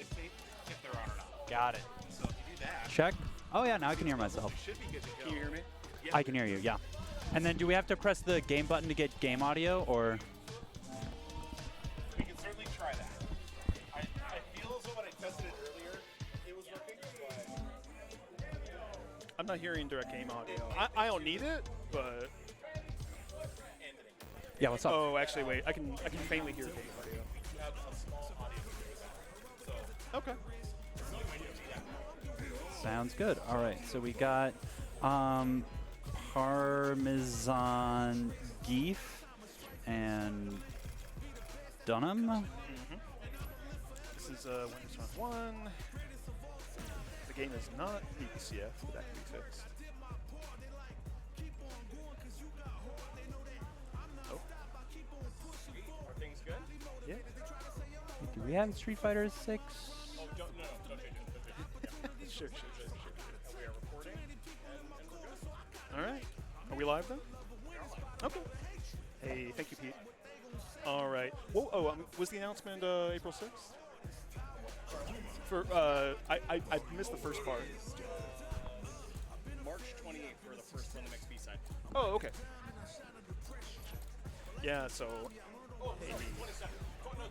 dictate if they're on or not. Got it. So if you do that, Check. Oh yeah, now I can hear myself. you should be good to go. Can you hear me? Yes, I can hear you, yeah. And then do we have to press the game button to get game audio, or? we can certainly try that. I feel as though when I tested it earlier, it was working, but I'm not hearing direct game audio. I don't need it, but Yeah, what's up? oh, actually, wait. I can faintly hear game audio. you have some audio so Okay. Sounds good. All right, so we got Parmesan beef and Dunham. This is Windows Round 1. The game is not BCF, but that can be fixed. Oh. are things good? Yeah. Do we have Street Fighter 6? Oh, don't change it. Don't change it. Sure. We are recording, and we're good. All right. Are we live then? Okay. Hey, thank you, Pete. All right. Whoa, was the announcement April 6th? For I missed the first part. March 28th for the first RunTheMix B-Side. Oh, okay. Yeah, so Oh, 27. No,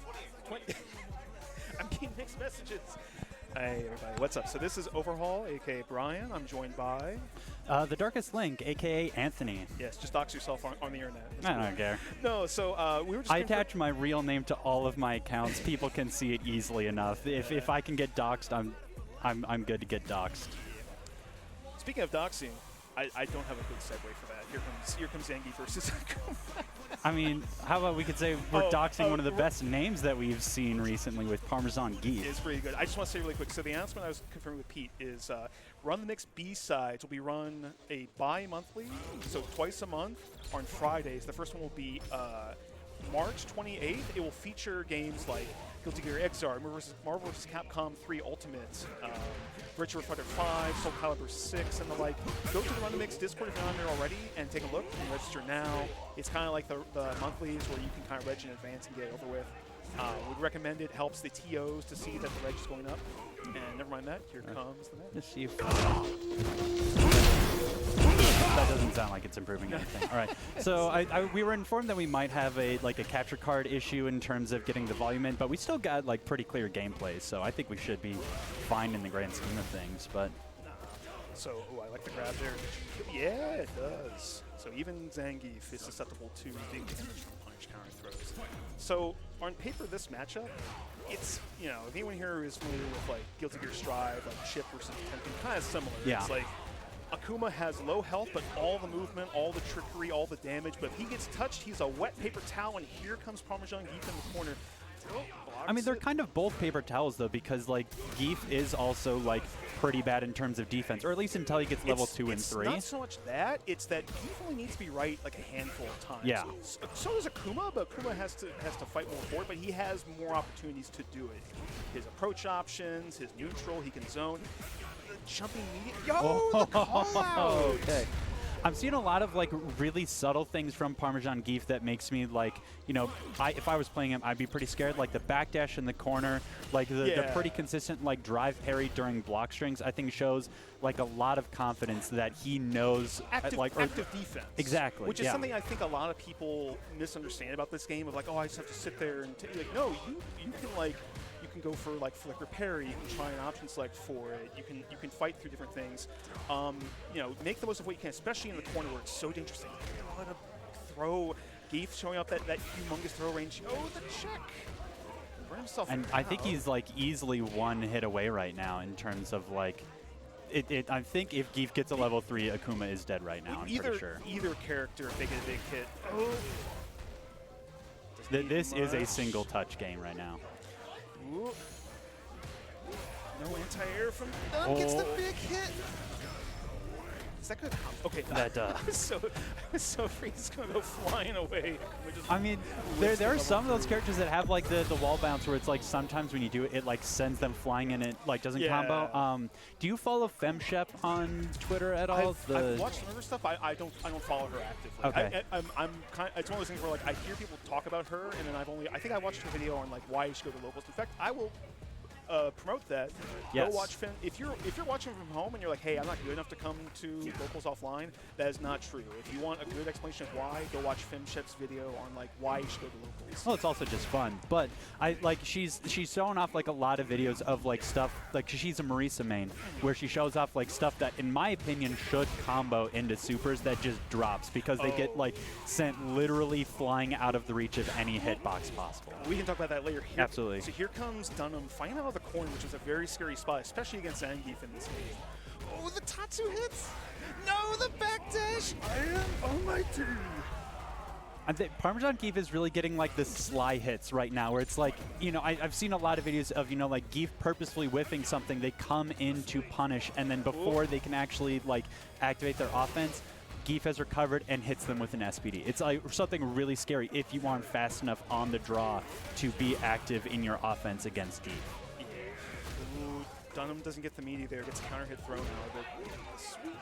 28th. I'm getting mixed messages. Hey, everybody. What's up? So this is Overhaul, a.k.a. Brian. I'm joined by... The Darkest Link, aka Anthony. Yes, just dox yourself on the internet. It's I cool. don't care. No, so we were just... I attach my real name to all of my accounts. People can see it easily enough. If I can get doxxed, I'm good to get doxxed. Speaking of doxing, I don't have a good segue for that. Here comes Zangief versus I mean, how about we could say we're Oh, doxing one of the r- best names that we've seen recently with Parmesan geese. It's pretty good. I just want to say really quick. So the announcement I was confirming with Pete is RunTheMix B-Sides will be run a bi-monthly, so twice a month on Fridays. The first one will be March 28th. It will feature games like Guilty Gear XR, Marvel vs. Capcom 3 Ultimate, Virtua Fighter 5, Soul Calibur 6, and the like. Go to the RunTheMix Discord if you're not on there already and take a look and register now. It's kind of like the monthlies where you can kind of reg in advance and get it over with. Would recommend it. Helps the TOs to see that the reg is going up. And never mind that. Here comes the match. Let's see if that doesn't sound like it's improving anything. All right. So we were informed that we might have a capture card issue in terms of getting the volume in, but we still got pretty clear gameplay. So I think we should be fine in the grand scheme of things. But So, I like the grab there. Yeah, it does. So even Zangief is susceptible to big damage from punish counter throws. So on paper, this matchup, it's, if anyone here is familiar with Guilty Gear Strive, Chip versus Tengen, kind of similar. Yeah. It's like Akuma has low health, but all the movement, all the trickery, all the damage. But if he gets touched, he's a wet paper towel, and here comes Parmesan Geef in the corner. I mean, they're kind of both paper towels though, because Geef is also pretty bad in terms of defense, or at least until he gets level 2 and 3. It's not so much that; it's that Geef only needs to be right a handful of times. Yeah. So does Akuma, but Akuma has to fight more for it. But he has more opportunities to do it. His approach options, his neutral, he can zone. The jumping medium. Yo, the call out. Okay. I'm seeing a lot of really subtle things from Parmesan Geef that makes me if I was playing him, I'd be pretty scared. Like the backdash in the corner, the pretty consistent drive parry during block strings. I think shows a lot of confidence that he knows active defense. Exactly. Which is something I think a lot of people misunderstand about this game. Of I just have to sit there and no, you can go for flicker parry. You can try an option select for it. You can fight through different things. Make the most of what you can, especially in the corner where it's so dangerous. What a throw! Geef showing up that humongous throw range. Oh, the check. Burn himself. And I think he's easily one hit away right now in terms of I think if Geef gets a level 3, Akuma is dead right now. I'm pretty sure. Either character, if they get a big hit. Oh. This is a single touch game right now. Ooh. No anti-air from Dunn. Gets the big hit. Is that good? Okay. That I was so afraid he's going to go flying away. I mean, there are some of those characters that have the wall bounce where it's sometimes when you do it, it sends them flying and it doesn't combo. Do you follow FemShep on Twitter at all? I've watched some of her stuff. I don't follow her actively. Okay. I'm kind. It's one of those things where I hear people talk about her, and then I think I watched her video on why you should go to locals. In fact, I will promote that, Yes. go watch Finn. If you're watching from home and you're like, hey, I'm not good enough to come to locals offline, that is not true. If you want a good explanation of why, go watch FimShep's video on like why you should go to locals. Well, it's also just fun. But I like she's showing off like a lot of videos of like stuff like she's a Marisa main where she shows off like stuff that in my opinion should combo into supers that just drops because they get like sent literally flying out of the reach of any hitbox possible. We can talk about that later. Here, Absolutely. So here comes Dunham fighting out of the corner, which is a very scary spot, especially against Zangief in this game. Oh, the Tatsu hits! No, the backdash! I am almighty! I think Parmesan Geef is really getting like the sly hits right now where it's like, you know, I've seen a lot of videos of, you know, like Geef purposefully whiffing something, they come in to punish, and then before they can actually like activate their offense, Geef has recovered and hits them with an SPD. It's like something really scary if you aren't fast enough on the draw to be active in your offense against Geef. Yeah. Ooh, Dunham doesn't get the meaty there, gets a counter hit thrown out of it. Sweet.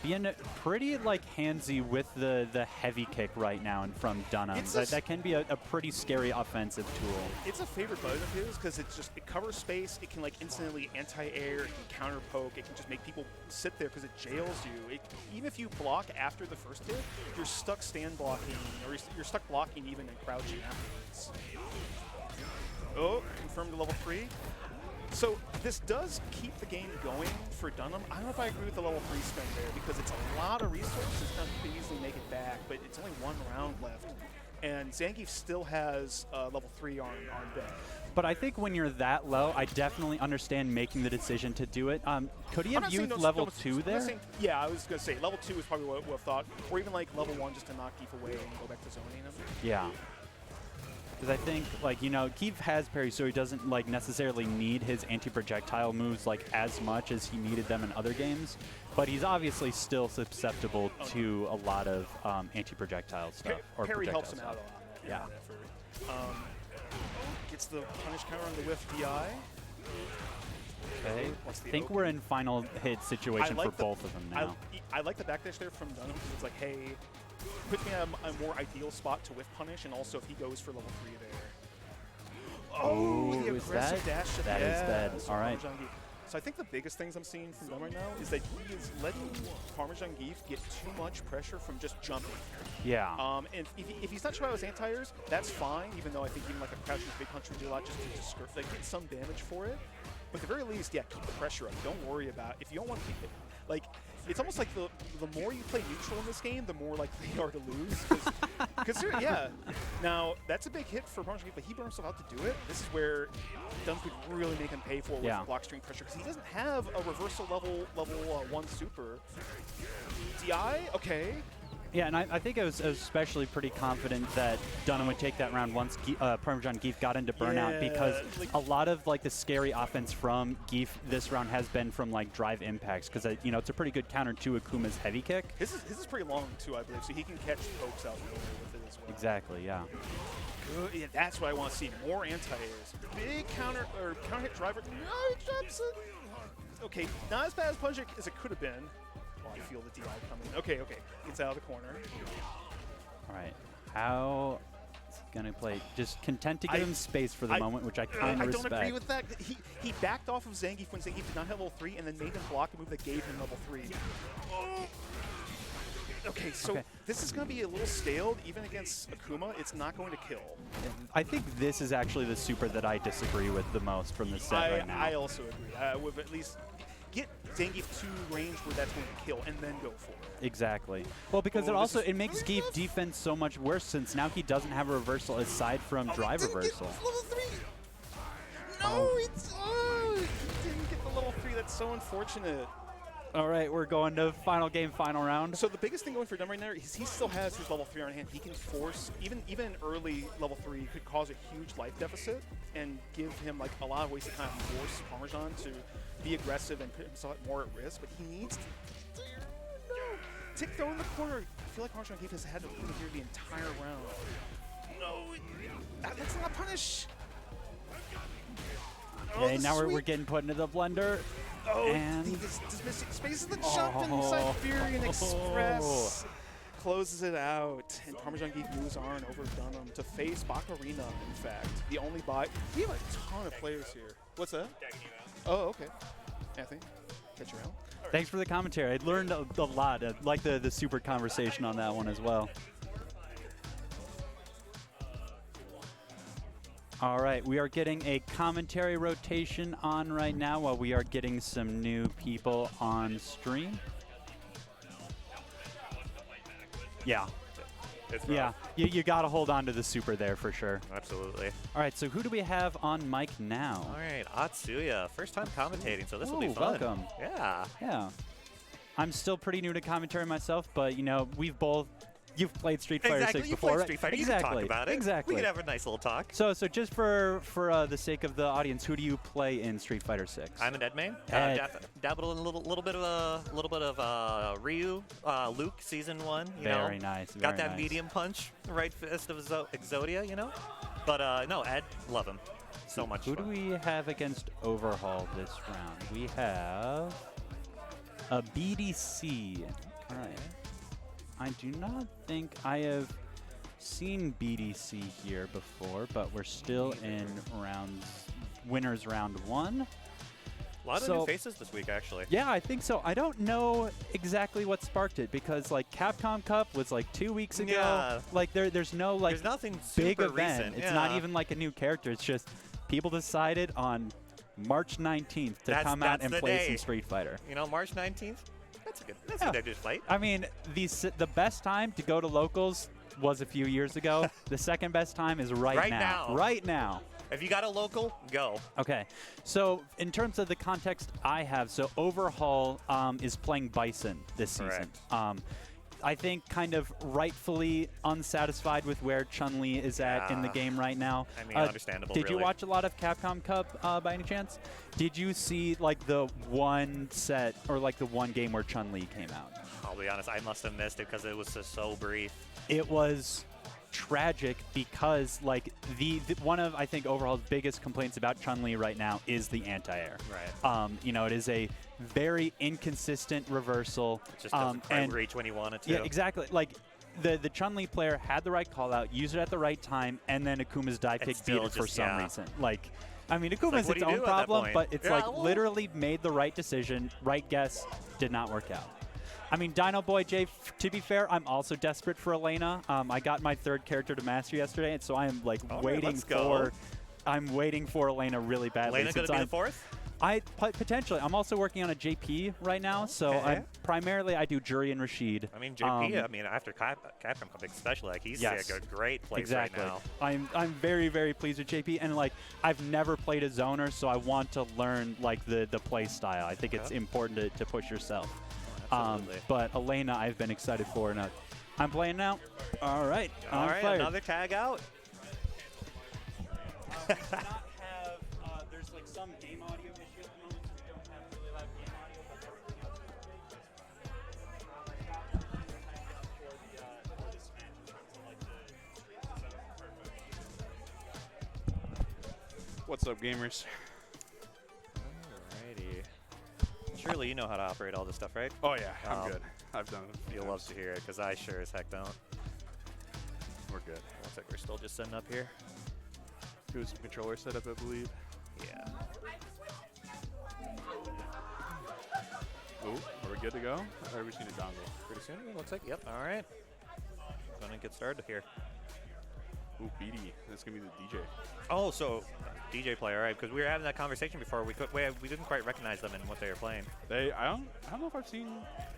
Being pretty like handsy with the heavy kick right now and from Dunham. That can be a pretty scary offensive tool. It's a favorite button of his because it covers space. It can like instantly anti-air. It can counter poke. It can just make people sit there because it jails you. Even if you block after the first hit, you're stuck stand blocking or you're stuck blocking even and crouching afterwards. Oh, confirmed to level 3. So this does keep the game going for Dunham. I don't know if I agree with the level 3 spend there because it's a lot of resources. Now you can easily make it back, but it's only 1 round left. And Zangief still has level 3 on deck. But I think when you're that low, I definitely understand making the decision to do it. Could he have used level 2 there? Yeah, I was going to say level 2 is probably what I've thought. Or even like level 1 just to knock Geef away and go back to zoning him. Yeah. Because I think, like, you know, Geef has parry, so he doesn't, like, necessarily need his anti-projectile moves, like, as much as he needed them in other games. But he's obviously still susceptible to a lot of anti-projectile stuff. Parry helps him out a lot. Yeah. Gets the punish counter on the whiff DI. Okay. I think we're in final hit situation for both of them now. I like the backdash there from Dunham because it's like, hey, puts me in a more ideal spot to whiff punish, and also if he goes for level 3 there. Oh, the aggressive dash. That is bad. All right. So I think the biggest things I'm seeing from Dunham right now is that he is letting Parmesan Geef get too much pressure from just jumping. Yeah. And if he's not sure about his anti-airs, that's fine, even though I think even like a crouching big punch would do a lot just to like, get some damage for it. But at the very least, yeah, keep the pressure up. Don't worry about it. If you don't want to keep it, like, it's almost like the more you play neutral in this game, the more likely you are to lose. Because yeah. Now, that's a big hit for Parmesan Geef, but he burned himself out to do it. This is where Dunham could really make him pay for it with block string pressure, because he doesn't have a reversal level 1 super. DI? Okay. Yeah, and I think I was especially pretty confident that Dunham would take that round once Parmesan Geef got into burnout, because a lot of like the scary offense from Geef this round has been from like drive impacts, because you know, it's a pretty good counter to Akuma's heavy kick. His is pretty long too, I believe, so he can catch pokes out with it as well. Exactly, yeah. Good. Yeah, that's what I want to see. More anti-airs. Big counter hit driver. No, he jumps it. Okay, not as bad as punch as it could have been. I feel the DI coming. Okay. Gets out of the corner. All right. How is he going to play? Just content to give him space for the moment, which I kind of respect. I don't agree with that. He backed off of Zangief when Zangief did not have level 3 and then made him block a move that gave him level 3. Oh. Okay, so this is going to be a little stale. Even against Akuma, it's not going to kill. I think this is actually the super that I disagree with the most from the set right now. I also agree. I would at least get Zangief to range where that's going to kill and then go for it. Exactly. Well, because it makes Geef defense so much worse, since now he doesn't have a reversal aside from drive reversal. Level 3. No, he didn't get the level 3. That's so unfortunate. All right, we're going to final game, final round. So the biggest thing going for Dunham right now is he still has his level 3 on hand. He can force, even early level 3 could cause a huge life deficit and give him like a lot of ways to kind of force Parmesan to be aggressive and put himself more at risk. But he needs to tick throw in the corner. I feel like Parmesan Geef has had to be here the entire round. No, that's not a punish. Okay, now we're getting put into the blender. Oh, and spaces the jump in Siberian Express. closes it out, and Parmesan Geek moves on over Dunham to face Bacarina, in fact. The only buy. We have a ton of players here. What's that? Oh, okay. Anthony, catch you around. Thanks for the commentary. I learned a lot. I like the super conversation on that one as well. All right, we are getting a commentary rotation on right now while we are getting some new people on stream. Yeah. Yeah, you got to hold on to the super there for sure. Absolutely. All right, so who do we have on mic now? All right, Atsuya. First time commentating, so this will be fun. Welcome. Yeah. Yeah. I'm still pretty new to commentary myself, but, you know, you've played Street Fighter 6 before, Played right? Street Fighter. Exactly. You can talk about it. Exactly. We can have a nice little talk. So just for the sake of the audience, who do you play in Street Fighter 6? I'm an Ed main. Ed. Dabbled in a little bit of Ryu, Luke season 1. Very nice. Got very that nice. medium punch, right fist of Exodia, you know. But no, Ed, love him. So much Who do fun. we have against Overhaul this round? We have a BDC. All right. I do not think I have seen BDC here before, but we're still in winners round 1. A lot of new faces this week, actually. Yeah, I think so. I don't know exactly what sparked it because like Capcom Cup was like 2 weeks ago. Yeah. Like there's no like There's nothing big super event. recent. It's not even like a new character. It's just people decided on March 19th to come out and the play day. some Street Fighter. You know, March 19th. That's a good day to fight. I mean, the best time to go to locals was a few years ago. The second best time is right now. Right now. If you got a local, go. Okay. So in terms of the context I have, so Overhaul is playing Bison this season. Correct. I think kind of rightfully unsatisfied with where Chun-Li is at in the game right now. I mean, understandable, Did you really. watch a lot of Capcom Cup by any chance? Did you see like the one set or like the one game where Chun-Li came out? I'll be honest, I must have missed it because it was just so brief. It was tragic because like the one of I think Overhaul's biggest complaints about Chun-Li right now is the anti-air. Right. You know, it is a very inconsistent reversal. It just doesn't quite reach when you want it to. Yeah, exactly. Like the Chun-Li player had the right call out, used it at the right time, and then Akuma's die pick beat it for some reason. Like, I mean, Akuma's like, its own problem, but it's like literally made the right decision, right guess, did not work out. I mean, Dino Boy J, to be fair, I'm also desperate for Elena. I got my 3rd character to master yesterday, and so I am like I'm waiting for Elena really badly. Elena gonna be the 4th? Potentially. I'm also working on a JP right now, so primarily I do Jury and Rashid. I mean, JP, I mean, after Capcom Cup especially, like, he's in a great place right now. I'm very, very pleased with JP, and like I've never played a zoner, so I want to learn like the play style. I think it's important to push yourself. Absolutely. But Elena, I've been excited for, and I'm playing now. All right. All right, another tag out. There's like some game audio issue at the moment, so we don't have really loud game audio, but they're working on for this match in terms of like the setup. What's up, gamers? Alrighty. Surely you know how to operate all this stuff, right? Oh yeah, I'm good. I've done it. You'll love to hear it, because I sure as heck don't. We're good. Looks like we're still just setting up here. Doing some controller setup, I believe. Yeah. Ooh, are we good to go? Or we just need a dongle? Pretty soon, it looks like. Yep, all right. Gonna get started here. Ooh, BD. That's gonna be the DJ. Oh, so DJ player, right? Because we were having that conversation before. We didn't quite recognize them in what they were playing. I don't know if I've seen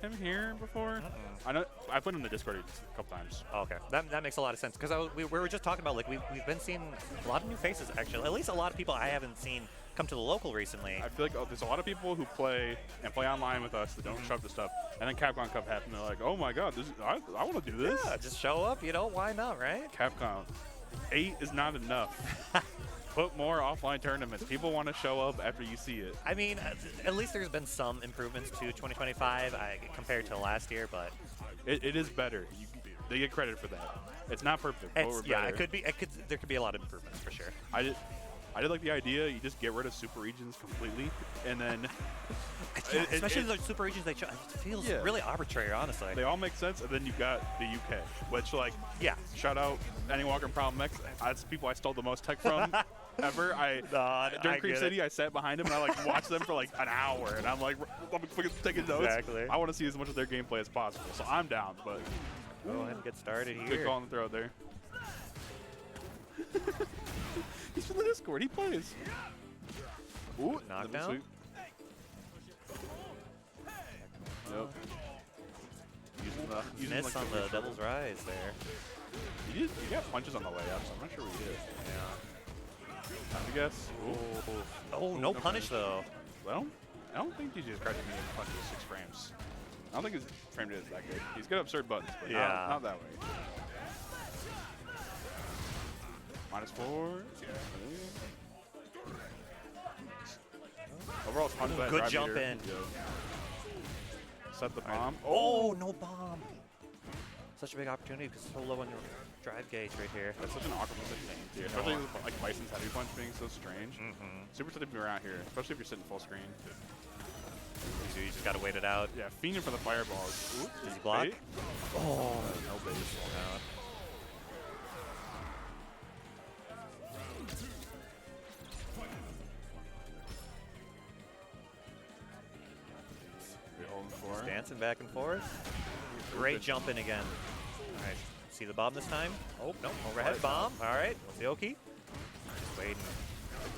him here before. I know I put him in the Discord a couple times. Oh, okay, that makes a lot of sense. Because we were just talking about like we've been seeing a lot of new faces actually. At least a lot of people I haven't seen come to the local recently. I feel like there's a lot of people who play online with us that don't show up to stuff, and then Capcom Cup happened. They're like, oh my god, I want to do this. Yeah, just show up. You know, why not, right? Capcom, 8 is not enough. Put more offline tournaments. People want to show up after you see it. I mean, at least there's been some improvements to 2025 compared to last year, but it is better. They get credit for that. It's not perfect, but we're yeah, better. it could be. There could be a lot of improvements for sure. I did like the idea. You just get rid of super regions completely, and then Yeah, especially the super regions they chose. It feels really arbitrary, honestly. They all make sense, and then you got the UK, which like shout out any Walker and Problem X. That's people I stole the most tech from ever. During Creep City, I sat behind them and I like watched them for like an hour, and I'm like, I'm taking notes. Exactly. I want to see as much of their gameplay as possible, so I'm down. But go ahead and get started here. good call on the throw there. He's from the Discord. He plays. Ooh, knockdown. Yep. Using Miss like on the Devil's Rise there. You got punches on the way up, so I'm not sure what you did. Yeah. I guess. Oh, no punish though. Well, I don't think DJ's crashing me in punches 6 frames. I don't think his frame rate is that good. He's got absurd buttons, but not that way. -4. Overall, it's fun. Good jump in. Set the bomb. Oh, no bomb. Such a big opportunity because it's so low on your drive gauge right here. That's such an awkward position too, especially with like Bison's heavy punch being so strange. Super tough to be around here, especially if you're sitting full screen. You just gotta wait it out. Yeah, fiending for the fireballs. Ooh, Does he block? bait? Oh, No base. no. Dancing back and forth. Great jump in again. All right, see the bomb this time? Oh, no, overhead bomb. All right, Oki. Just waiting.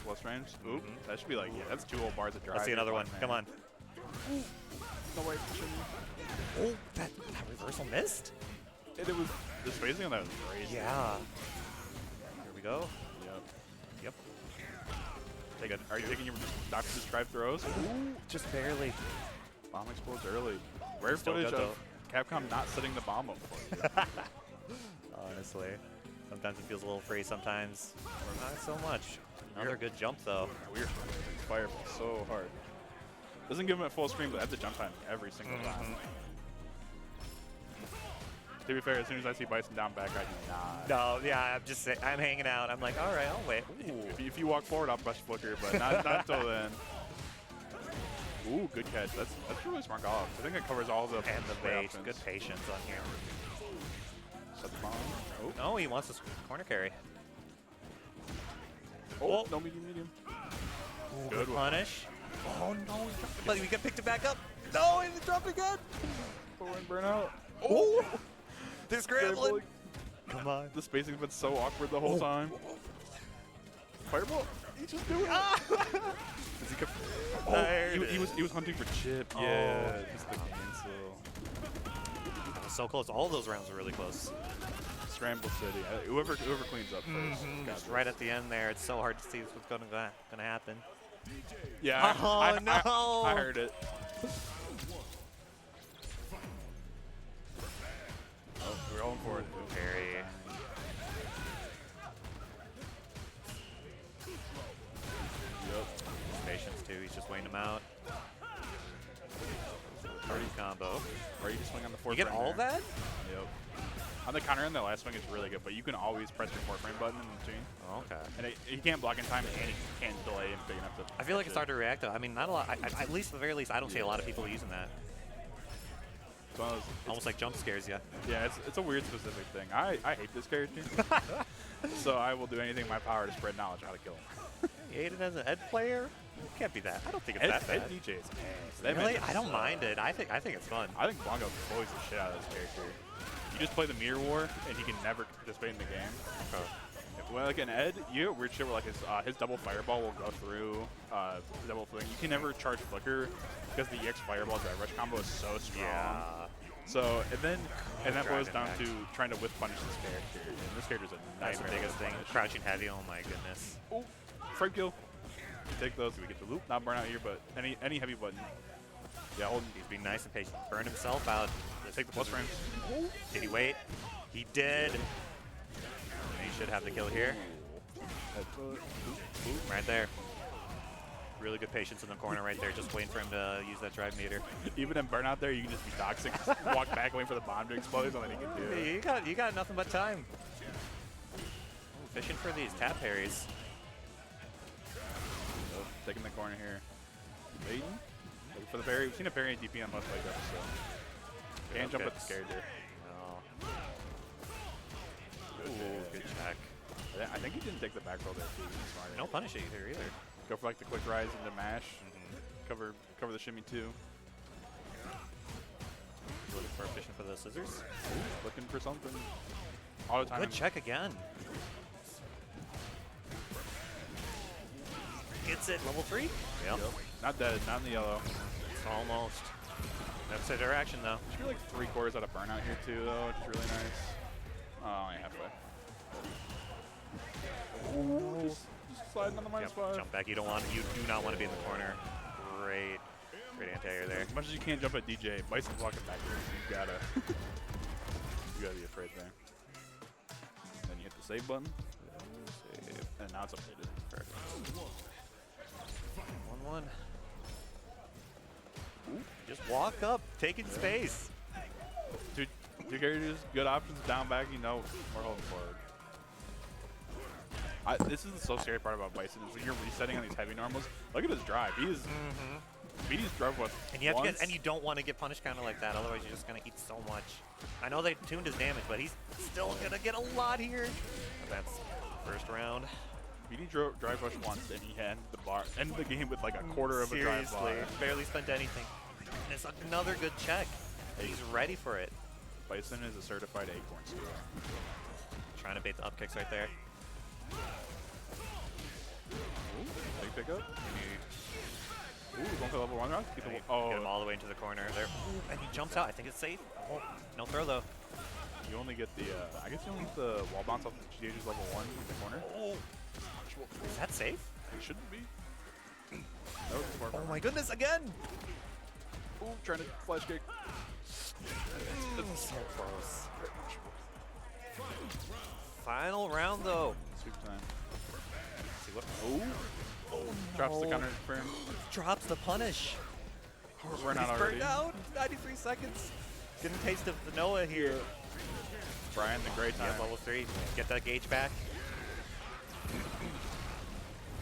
Plus range. Oop, that should be like, that's 2 whole bars of drive. Let's see another one. Come on. No way. Oh, that reversal missed? And it was, the spacing on that was crazy. Yeah. Here we go. Yep. Take it. Are you taking your Dr. Just drive throws? Ooh, just barely. Bomb explodes early. Rare Still footage good, of Capcom not setting the bomb up for you. Honestly. Sometimes it feels a little free, sometimes not so much. Another good jump, though. Weird. Fireball so hard. Doesn't give him at full screen, but at the jump time every single time. To be fair, as soon as I see Bison down back, I do not. No, yeah, I'm hanging out. I'm like, all right, I'll wait. If you walk forward, I'll brush flicker, but not until then. Ooh, good catch. That's really smart golf. I think it covers all the And the bait. options. Good patience on here. Set the bomb. Oh. No, he wants this corner carry. Oh, no medium. Good one. Punish. Oh, no. But we got picked it back up. No, and the drop again. Forward burnout. Oh, they're scrambling. Come on. The spacing's been so awkward the whole time. Fireball. He's just doing it. Is he he was hunting for chip. Yeah, just the cancel. That was so close. All those rounds were really close. Scramble City. Whoever cleans up first. Just right at the end there, it's so hard to see what's gonna happen. Yeah. Oh, no. I heard it. Oh, we're going for it. Very. Patience too. He's just weighing him out. Party combo. Or you just swing on the 4 You get frame all there. that? Yep. On the counter end, the last swing is really good, but you can always press your 4 frame button in the machine. Oh, okay. And he can't block in time, and he can't delay him big enough to. I feel like it's hard to react to. I mean, not a lot. At least, at the very least, I don't see a lot of people using that. It's one of those, Almost like jump scares you. yeah, it's a weird specific thing. I hate this character, so I will do anything in my power to spread knowledge of how to kill him. Aiden as an Ed player? It can't be that. I don't think it's that Ed bad. DJ is ass. That Really? man I don't sucks. mind it. I think it's fun. I think Blanco bullies the shit out of this character. You just play the mirror war, and he can never participate in the game. Okay. Well, like an Ed, you get weird shit where like his double fireball will go through double fling. You can never charge flicker because the EX fireball drive rush combo is so strong. Yeah. So and that boils Driving down back. to trying to whiff punish this character. And this character's a That's the nightmare. biggest to thing. punish. Crouching heavy. Oh my goodness. Oh, frame kill. We take those. We get the loop. Not burn out here, but any heavy button. Yeah, hold. He's being nice and patient. Burn himself out. Take the plus frames. Did he wait? He did. And he should have the kill here. Right there. Really good patience in the corner right there. Just waiting for him to use that drive meter. Even in burnout there, you can just be toxic. Just walk back, waiting for the bomb to explode, and then he can do it. You got nothing but time. Ooh, fishing for these tap parries. Taking the corner here. Baiting. Like, for the very, we've seen a variant DP on most like episode. Can't jump with the character. No. Ooh, good check. I think he didn't take the back roll there too. Smart. No punish either. Go for like the quick rise into mash. Cover the shimmy too. Looking for efficient for the scissors. Ooh, looking for something. Auto time. Good check again. Gets it. Level 3? Yep. Not dead. Not in the yellow. It's almost. That's a direction though. Should be like 3/4 out of burnout here too though, which is really nice. Oh, only halfway. Ooh, just sliding on the -5. Jump back. You do not want to be in the corner. Great anti-air there. As much as you can't jump at DJ, Bison's walking backwards. You gotta be afraid there. Then you hit the save button. Save. And now it's updated. Perfect. 1-1. Just walk up, taking space. Two characters, good options, down back, you know, we're holding forward. This is the so scary part about Bison is when you're resetting on these heavy normals. Look at his drive. He is beating his drive with and you have to get, and you don't want to get punished counter like that, otherwise you're just gonna eat so much. I know they tuned his damage, but he's still gonna get a lot here. That's first round. BD drive rush once, and he had the bar ended the game with like a quarter of a drive bar. Barely spent anything. And it's another good check. He's ready for it. Bison is a certified acorn stealer. Trying to bait the up kicks right there. Ooh, big pickup. Ooh, going for level 1 round. Get him all the way into the corner there. Ooh, and he jumps out. I think it's safe. Oh, no throw though. You only get the, I guess you only get the wall bounce off the GH's level 1 in the corner. Oh. Is that safe? It shouldn't be. Oh my goodness, again! Ooh, trying to flash kick. It's so close. Final round though. Sweep time. See what? Oh, drops the counter firm. Drops the punish. We're not already. Burned out. 93 seconds. Getting a taste of the Noah here. Brian, the great time. Yeah, level 3. Get that gauge back.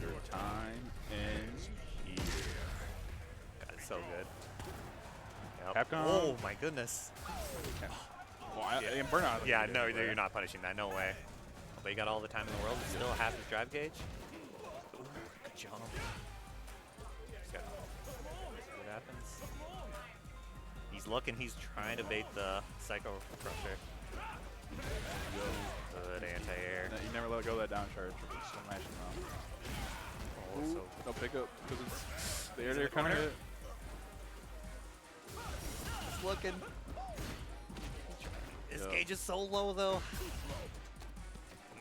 Your time ends here. That's so good. Yep. Capcom. Oh my goodness. Well, I burnout. Yeah, no, you're not punishing that. No way. But you got all the time in the world. Still half his drive gauge. Ooh, good jump. See what happens. He's looking. He's trying to bait the Psycho Crusher. Good anti-air. You never let go of that down charge. Just still mashing them. Oh, so no pickup because it's they're kind of hit. Just looking. His gauge is so low though.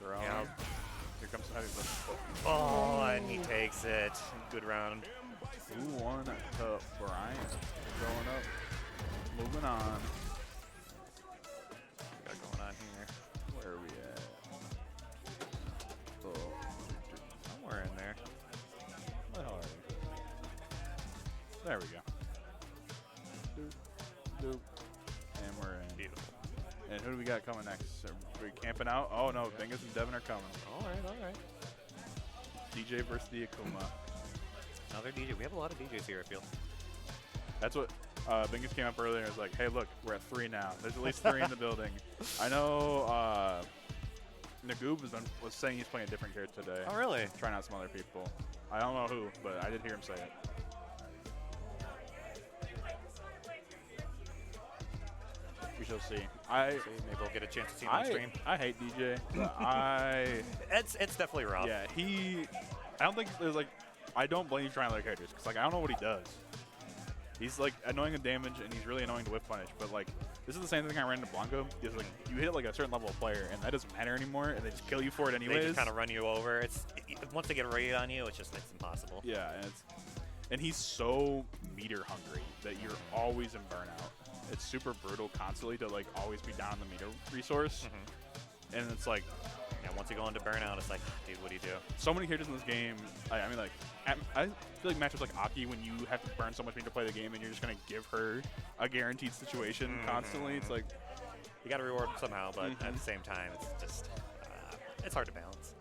Yep. Here comes the heavy lift. Oh, and he takes it. Good round. 2-1 to Brian. Going up. Moving on. Got going on here. Where are we at? Oh. Somewhere in there. Where the hell are we? There we go. Doop, doop. And we're in. Beautiful. And who do we got coming next? Are we camping out? Oh no, Bingus and Devin are coming. All right. DJ versus the Akuma. Another DJ. We have a lot of DJs here, I feel. That's what Bingus came up earlier and was like, hey, look, we're at 3 now. There's at least 3 in the building. I know Nagoob was saying he's playing a different character today. Oh, really? Trying out some other people. I don't know who, but I did hear him say it. We shall see. Maybe we'll get a chance to see him on stream. I hate DJ. It's definitely rough. Yeah, I don't think there's like, I don't blame you trying other characters because like I don't know what he does. He's like annoying in damage and he's really annoying to whip punish. But like this is the same thing I ran into Blanco. Is like you hit like a certain level of player and that doesn't matter anymore and they just kill you for it anyways. They just kind of run you over. Once they get a raid on you, it's impossible. Yeah, and he's so meter hungry that you're always in burnout. It's super brutal constantly to like always be down the meter resource. And it's like, yeah, once you go into burnout, it's like, dude, what do you do? So many characters in this game. I mean, like, I feel like matchups like Aki, when you have to burn so much meter to play the game and you're just going to give her a guaranteed situation constantly, it's like, you got to reward them somehow, but at the same time, it's just, it's hard to balance.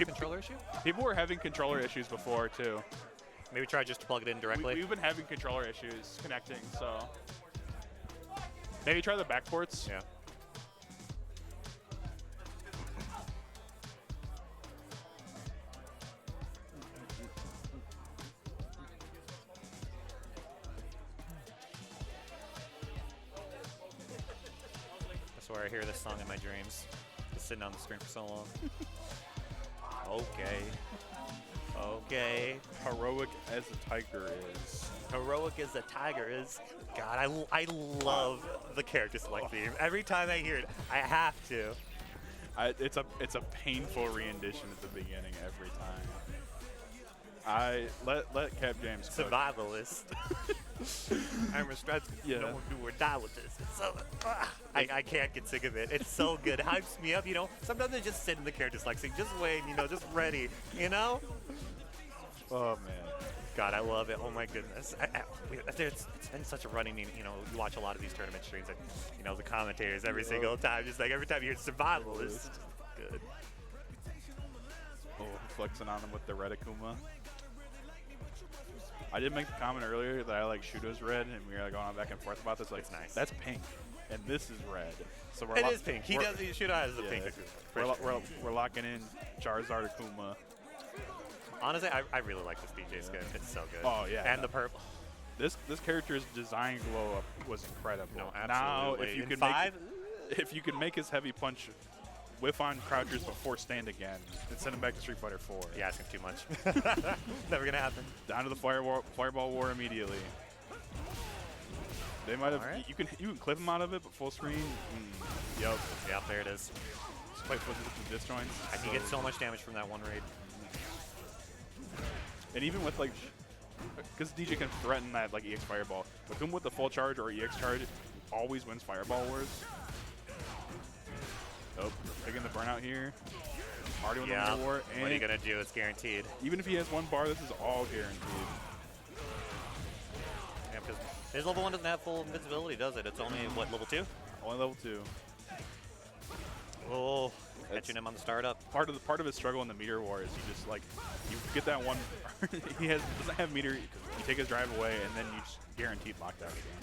a controller issue? People were having controller issues before too. Maybe try just to plug it in directly. We've been having controller issues connecting, so maybe try the back ports. Yeah. I swear I hear this song in my dreams. Just sitting on the screen for so long. Okay. Okay. Heroic as a tiger is. Heroic as a tiger is. God, I love the character select theme. Every time I hear it, I have to. It's a painful rendition at the beginning every time. Let Cap James cook. Survivalist. I'm a stripes. Yeah. No one do or die with this. It's so, I can't get sick of it. It's so good. It hypes me up, you know. Sometimes I just sit in the character select scene, just waiting, you know, just ready, you know. Oh man. God, I love it. Oh my goodness. It's been such a running, you know, you watch a lot of these tournament streams and, you know, the commentators every single time, just like every time you hear survival, it's just good. Oh, flexing on him with the red Akuma. I did make the comment earlier that I like Shudo's red, and we were like, going on back and forth about this. Like, It's nice. That's pink, and this is red. So It is pink. He does. Shudo has the pink. We're locking in Charizard Akuma. Honestly, I really like this DJ skin. It's so good. Oh, yeah. And the purple. This character's design glow up was incredible. No, Now, absolutely. if you In could 5? if you could make his heavy punch whiff on crouchers before stand again, and send him back to Street Fighter 4. You're asking too much. Never gonna happen. Down to the fireball war immediately. They might have. All right. You can clip him out of it, but full screen. Yep. Yep, there it is. Spike with the disjoints. And he gets so much damage from that one raid. And even with like, because DJ can threaten that like EX Fireball, with him with the full charge or EX charge, always wins Fireball wars. Oh, taking the burnout here. Already won the Meteor war. And What are you gonna do? It's guaranteed. even if he has one bar, this is all guaranteed. Yeah, because his level 1 doesn't have full invincibility, does it? It's only, what, level 2? Only level 2. Oh, That's- catching him on the startup. Part of his struggle in the Meteor war is you just like, you get that one, he doesn't have Meteor, you take his drive away, and then you just guaranteed lockdown again.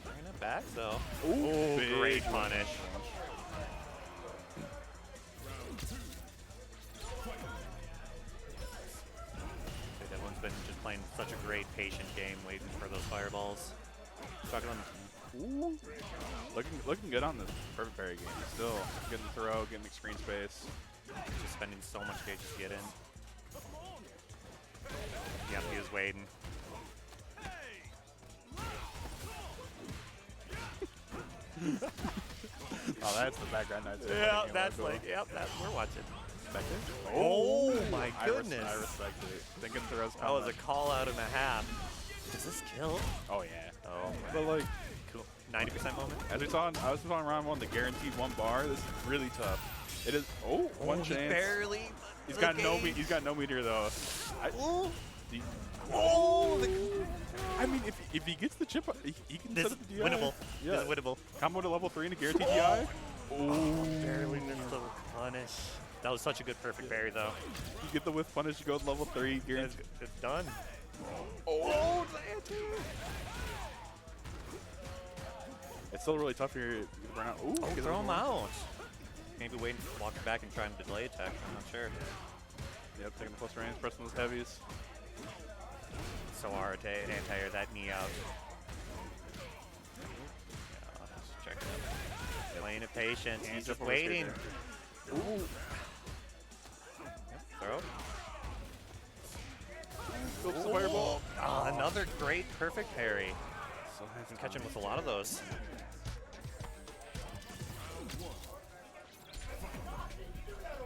Bringing it back, though. Ooh, Great punish. Everyone's been just playing such a great patient game, waiting for those fireballs. Talking on ooh. Looking good on this perfect parry game. Still getting the throw, getting the screen space. Just spending so much gauge to get in. Yep, he was waiting. Oh, that's the background noise. Yeah, that's like, yep, that's we're watching. Expected. Oh my goodness. I respect it. Thinking throws. That was a call out and a half. Does this kill? Oh yeah. Oh, But like, cool. 90% moment. as we saw, I was on round 1, the guaranteed one bar. This is really tough. It is. Oh, one He chance. barely. He's got no. He's got no meter though. The- I mean, if he gets the chip, he can This set up the DI. winnable. Yeah. This is winnable. Combo to level 3 and a guaranteed DI. Oh, Barely missed the punish. That was such a good perfect parry, though. You get the whiff punish, you go to level 3, guaranteed. It's done. Oh, it's still really tough here. Ooh, Oh, get throw the him out. Maybe waiting, walking back and trying to delay attack. I'm not sure. Yep, taking the plus range, pressing those heavies. So hard to anti-air that knee out. Yeah, just check it out. Playing it patient. He's just waiting. Ooh. Yep, throw. Go for the fireball. Oh, another great perfect parry. So Can catch him with a lot of those.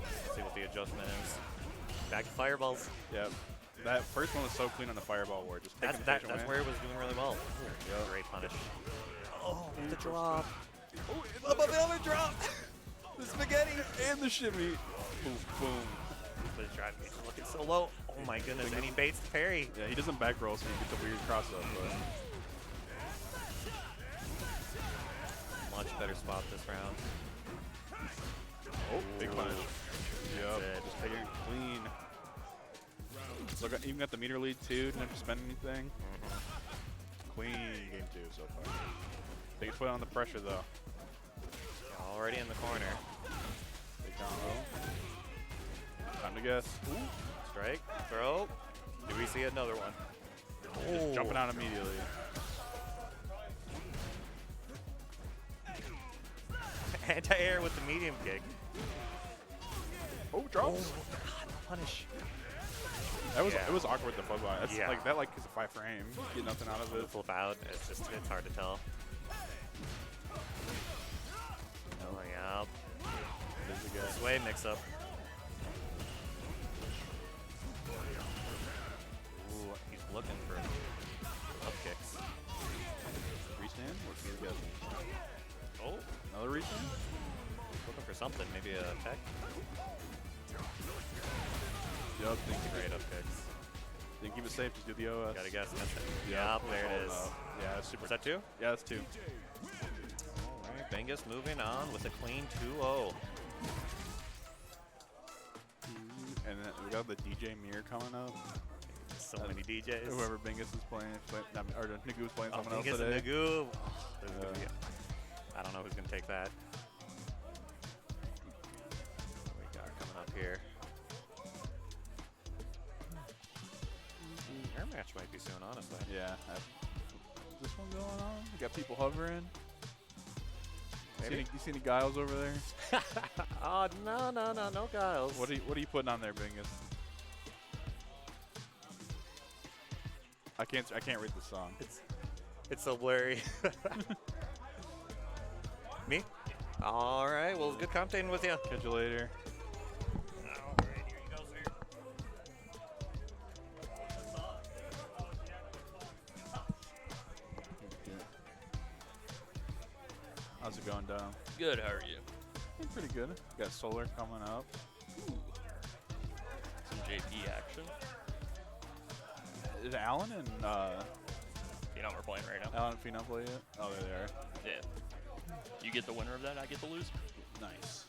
Let's see what the adjustment is. Back to fireballs. Yep. That first one was so clean on the fireball ward. Just taking the That's patient where away. it was doing really well. Yep. Great punish. Oh, the drop. Oh, Above the other drop. The spaghetti. and the shimmy. Boom, boom. But it's driving me looking so low. Oh my goodness, and he baits the parry. Yeah, he doesn't back roll, so he gets a weird cross up. But Much better spot this round. oh, big punish. Yep, it. just taking it clean. Look, even got the meter lead too. Didn't have to spend anything. Clean game 2 so far. Biggest foot on the pressure though. Already in the corner. Big down low. Time to guess. Ooh. Strike, throw. Do we see another one? Just jumping out immediately. Anti-air with the medium kick. Oh, drops. Oh, God, punish. That was Yeah. it was awkward the bug line. That's Yeah. like that like is a 5 frame. Get nothing out of it. Flip out. It's hard to tell. Going up. Busy guy. This way, mix up. Ooh, he's looking for up kicks. Restand? What's the guess? Oh, Another restand? looking for something. Maybe a tech. Yup, think Great up kicks. keep it safe, just do the OS. Gotta guess. That's it. Yup, Yep, there it is. Yeah, that's super. Is that 2? Yeah, that's 2. All right, Bengus moving on with a clean 2-0. And then we got the DJ mirror coming up. So many DJs. Whoever Bingus is playing, or Nagoo's playing Oh, someone else Bengus today. and Nagoo. This is gonna be- I don't know who's gonna take that. What we got coming up here? Air match might be soon, honestly. Yeah. Is this one going on? We got people hovering. Maybe. You see any guiles over there? Oh, no, Giles. What are you putting on there, Bingus? I can't read the song. It's so blurry. Me? All right, well, good commentating with you. Catch you later. All right, here you go, sir. How's it going down? Good, how are you? Pretty good. Got solar coming up. Some JP action. Is Alan and You know, we're playing right now. Alan and Phenom play yet? Oh, there they are. Yeah. You get the winner of that, I get the loser. Nice.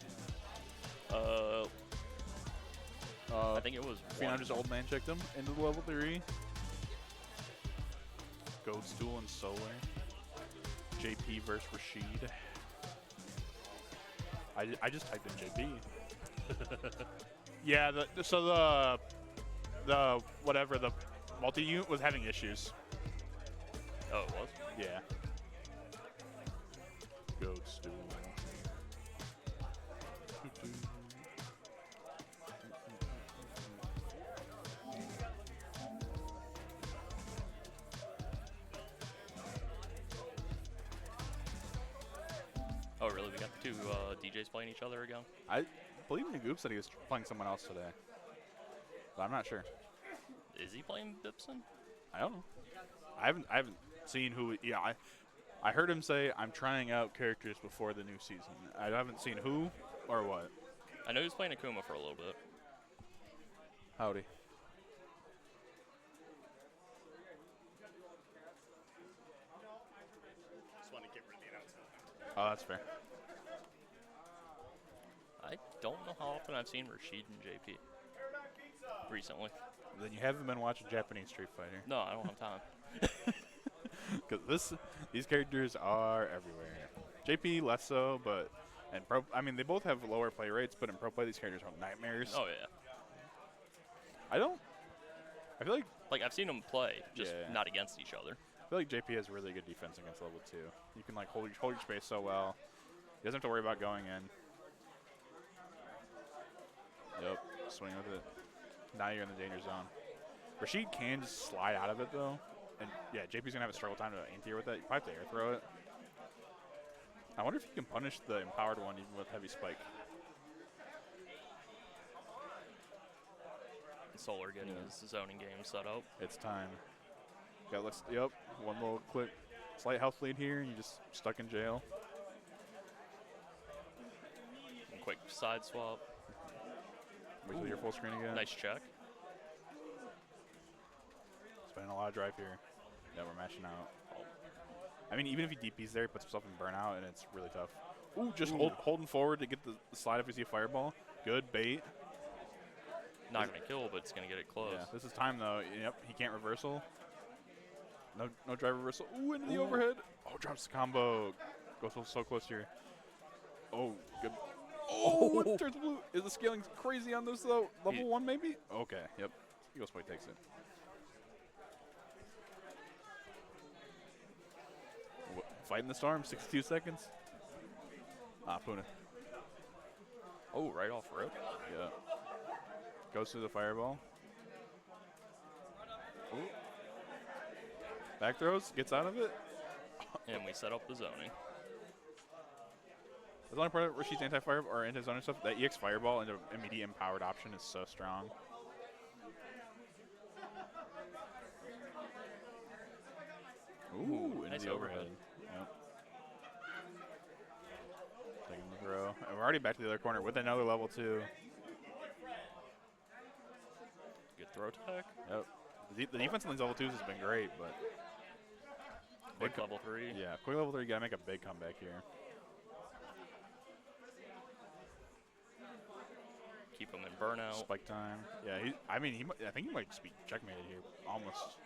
I think it was Phenom one. just old man checked him into the level 3. Goadstool and Solar. JP versus Rashid. I just typed in JP. Yeah, the whatever, the multi-unit was having issues. Oh, it was? Yeah. Goadstool. Oh, really? We got the two DJs playing each other again? I believe Nagoop said he was playing someone else today, but I'm not sure. Is he playing Bipson? I don't know. I haven't seen who. Yeah, I heard him say I'm trying out characters before the new season. I haven't seen who or what. I know he was playing Akuma for a little bit. Howdy. Just want to get rid of the announcement. Oh, that's fair. I don't know how often I've seen Rashid and JP recently. Then you haven't been watching Japanese Street Fighter. No, I don't have time. Because these characters are everywhere. JP less so, but I mean they both have lower play rates, but in pro play these characters are nightmares. Oh, yeah. I feel like I've seen them play, just Yeah. not against each other. JP has really good defense against level 2. You can like hold your space so well. He doesn't have to worry about going in. Yep, swing with it. Now you're in the danger zone. Rashid can just slide out of it though. And yeah, JP's gonna have a struggle time to anti-air with that. You probably have to air throw it. I wonder if you can punish the empowered one even with heavy spike. Solar getting his zoning game set up. It's time. Yep, one little quick slight health lead here and you just stuck in jail. One quick side swap. Wait till you're full screen again. Nice check. Spending a lot of drive here. Yeah, we're mashing out. I mean, even if he DPs there, he puts himself in burnout, and it's really tough. Ooh, just holding forward to get the slide if we see a fireball. Good bait. Not going to kill, but it's going to get it close. Yeah, this is time though. Yep, he can't reversal. No drive reversal. Ooh, into the overhead. Oh, drops the combo. Goes so close here. Oh, good. Oh, it turns blue. Is the scaling crazy on this though? Level 1 maybe? Okay, yep. Eagle Spike takes it. Fighting the storm, 62 seconds. Ah, Puna. Oh, right off rip. Yeah. Goes through the fireball. Ooh. Back throws, gets out of it. And we set up the zoning. The only part of Rashid's anti-fire or anti-zoning stuff, that EX fireball and the immediate empowered option is so strong. Ooh, into nice the overhead. overhead. Yep. Taking the throw. And we're already back to the other corner with another level 2. Good throw tech. Yep. The defense on these level 2s has been great, but Quick level 3. yeah, quick level 3, you gotta make a big comeback here. Keep him in burnout. Spike time. Yeah, I think he might just be checkmated here, almost.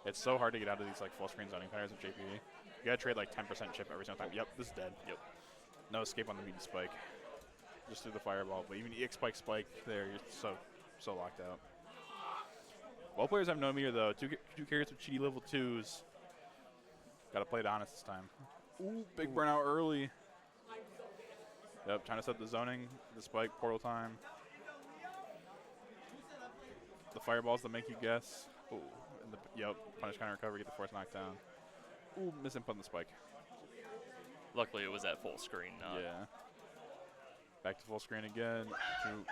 It's so hard to get out of these like full screen zoning patterns with JP. You gotta trade like 10% chip every single time. Yep, this is dead. Yep. No escape on the meaty spike. Just through the fireball, but even EX spike there, you're so locked out. Well, players have no meter though. Two carries with cheaty level 2s. Gotta play it honest this time. Ooh, big burnout early. Yep, trying to set the zoning, the spike, portal time. The fireballs that make you guess. Ooh, and yep, punish counter recovery, get the force knockdown. Ooh, misinput on the spike. Luckily, it was at full screen. Yeah. Back to full screen again. Shoot.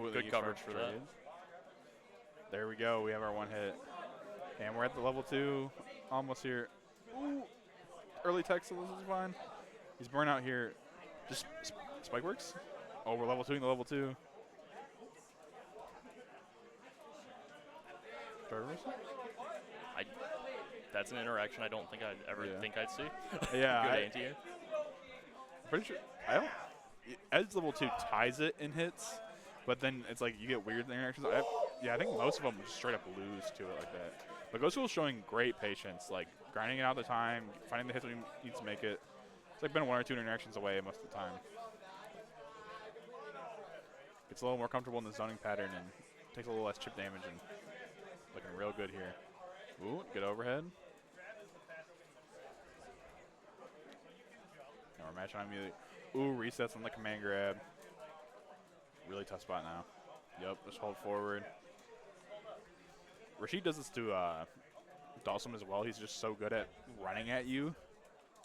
Ooh, Good coverage for that. There we go. We have our 1 hit. And we're at the level 2. Almost here. Ooh. Early tech, so this is fine. He's burnout here. Just spike works. Oh, we're level 2ing the level 2. Drive reversal? That's an interaction I don't think I'd ever think I'd see. Yeah. Good anti-air. Pretty sure. I don't. Edge level 2 ties it and hits, but then it's like you get weird interactions. I think most of them just straight up lose to it like that. But Ghost is showing great patience, like grinding it out the time, finding the hits when he needs to make it. It's like been 1 or 2 interactions away most of the time. Gets a little more comfortable in the zoning pattern and takes a little less chip damage and looking real good here. Ooh, good overhead. Now we're matching on immediately. Ooh, resets on the command grab. Really tough spot now. Yep, just hold forward. Rashid does this to Dawson as well. He's just so good at running at you.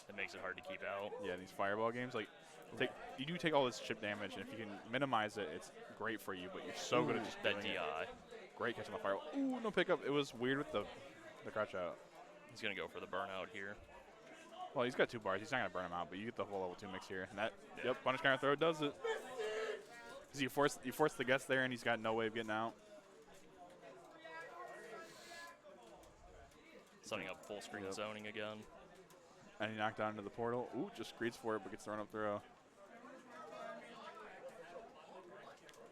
It makes it hard to keep out. Yeah, these fireball games, like, you do take all this chip damage, and if you can minimize it, it's great for you, but you're so good at just that doing DI. it. Great catch on the fireball. Ooh, no pickup. It was weird with the crouch out. He's going to go for the burnout here. Well, he's got 2 bars. He's not going to burn him out, but you get the whole level 2 mix here. And that, yep, punish counter throw does it. Because you force the guess there, and he's got no way of getting out. Setting up full screen zoning again. And he knocked down into the portal. Ooh, just greets for it, but gets thrown up throw.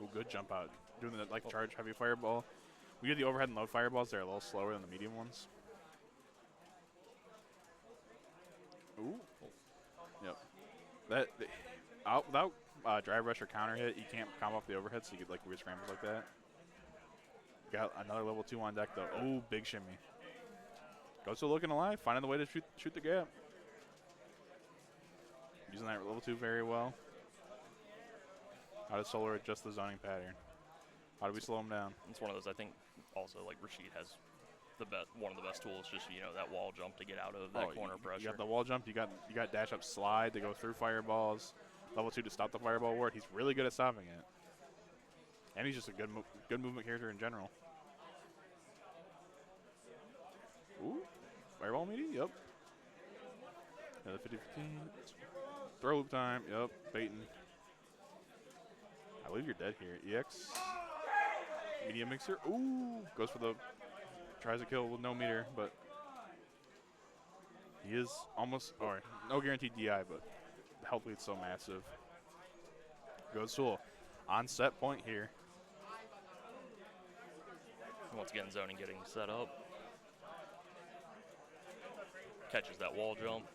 Ooh, good jump out. Doing the charge heavy fireball. We do the overhead and load fireballs. They're a little slower than the medium ones. Ooh. Yep. Without drive rush or counter hit, you can't combo off the overhead, so you get like weird scrambles like that. Got another level 2 on deck though. Ooh, big shimmy. Goes to looking alive, finding the way to shoot the gap. Using that level 2 very well. How does Solar adjust the zoning pattern? How do we slow him down? It's one of those, I think, also, like, Rashid has one of the best tools, just, that wall jump to get out of that corner pressure. You got the wall jump, you got dash up slide to go through fireballs. Level 2 to stop the fireball ward. He's really good at stopping it. And he's just a good movement character in general. Ooh, fireball meaty, yep. Another 50-15. Throw loop time, yep, baiting. I believe you're dead here. EX. Medium mixer. Ooh, goes for tries to kill with no meter, but he is almost, or no guaranteed DI, but health lead's so massive. Goes Tool. On set point here. Once again, zoning getting set up. Catches that wall jump.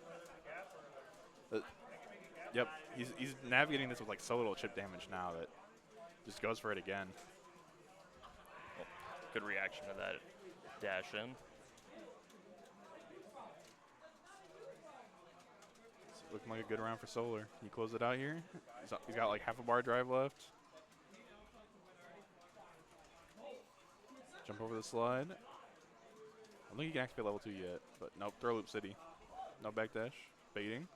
Yep, he's navigating this with like so little chip damage now that just goes for it again. Well, good reaction to that dash in. It's looking like a good round for Solar. Can you close it out here? He's got like half a bar drive left. Jump over the slide. I don't think he can activate level 2 yet, but nope, throw loop city. No backdash, baiting.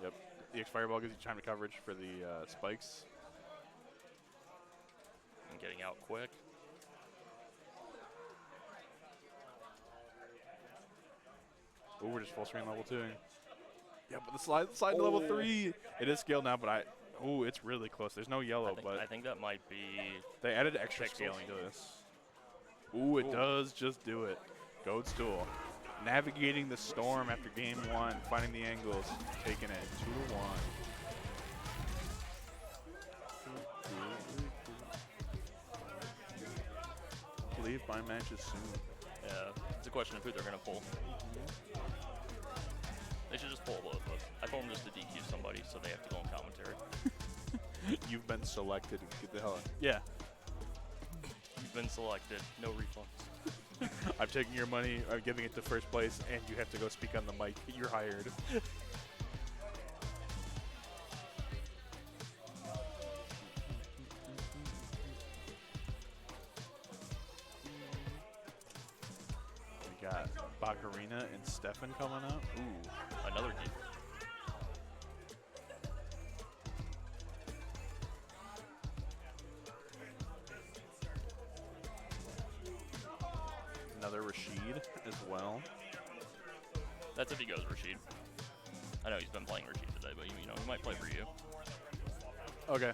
Yep, the X Fireball gives you time to coverage for the spikes. And getting out quick. Oh, we're just full screen level 2. Yeah, but the slide to level 3. It is scaled now, but oh, it's really close. There's no yellow, I think that might be. They added extra scaling to this. Ooh, it does just do it. Goad's Tool. Navigating the storm after game 1, finding the angles, taking it 2-1. I believe my matches soon. Yeah, it's a question of who they're going to pull. They should just pull both of us. I told them just to DQ somebody so they have to go on commentary. You've been selected. Get the hell out. Yeah. You've been selected. No refunds. I'm taking your money. I'm giving it to first place, and you have to go speak on the mic. You're hired. We got Baccarina and Stefan coming up. Ooh, another deep. Another Rashid as well. That's if he goes Rashid. I know he's been playing Rashid today, but you know he might play for you. Okay.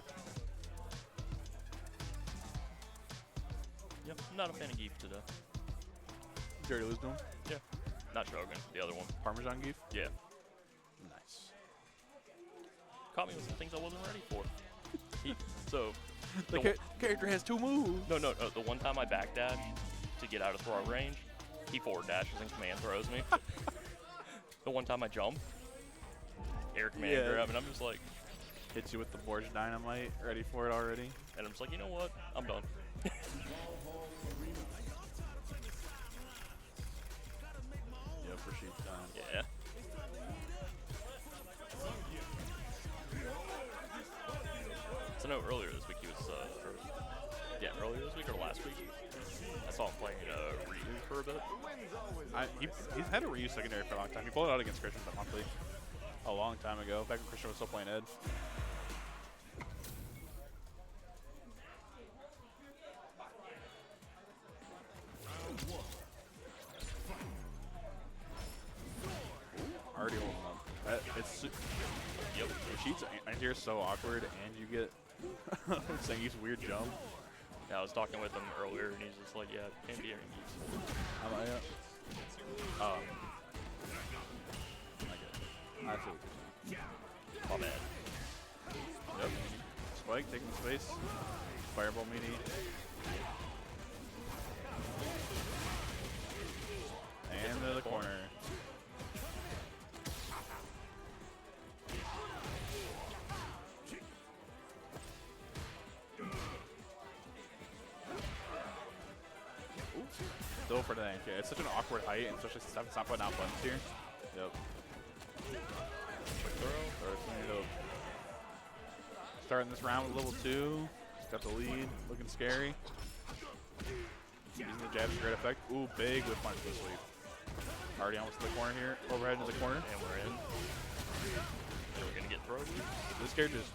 Yep, I'm not a fan of Geef today. Did you already lose to him? Yeah. Not Shogun, the other one. Parmesan Geef? Yeah. Nice. Caught me with some things I wasn't ready for. So, The character has 2 moves. no, the one time I backdash to get out of throw range, he forward dashes and command throws me. The one time I jump, air command grab, and I'm just like, Hits you with the Borge Dynamite, ready for it already. and I'm just like, you know what? I'm done. Yep, Rashid's done. Yeah. So no, earlier this week he was, earlier this week or last week, I saw him playing Ryu for a bit. He's had a Ryu secondary for a long time. He pulled it out against Christian monthly a long time ago, back when Christian was still playing Ed. Already holding up. Yep. Rashid's anti-air is so awkward, and you get saying he's weird jump. Yeah, I was talking with him earlier, and he's just like, yeah, anti-air needs. How about you? I get it. My bad. Yep. Spike taking the space. Fireball meaty. And to the corner. Still for the NK. It's such an awkward height, and especially since it's not putting out buttons here. Yep. Starting this round with level 2. He's got the lead, looking scary. Using the jab to great effect. Ooh, big whip punch this week. Already almost to the corner here. Overhead into the corner. And we're in. And we're going to get thrown. This character's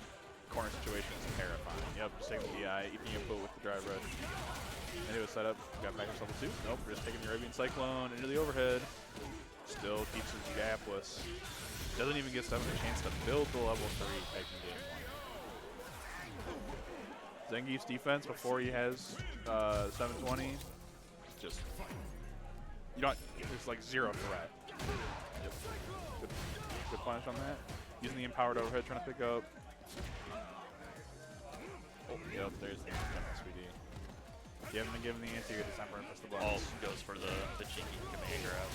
corner situation is terrifying. Yep, just taking the DI, eating your foot with the drive rush. And it was set up, got back to level 2. Nope, we're just taking the Arabian Cyclone into the overhead. Still keeps his gapless. Doesn't even give Stefan a chance to build the level 3 taking game 1. Zangief's defense before he has 720, just, you don't, there's like 0 threat. Yep. Good. Good punish on that. Using the empowered overhead, trying to pick up. Oh, yep, there's the SVD. Give him the anti-air December and press the button. All goes for the cheeky command grab.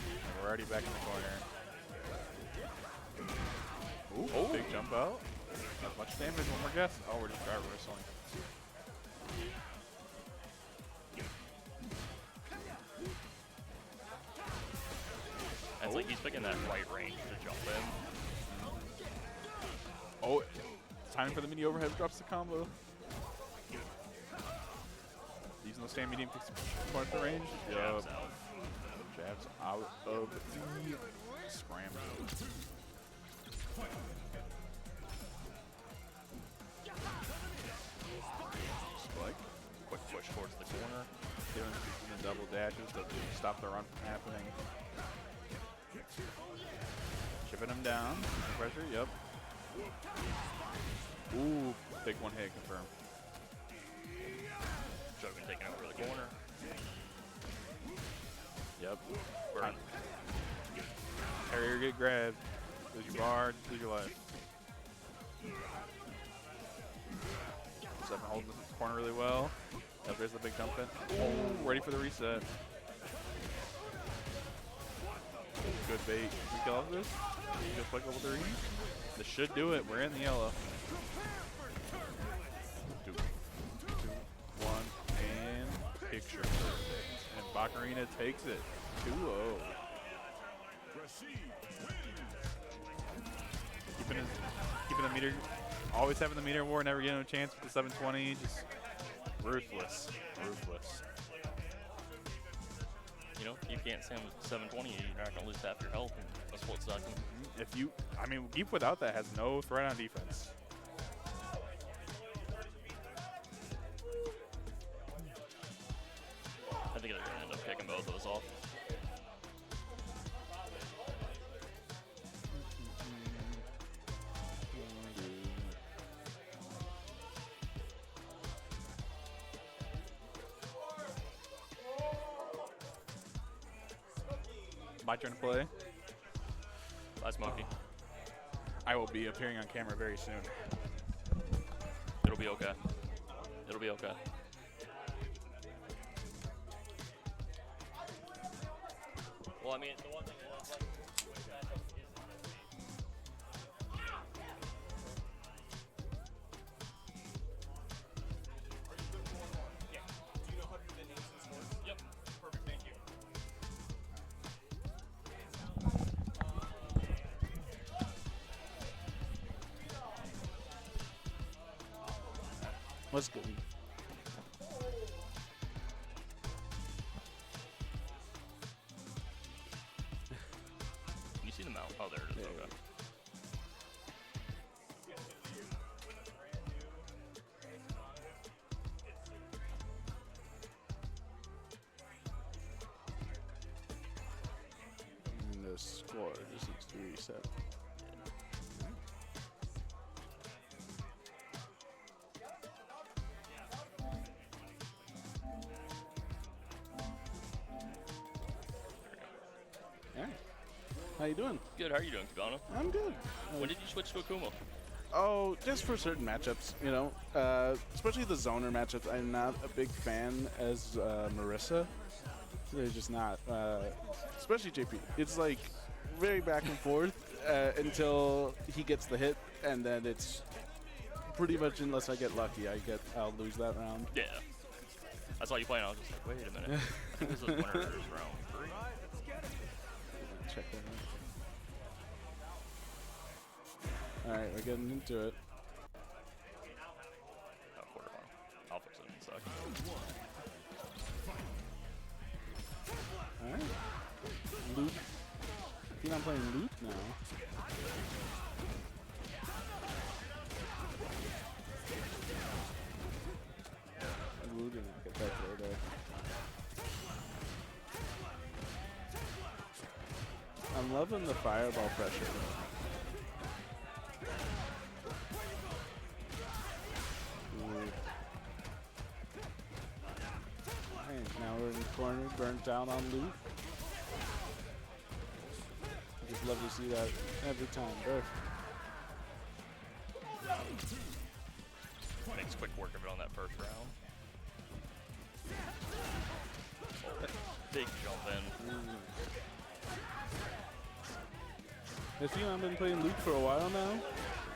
And we're already back in the corner. Ooh, big jump out. Not much damage, one more guess. Oh, we're just driver whistling. It's like he's picking that right range to jump in. Oh, time for the mini overhead, drops the combo. Using the stand medium kicks part of the range. Jabs out. Jabs out of the scramble. Spike. Quick push towards the corner. Doing the double dashes to stop the run from happening. Chipping him down. Using pressure. Yep. Ooh, big one hit confirmed. Shogun taking over the corner. Yep. Burn. Carrier get grabbed. Lose your bar, lose your life. Seven holding this corner really well. Yep, there's the big dump in. Oh, ready for the reset. Good bait. We kill off this. Just like level 3. This should do it. We're in the yellow. 2, 1, and picture perfect. And Baccarina takes it. 2-0. Keeping the meter, always having the meter war, never getting a chance with the 720. Just ruthless, ruthless. You know, you can't stand 720, you're not going to lose half your health in a split second. If you, I mean, Geef without that has no threat on defense. I think they're going to end up kicking both of us off. My turn to play. Bye, Smokey. I will be appearing on camera very soon. It'll be okay. It'll be okay. Well, I mean, the one thing I love, like, with matchup is Do you know how to do the names and scores? Yep. Perfect, thank you. What's good? You see the mount? Oh, there it is. Okay. And the score just needs to be reset. Alright. How you doing? Good. How are you doing, Kibana? I'm good. When did you switch to Akuma? Oh, just for certain matchups, you know, especially the zoner matchups. I'm not a big fan as Marissa. They're just not, especially JP. It's like very back and forth until he gets the hit, and then it's pretty much unless I get lucky, I'll lose that round. Yeah. I saw you playing. I was just like, wait a minute. I think this is winner's round 3. Check that out. All right, we're getting into it. Oh, quarterfinal. I'll fix it in a sec. All right. Luke. I think I'm playing Luke now. Ooh, didn't get that throw there. I'm loving the fireball pressure. Ooh. Alright, now we're in the corner, burnt down on Luke. Just love to see that every time. Burf. Makes quick work of it on that first round. Oh, big jump in. Has Phenom been playing Luke for a while now?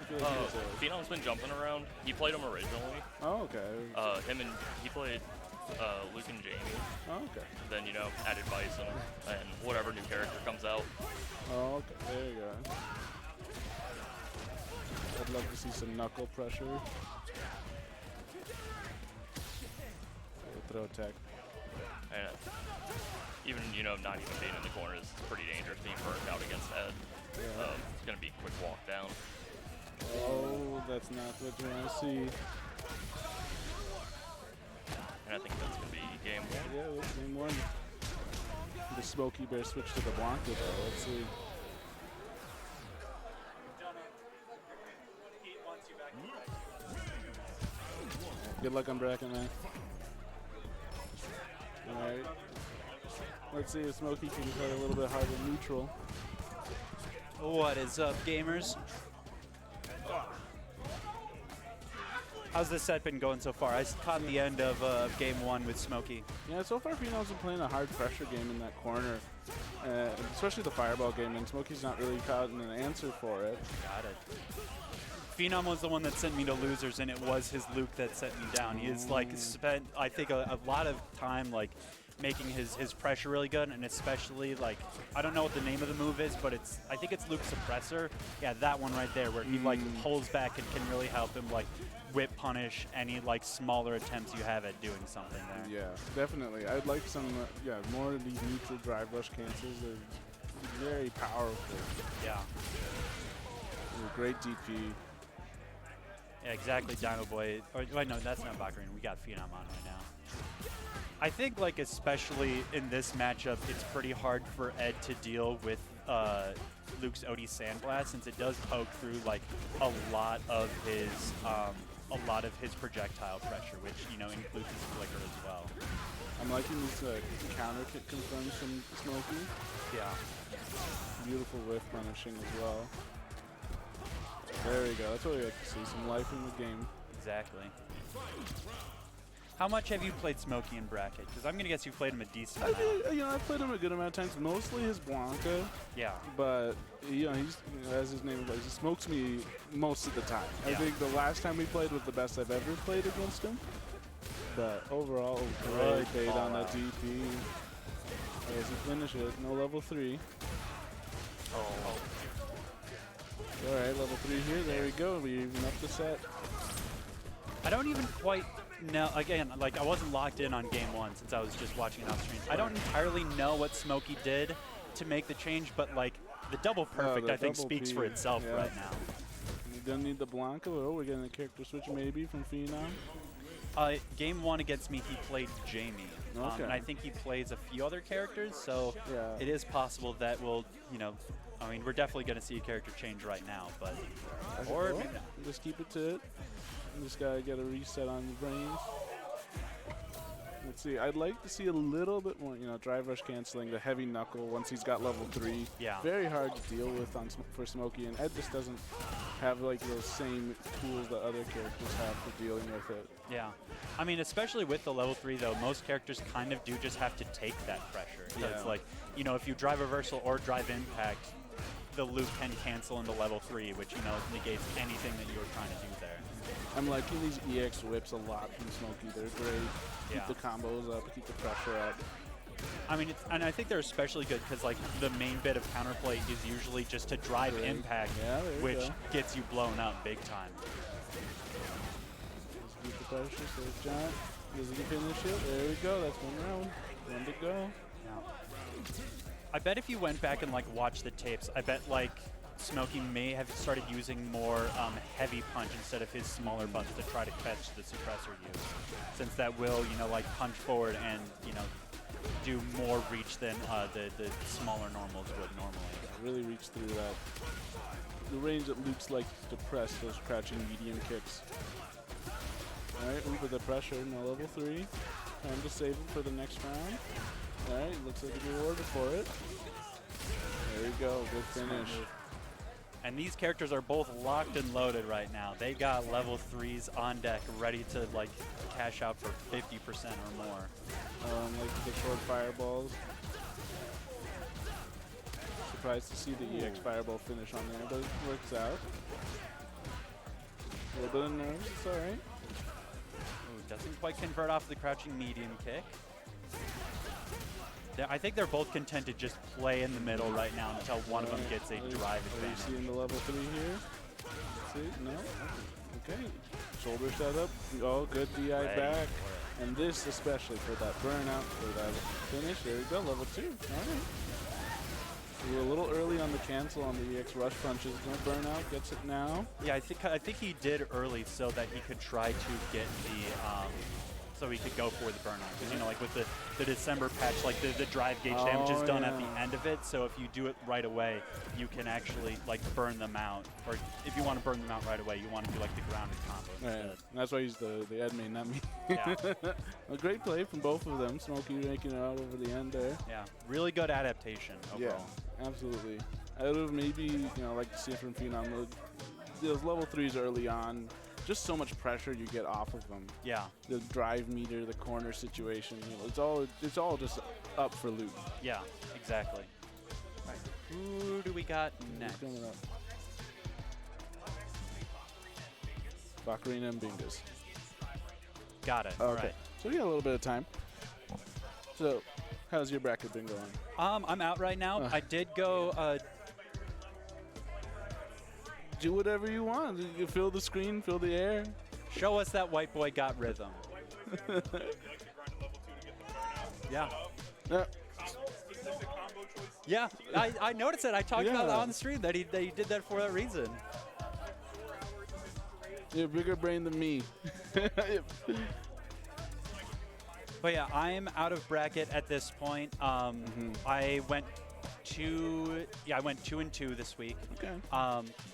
I feel like Phenom's been jumping around. He played him originally. Oh, okay. He played Luke and Jamie. Oh, okay. Then, you know, added Bison and whatever new character comes out. Oh, okay. There you go. I'd love to see some knuckle pressure. Throw tech. And even, you know, not even being in the corner is pretty dangerous being burnt out against Ed. Yeah. It's going to be a quick walk down. Oh, that's not what you want to see. And I think that's going to be game one. Yeah, that's game one. The Smokey Bear switch to the Blanca, though. Let's see. Good luck on bracket, man. Alright. Let's see if Smokey can play a little bit harder neutral. What is up, gamers? How's this set been going so far? I caught the end of game one with Smokey. Yeah, so far Phenom's been playing a hard pressure game in that corner. Especially the fireball game, and Smokey's not really caught an answer for it. Got it. Phenom was the one that sent me to losers, and it was his Luke that sent me down. He has like spent, I think, a lot of time like making his pressure really good, and especially like, I don't know what the name of the move is, but I think it's Luke Suppressor. Yeah, that one right there, where he like pulls back and can really help him like whip punish any like smaller attempts you have at doing something there. Yeah, definitely. I'd like some, more of these neutral drive rush cancels. They're very powerful. Yeah. Great DP. Yeah, exactly, Dino Boy. Or wait, no, that's not Bakarina. We got Phenom on right now. I think, like, especially in this matchup, it's pretty hard for Ed to deal with Luke's OD Sandblast, since it does poke through like a lot of his projectile pressure, which, you know, includes his flicker as well. I'm liking this counter kick confirms from Smokey. Yeah. Beautiful whiff punishing as well. There we go. That's what we like to see. Some life in the game. Exactly. How much have you played Smokey in bracket? Because I'm gonna guess you've played him a decent amount. I've played him a good amount of times. Mostly his Blanca. Yeah. But he's as his name implies, he smokes me most of the time. Yeah. I think the last time we played was the best I've ever played against him. But overall, great bait on that DP. As he finish it, no level 3. Oh. All right, level 3 here. There we go. We even up the set. I don't even quite know. Again, like, I wasn't locked in on game one since I was just watching it off stream. I don't entirely know what Smokey did to make the change, but like the double perfect, I think, speaks for itself right now. We're gonna need the Blanca. Oh, we're getting a character switch maybe from Phenom. Game one against me, he played Jamie. Okay. And I think he plays a few other characters, so it is possible that we'll, you know, I mean, we're definitely going to see a character change right now, but or maybe not. Just keep it to it. Just gotta get a reset on the brains. Let's see. I'd like to see a little bit more, drive rush canceling, the heavy knuckle once he's got level 3. Yeah. Very hard to deal with for Smokey, and Ed just doesn't have like those same tools that other characters have for dealing with it. Yeah. I mean, especially with the level 3 though, most characters kind of do just have to take that pressure. So it's like, if you drive reversal or drive impact, the Luke can cancel into level 3, which, negates anything that you were trying to do there. I'm liking these EX whips a lot from Smokey. They're great. Keep the combos up, keep the pressure up. I mean, and I think they're especially good because, like, the main bit of counterplay is usually just to drive impact, which gets you blown up big time. Just keep the pressure, so John. Does he finish it? There we go. That's 1 round. 1 to go. Yeah. I bet if you went back and, like, watched the tapes, I bet, like, Smokey may have started using more heavy punch instead of his smaller buttons to try to catch the suppressor use, since that will, like, punch forward and, do more reach than the smaller normals would normally. Really reach through that. The range that Luke's like to press those crouching medium kicks. Alright, over the pressure, no level 3. Time to save him for the next round. Alright, looks like a reward for it. There There you go. Good finish. And these characters are both locked and loaded right now. They got level 3s on deck, ready to like cash out for 50% or more. Like the short fireballs. Surprised to see the EX fireball finish on there, but it works out. A little bit of nerves, it's all right. Ooh, doesn't quite convert off the crouching medium kick. I think they're both content to just play in the middle right now until one of them gets a drive Are you advantage. seeing the level 3 here? See? No? Okay. Shoulder setup. Oh, good DI back. And this especially for that burnout, for that finish. There we go, level 2. All right. We were a little early on the cancel on the EX rush punches. No burnout, gets it now. Yeah, I think he did early so that he could try to get the so he could go for the burnout. Because, you know, like with the December patch, like the drive gauge damage is done at the end of it. So if you do it right away, you can actually like burn them out. Or if you want to burn them out right away, you want to do like the grounded combo instead. Right. That's why he's the Ed main, not me. Yeah. A great play from both of them. Smokey making it out over the end there. Yeah, really good adaptation overall. Yeah, absolutely. I would have maybe, you know, like to see from Phenom, those level 3s early on, just so much pressure you get off of them. Yeah. The drive meter, the corner situation, you know, it's all just up for loot. Yeah, exactly. All right, who do we got next? Who's coming up? Bakarina and Bingus. Got it. Okay. All right. So we got a little bit of time. So, how's your bracket been going? I'm out right now. I did go. Do whatever you want. You fill the screen, fill the air. Show us that white boy got rhythm. Yeah. Yeah, I noticed it. I talked about that on the stream that he did that for that reason. You're a bigger brain than me. But yeah, I'm out of bracket at this point. I went 2 and 2 this week. Okay.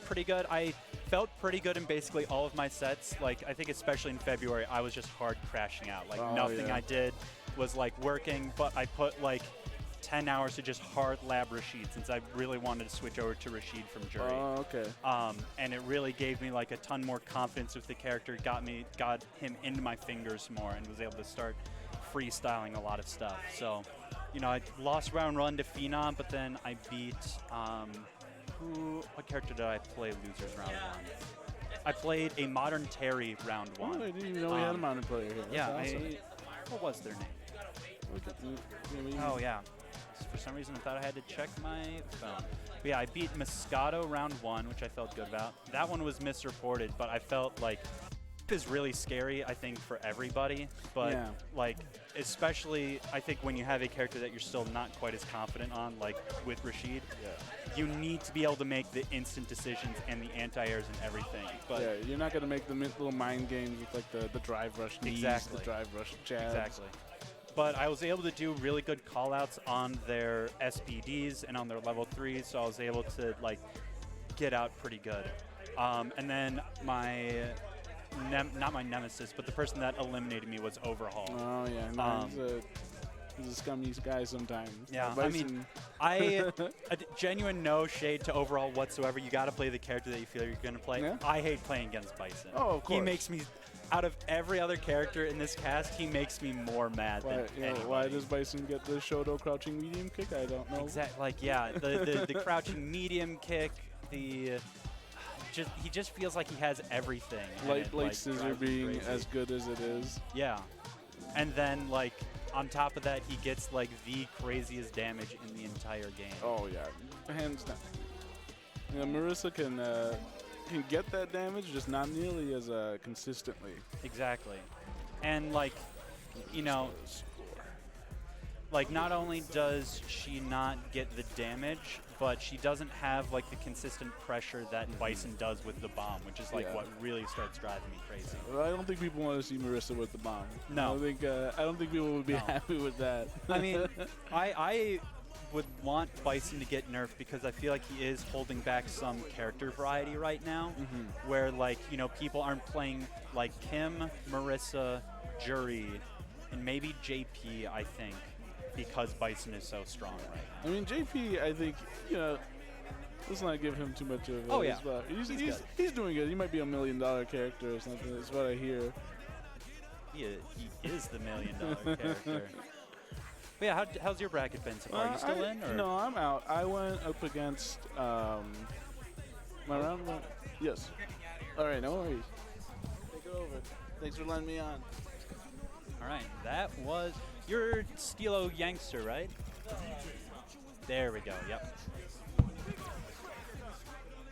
Pretty good. I felt pretty good in basically all of my sets. Like I think especially in February, I was just hard crashing out. Like nothing I did was like working, but I put like 10 hours to just hard lab Rashid since I really wanted to switch over to Rashid from Jury. Oh, okay. And it really gave me like a ton more confidence with the character, got him into my fingers more, and was able to start freestyling a lot of stuff. So, you know, I lost round 1 to Phenom, but then I beat what character did I play losers round 1? I played a modern Terry round 1. Oh, I didn't even know we had a modern player here. That's awesome. What was their name? Oh yeah. For some reason I thought I had to check my phone. But yeah, I beat Moscato round 1, which I felt good about. That one was misreported, but I felt like is really scary, I think, for everybody. But like, especially I think when you have a character that you're still not quite as confident on, like with Rashid, you need to be able to make the instant decisions and the anti-airs and everything. But yeah, you're not going to make the little mind games with like the drive rush knees, the drive rush jabs. Exactly. But I was able to do really good callouts on their SPDs and on their level 3s, so I was able to like get out pretty good. And then my not my nemesis, but the person that eliminated me was Overhaul. Oh yeah, no, he's a scummy guy sometimes. Yeah, I mean, a genuine no shade to Overhaul whatsoever. You got to play the character that you feel you're going to play. Yeah. I hate playing against Bison. Oh, of course. He makes me, out of every other character in this cast, he makes me more mad than anybody. Why does Bison get the Shoto crouching medium kick? I don't know. Exactly. Like, yeah, the crouching medium kick, he just feels like he has everything. Light scissor being as good as it is. Yeah. And then, like, on top of that, he gets, like, the craziest damage in the entire game. Oh, yeah. Hands down. Yeah, Marissa can get that damage, just not nearly as consistently. Exactly. And, like, you know, like, not only does she not get the damage, but she doesn't have like the consistent pressure that Bison does with the bomb, which is like what really starts driving me crazy. Well, I don't think people want to see Marissa with the bomb. No. I don't think people would be happy with that. I mean, I would want Bison to get nerfed because I feel like he is holding back some character variety right now, where like, you know, people aren't playing like Kim, Marissa, Jury, and maybe JP, I think. because Bison is so strong right now. I mean, JP, I think, let's not give him too much of a Oh, yeah. spot. He's good. doing good. He might be $1 million character or something. That's what I hear. He is the $1 million character. But yeah, how's your bracket been so far? Are you still in? Or? No, I'm out. I went up against my round one. Yes. All right, no worries. Take it over. Thanks for letting me on. All right, that was your Steelo Youngster, right? There we go. Yep.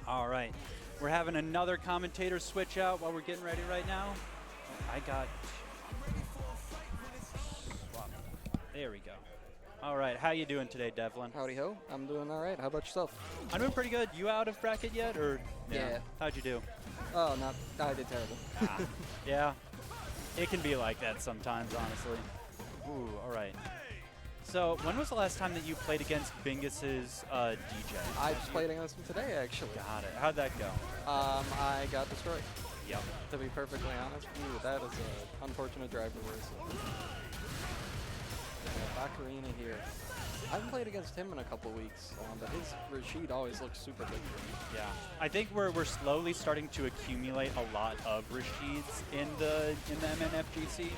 All right, we're having another commentator switch out while we're getting ready right now. I got. Swap. There we go. All right, how you doing today, Devlin? Howdy ho, I'm doing all right. How about yourself? I'm doing pretty good. You out of bracket yet, or Yeah. How'd you do? Oh, I did terrible. Yeah, it can be like that sometimes, honestly. Ooh, all right. So, when was the last time that you played against Bingus's DJ? I just played against him today, actually. Got it. How'd that go? I got destroyed. Yep. To be perfectly honest with you, that is an unfortunate drive reversal. Baccarina here. I haven't played against him in a couple weeks, but his Rashid always looks super good for me. Yeah. I think we're slowly starting to accumulate a lot of Rashids in the MNFGC,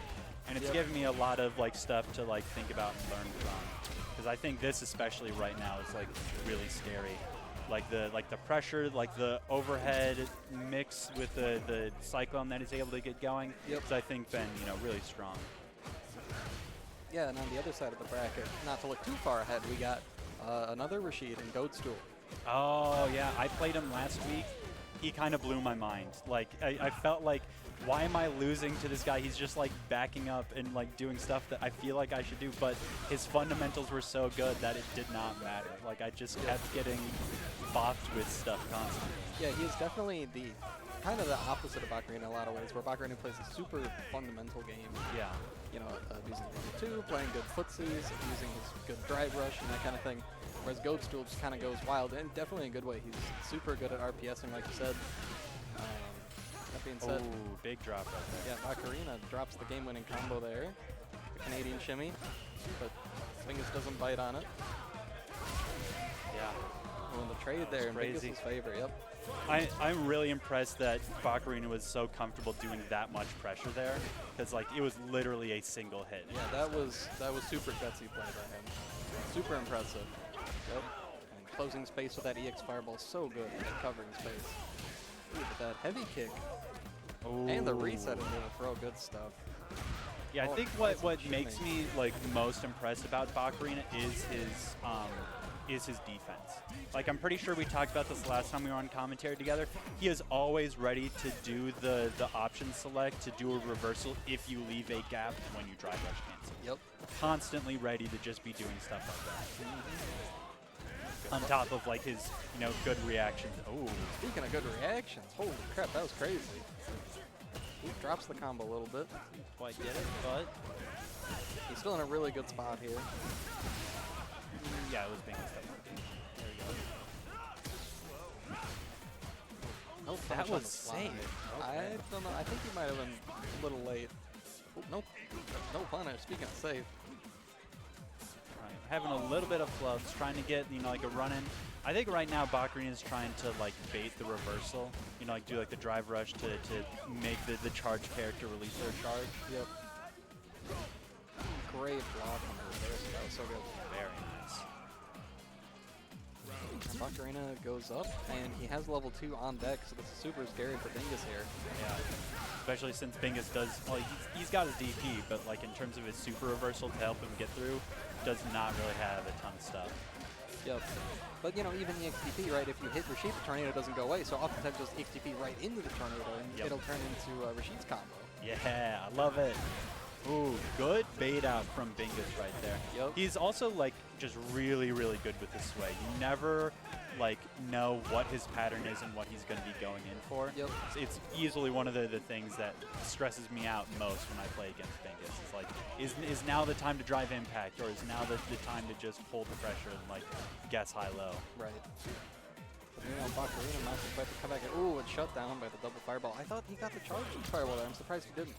and it's giving me a lot of stuff to think about and learn from. Because I think this especially right now is really scary. The pressure, the overhead mix with the cyclone that he's able to get going. Yep. Has I think been really strong. Yeah, and on the other side of the bracket, not to look too far ahead, we got another Rashid in Goatstool. Oh yeah, I played him last week. He kind of blew my mind. I felt like, why am I losing to this guy? He's just backing up and doing stuff that I feel like I should do, but his fundamentals were so good that it did not matter. I just kept getting bopped with stuff constantly. Yeah, he is definitely the kind of the opposite of Baccarina in a lot of ways, where Baccarina plays a super fundamental game. Yeah. Using the 2, playing good footsies, using his good drive rush and that kind of thing. Whereas Goatstool just kind of goes wild, and definitely in a good way. He's super good at RPSing, like you said. That being said, big drop right there. yeah, Baccarina drops the game-winning combo there. The Canadian shimmy, but Bingus doesn't bite on it. Yeah. Well, the trade there in crazy. Bingus's favor, yep. I'm really impressed that Baccarina was so comfortable doing that much pressure there, because it was literally a single hit. Yeah, that was super gutsy play by him. Super impressive. Yep. And closing space with that EX fireball, so good at covering space. Ooh, but that heavy kick and the reset into the throw, good stuff. Yeah, I think what makes me most impressed about Baccarina is his defense. I'm pretty sure we talked about this last time we were on commentary together. He is always ready to do the option select, to do a reversal if you leave a gap when you drive rush cancel. Yep. Constantly ready to just be doing stuff like that. On top of his good reactions. Oh. Speaking of good reactions, holy crap, that was crazy. He drops the combo a little bit. Quite get it, but he's still in a really good spot here. Yeah, it was being stuff. There we go. No That punish on was the safe. slide. Okay. I don't know. I think he might have been a little late. Oh, nope. No punish. Speaking of safe. Right. Having a little bit of flubs, trying to get a run in. I think right now Baccarina is trying to bait the reversal. Do the drive rush to make the charge character release their charge. Yep. Great block on the reversal. That was so good. Very nice. And Baccarina goes up, and he has level 2 on deck, so this is super scary for Bingus here. Yeah. Especially since Bingus does, he's got his DP, but in terms of his super reversal to help him get through, does not really have a ton of stuff. Yep. But, even the XTP, right, if you hit Rashid, the tornado doesn't go away, so oftentimes just XTP right into the tornado, and it'll turn into Rashid's combo. Yeah, I love it. Ooh, good bait out from Bingus right there. Yep. He's also just really, really good with the sway. You never know what his pattern is and what he's going to be going in for. Yep. It's easily one of the things that stresses me out most when I play against Bingus. It's is now the time to drive impact, or is now the time to just hold the pressure and guess high-low? Right. But Baccarina might be quick to come back. Ooh, it's shut down by the double fireball. I thought he got the charge fireball there. I'm surprised he didn't.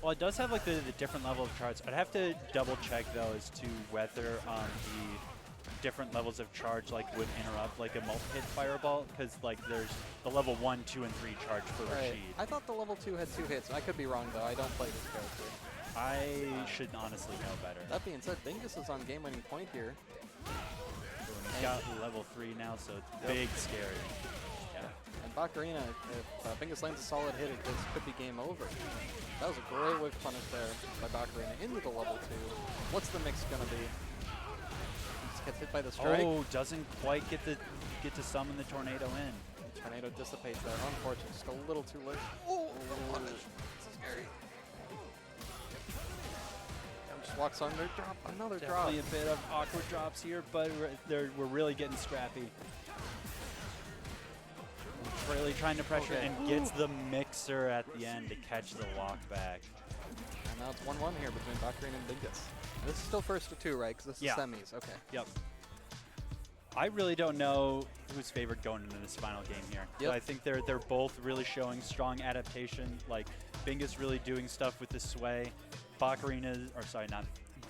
Well, it does have like the different level of charge. I'd have to double check though as to whether the different levels of charge like would interrupt like a multi-hit fireball, because like there's the level 1, 2, and 3 charge for Rashid. I thought the level 2 had 2 hits. I could be wrong though. I don't play this character. I should honestly know better. That being said, Bingus is on game-winning point here. He's got level 3 now, so it's big scary. Yeah. And Bacarina, if Bingus lands a solid hit, this could be game over. That was a great whiff punish there by Bacarina into the level 2. What's the mix gonna be? He just gets hit by the strike. Oh, doesn't quite get to summon the tornado in. Tornado dissipates there. Unfortunate, just a little too late. Oh, punish. So scary. Just walks under, drop, another drop. Definitely a bit of awkward drops here, but we're really getting scrappy. Really trying to pressure and gets the mixer at the end to catch the walk back. And now it's 1-1 here between Bacarina and Bingus. This is still first to 2, right? Because this is semis. Okay. Yep. I really don't know who's favored going into this final game here. Yep. I think they're both really showing strong adaptation. Like Bingus really doing stuff with the sway.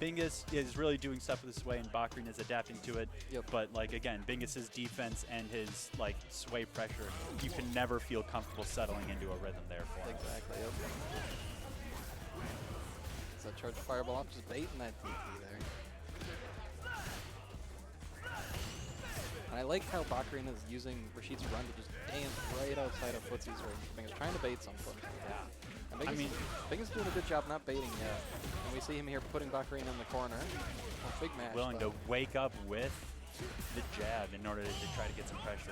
Bingus is really doing stuff with the sway, and Bacarina is adapting to it. Yep. But like again, Bingus's defense and his like sway pressure, you can never feel comfortable settling into a rhythm there for him. Exactly. Yep. So charge fireball up, just baiting that DP there. And I like how Bacarina is using Rashid's run to just dance right outside of Footsie's range. Bingus trying to bait something. Yeah. And Bingus doing a good job not baiting yet. And we see him here putting Bacarina in the corner. Oh, big match. Willing to wake up with the jab in order to try to get some pressure.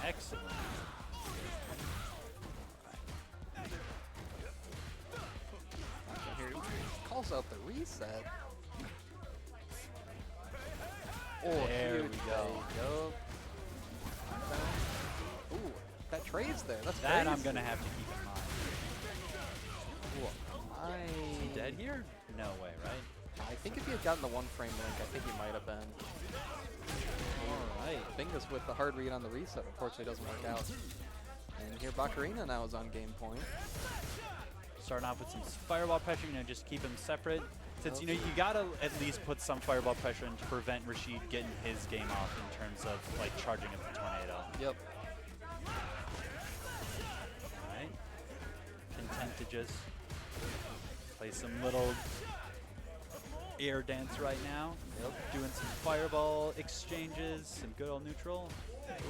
Excellent. Here calls out the reset. Oh, there huge we go. Yup. Ooh, that trades there. That's that crazy. I'm gonna have to keep in mind. Is he dead here? No way, right? I think if he had gotten the 1 frame link, I think he might have been. All right, Bingus with the hard read on the reset. Unfortunately, doesn't work out. And here, Bacarina now is on game point. Starting off with some fireball pressure, just keep them separate. Since you gotta at least put some fireball pressure in to prevent Rashid getting his game off in terms of like charging up the tornado. Yep. All right. Content to just play some little air dance right now. Yep. Doing some fireball exchanges, some good old neutral.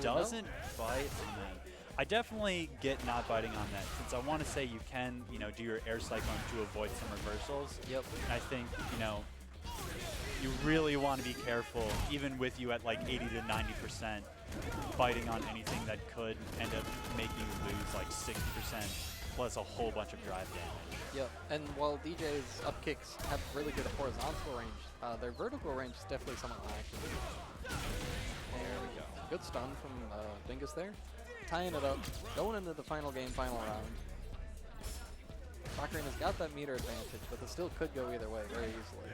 Doesn't bite on that. I definitely get not biting on that, since I want to say you can, do your air cyclone to avoid some reversals. Yep. And I think, you really want to be careful, even with you at like 80 to 90%, biting on anything that could end up making you lose like 60%, plus a whole bunch of drive damage. Yep. And while DJ's up kicks have really good horizontal range, their vertical range is definitely somewhat lacking. There we go. Good stun from Bingus there. Tying it up, going into the final game, final round. Bacarina's got that meter advantage, but this still could go either way very easily.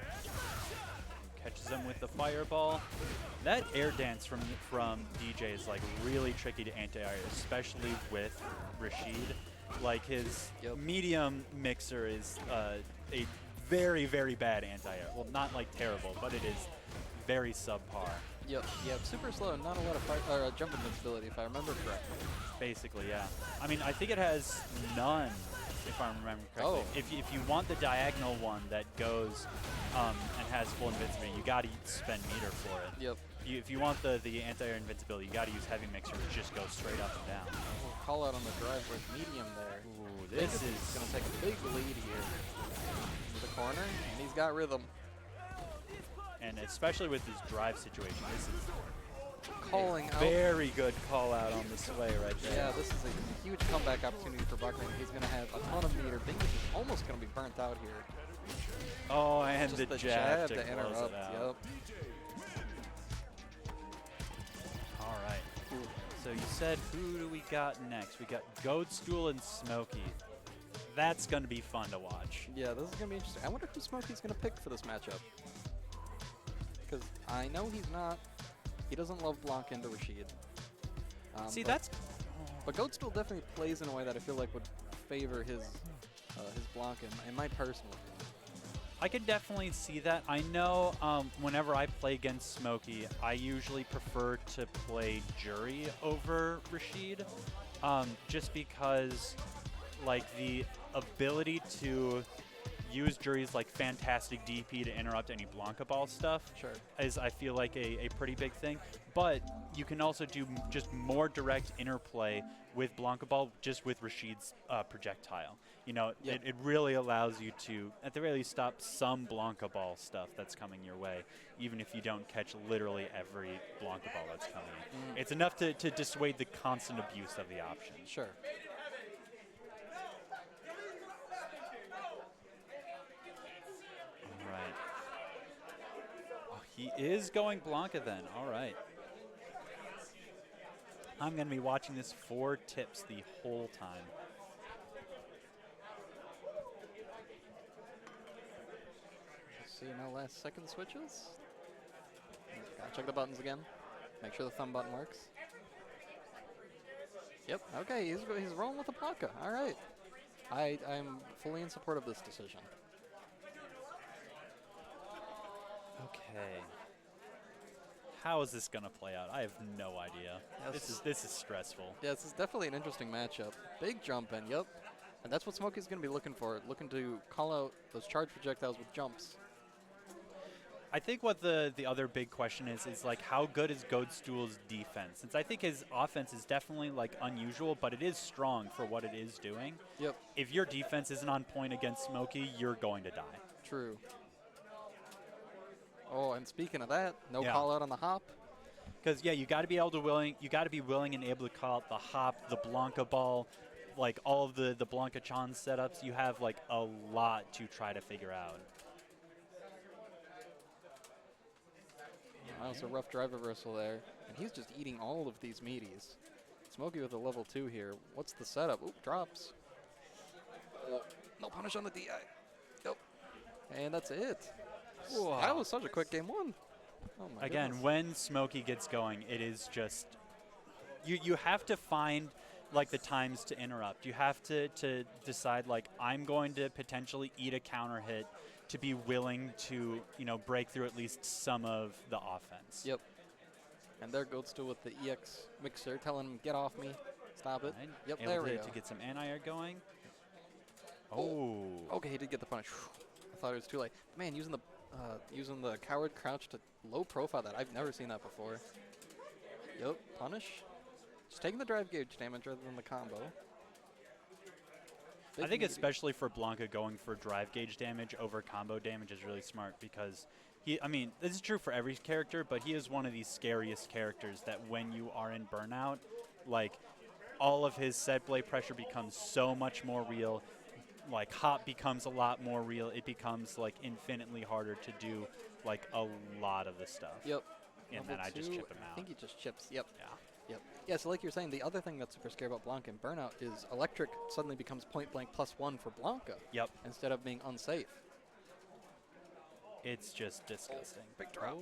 Catches him with the fireball. That air dance from DJ is like really tricky to anti-air, especially with Rashid. Like his medium mixer is a very, very bad anti-air. Well, not like terrible, but it is very subpar. Yep, super slow and not a lot of jump invincibility, if I remember correctly. Basically, yeah. I mean, I think it has none, if I remember correctly. Oh. If you want the diagonal one that goes and has full invincibility, you got to spend meter for it. Yep. If you want the anti-air invincibility, you got to use heavy mixer to just go straight up and down. Call out on the drive with medium there. Ooh, this is going to take a big lead here. To the corner, and he's got rhythm. And especially with his drive situation, this is calling out. Very good call out on the sway right there. Yeah, this is a huge comeback opportunity for Bacarina. He's going to have a ton of meter. Bingus is almost going to be burnt out here. Oh, and just the jab to interrupt. close it out. Yep. All right. So you said, who do we got next? We got Goatstool and Smokey. That's going to be fun to watch. Yeah, this is going to be interesting. I wonder who Smokey's going to pick for this matchup. Because I know he doesn't love block into Rashid. See, but Goatstool definitely plays in a way that I feel like would favor his his block in my personal opinion. I could definitely see that. I know whenever I play against Smokey, I usually prefer to play Jury over Rashid, just because like the ability to use Jury's like fantastic DP to interrupt any Blanca Ball stuff is, I feel like, a pretty big thing. But you can also do just more direct interplay with Blanca Ball just with Rashid's projectile. You know, it really allows you to, at the very least, stop some Blanca Ball stuff that's coming your way, even if you don't catch literally every Blanca Ball that's coming in. It's enough to dissuade the constant abuse of the option. Sure. All right. Oh, he is going Blanca then. All right. I'm going to be watching this for tips the whole time. See, no last second switches. Gotta check the buttons again. Make sure the thumb button works. Yep. Okay, he's rolling with the Blanca. All right. I'm fully in support of this decision. Okay. How is this going to play out? I have no idea. This is stressful. Yeah, this is definitely an interesting matchup. Big jump in, yep. And that's what Smokey's going to be looking for, looking to call out those charge projectiles with jumps. I think what the other big question is like, how good is Goadstool's defense? Since I think his offense is definitely like unusual, but it is strong for what it is doing. Yep. If your defense isn't on point against Smokey, you're going to die. True. Oh, and speaking of that, no call out on the hop. Because you got to be willing and able to call out the hop, the Blanca Ball, like all of the Blanca Chan setups. You have like a lot to try to figure out. That was a rough drive reversal there, and he's just eating all of these meaties. Smokey with a level 2 here. What's the setup? Oop, drops. No punish on the DI. Nope. And that's it. Whoa. That was such a quick game 1. Oh my Again, goodness. when Smokey gets going, it is just you have to find like the times to interrupt. You have to decide like, I'm going to potentially eat a counter hit to be willing to, break through at least some of the offense. Yep. And there Goadstool with the EX mixer telling him, get off me. Stop it. Right. Yep, Able there we to go. get some anti-air going. Oh. Okay, he did get the punish. I thought it was too late. Man, using the coward crouch to low profile that. I've never seen that before. Yep, punish. Just taking the drive gauge damage rather than the combo. I think especially for Blanca, going for drive gauge damage over combo damage is really smart because this is true for every character, but he is one of the scariest characters that when you are in burnout, like all of his set play pressure becomes so much more real. Like hop becomes a lot more real. It becomes like infinitely harder to do like a lot of the stuff. Yep. And then I just chip him out. I think he just chips. Yep. Yeah. Yep. Yeah, so like you're saying, the other thing that's super scary about Blanca and Burnout is Electric suddenly becomes point blank +1 for Blanca. Yep. Instead of being unsafe. It's just disgusting. Big drop.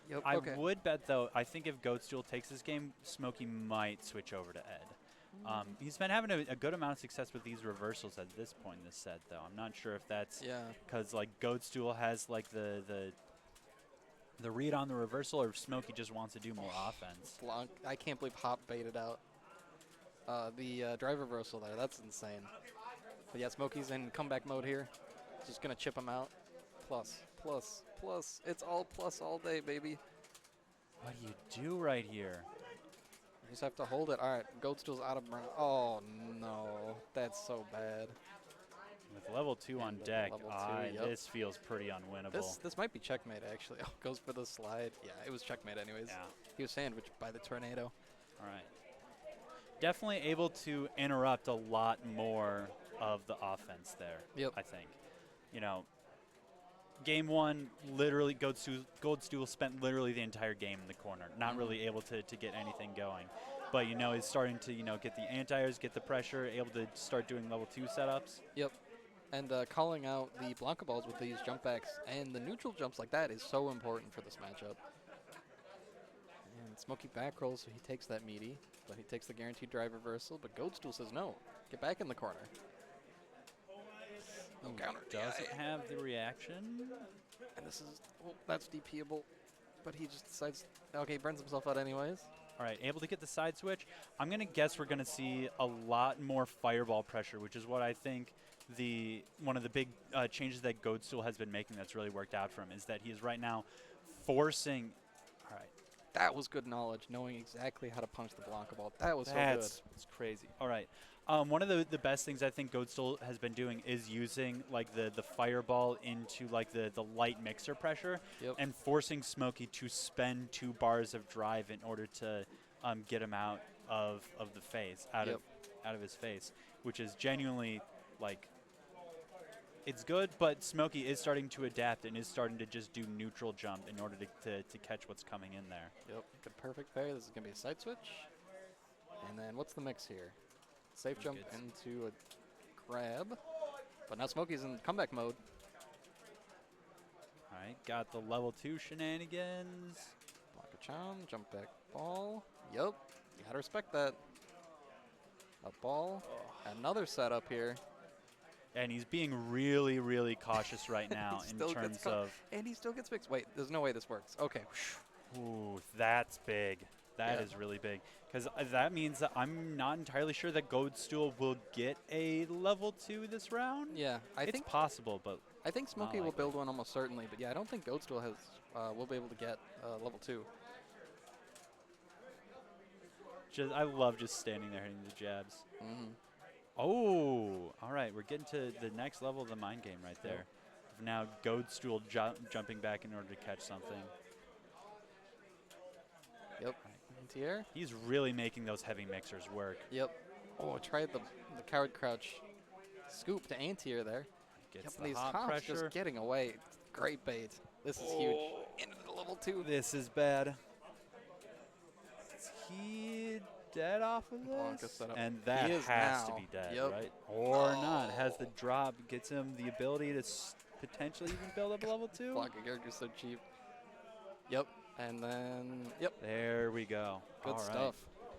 Yep, I okay. would bet, though, I think if Goadstool takes this game, Smokey might switch over to Ed. He's been having a good amount of success with these reversals at this point in this set, though. I'm not sure if that's because like Goadstool has like the read on the reversal, or if Smokey just wants to do more offense. I can't believe Hop baited out the drive reversal there. That's insane. But yeah, Smokey's in comeback mode here. Just going to chip him out. Plus, plus, plus. It's all plus all day, baby. What do you do right here? You just have to hold it. All right, Goadstool's out of burnout. Oh, no. That's so bad. With level 2 on deck, level 2, yep. This feels pretty unwinnable. This might be checkmate, actually. Oh, goes for the slide. Yeah, it was checkmate anyways. Yeah. He was sandwiched by the tornado. All right. Definitely able to interrupt a lot more of the offense there, Yep. I think. Game 1, literally, Goadstool spent literally the entire game in the corner, not really able to get anything going. But, he's starting to, get the anti-airs, get the pressure, able to start doing level 2 setups. Yep. And calling out the Blanca balls with these jump backs and the neutral jumps like that is so important for this matchup. And Smokey back rolls, so he takes that meaty, but he takes the guaranteed drive reversal, but Goadstool says no. Get back in the corner. No counter. Doesn't have the reaction. And this is, oh, that's DPable, but he just decides, okay, burns himself out anyways. All right, able to get the side switch. I'm going to guess we're going to see a lot more fireball pressure, which is what I think one of the big changes that Goadstool has been making that's really worked out for him, is that he is right now forcing. All right. That was good knowledge, knowing exactly how to punch the Blanca ball. That was so good. That's crazy. All right. One of the best things I think Goadstool has been doing is using like the fireball into like the light mixer pressure and forcing Smokey to spend 2 bars of drive in order to get him out of the face, out of his face, which is genuinely like, it's good, but Smokey is starting to adapt and is starting to just do neutral jump in order to catch what's coming in there. Yep, good, perfect there. This is going to be a side switch. And then what's the mix here? Safe jump into a grab. But now Smokey's in comeback mode. All right, got the level 2 shenanigans. Blanca Cham, jump back ball. Yep, you gotta respect that. A ball, another setup here. And he's being really, really cautious right now in terms of. And he still gets fixed. Wait, there's no way this works. Okay. Ooh, that's big. That is really big. Because that means that I'm not entirely sure that Goadstool will get a level 2 this round. Yeah, it's possible, but I think Smokey will build one almost certainly. But yeah, I don't think Goadstool will be able to get level 2. I love just standing there hitting the jabs. Mm-hmm. Oh, all right. We're getting to the next level of the mind game right there. Now Goadstool jumping back in order to catch something. Yep. Anti-air. He's really making those heavy mixers work. Yep. Oh, I tried the coward crouch scoop to anti-air there. Gets these hot hops pressure. just getting away. Great bait. This is huge. Into the level 2. This is bad. Is he dead off of this? And that has to be dead, right? Or not. Has the drop, gets him the ability to potentially even build up a level 2. Blanca character's so cheap. Yep. And then, there we go. Good stuff.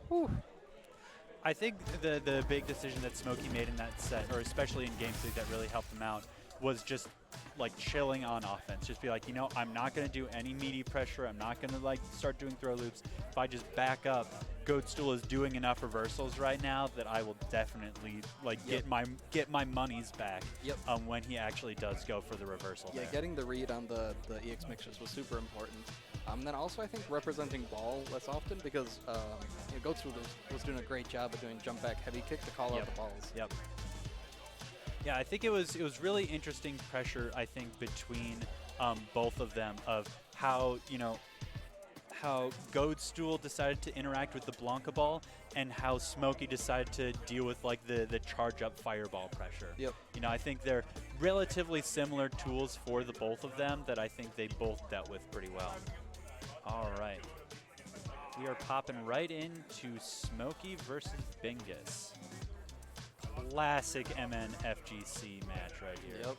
Whew. I think the big decision that Smokey made in that set, or especially in Game 3 that really helped him out, was just like chilling on offense. Just be like, I'm not going to do any meaty pressure. I'm not going to like start doing throw loops. If I just back up, Goadstool is doing enough reversals right now that I will definitely like get my monies back when he actually does go for the reversal. Yeah, getting the read on the EX mixers was super important. Then also I think representing ball less often, because Goadstool was doing a great job of doing jump back heavy kick to call out the balls. Yep. Yeah, I think it was really interesting pressure, I think, between both of them, of how Goadstool decided to interact with the Blanca ball and how Smokey decided to deal with like the charge up fireball pressure. Yep. I think they're relatively similar tools for the both of them that I think they both dealt with pretty well. All right. We are popping right into Smokey versus Bingus. Classic MNFGC match right here. Yep.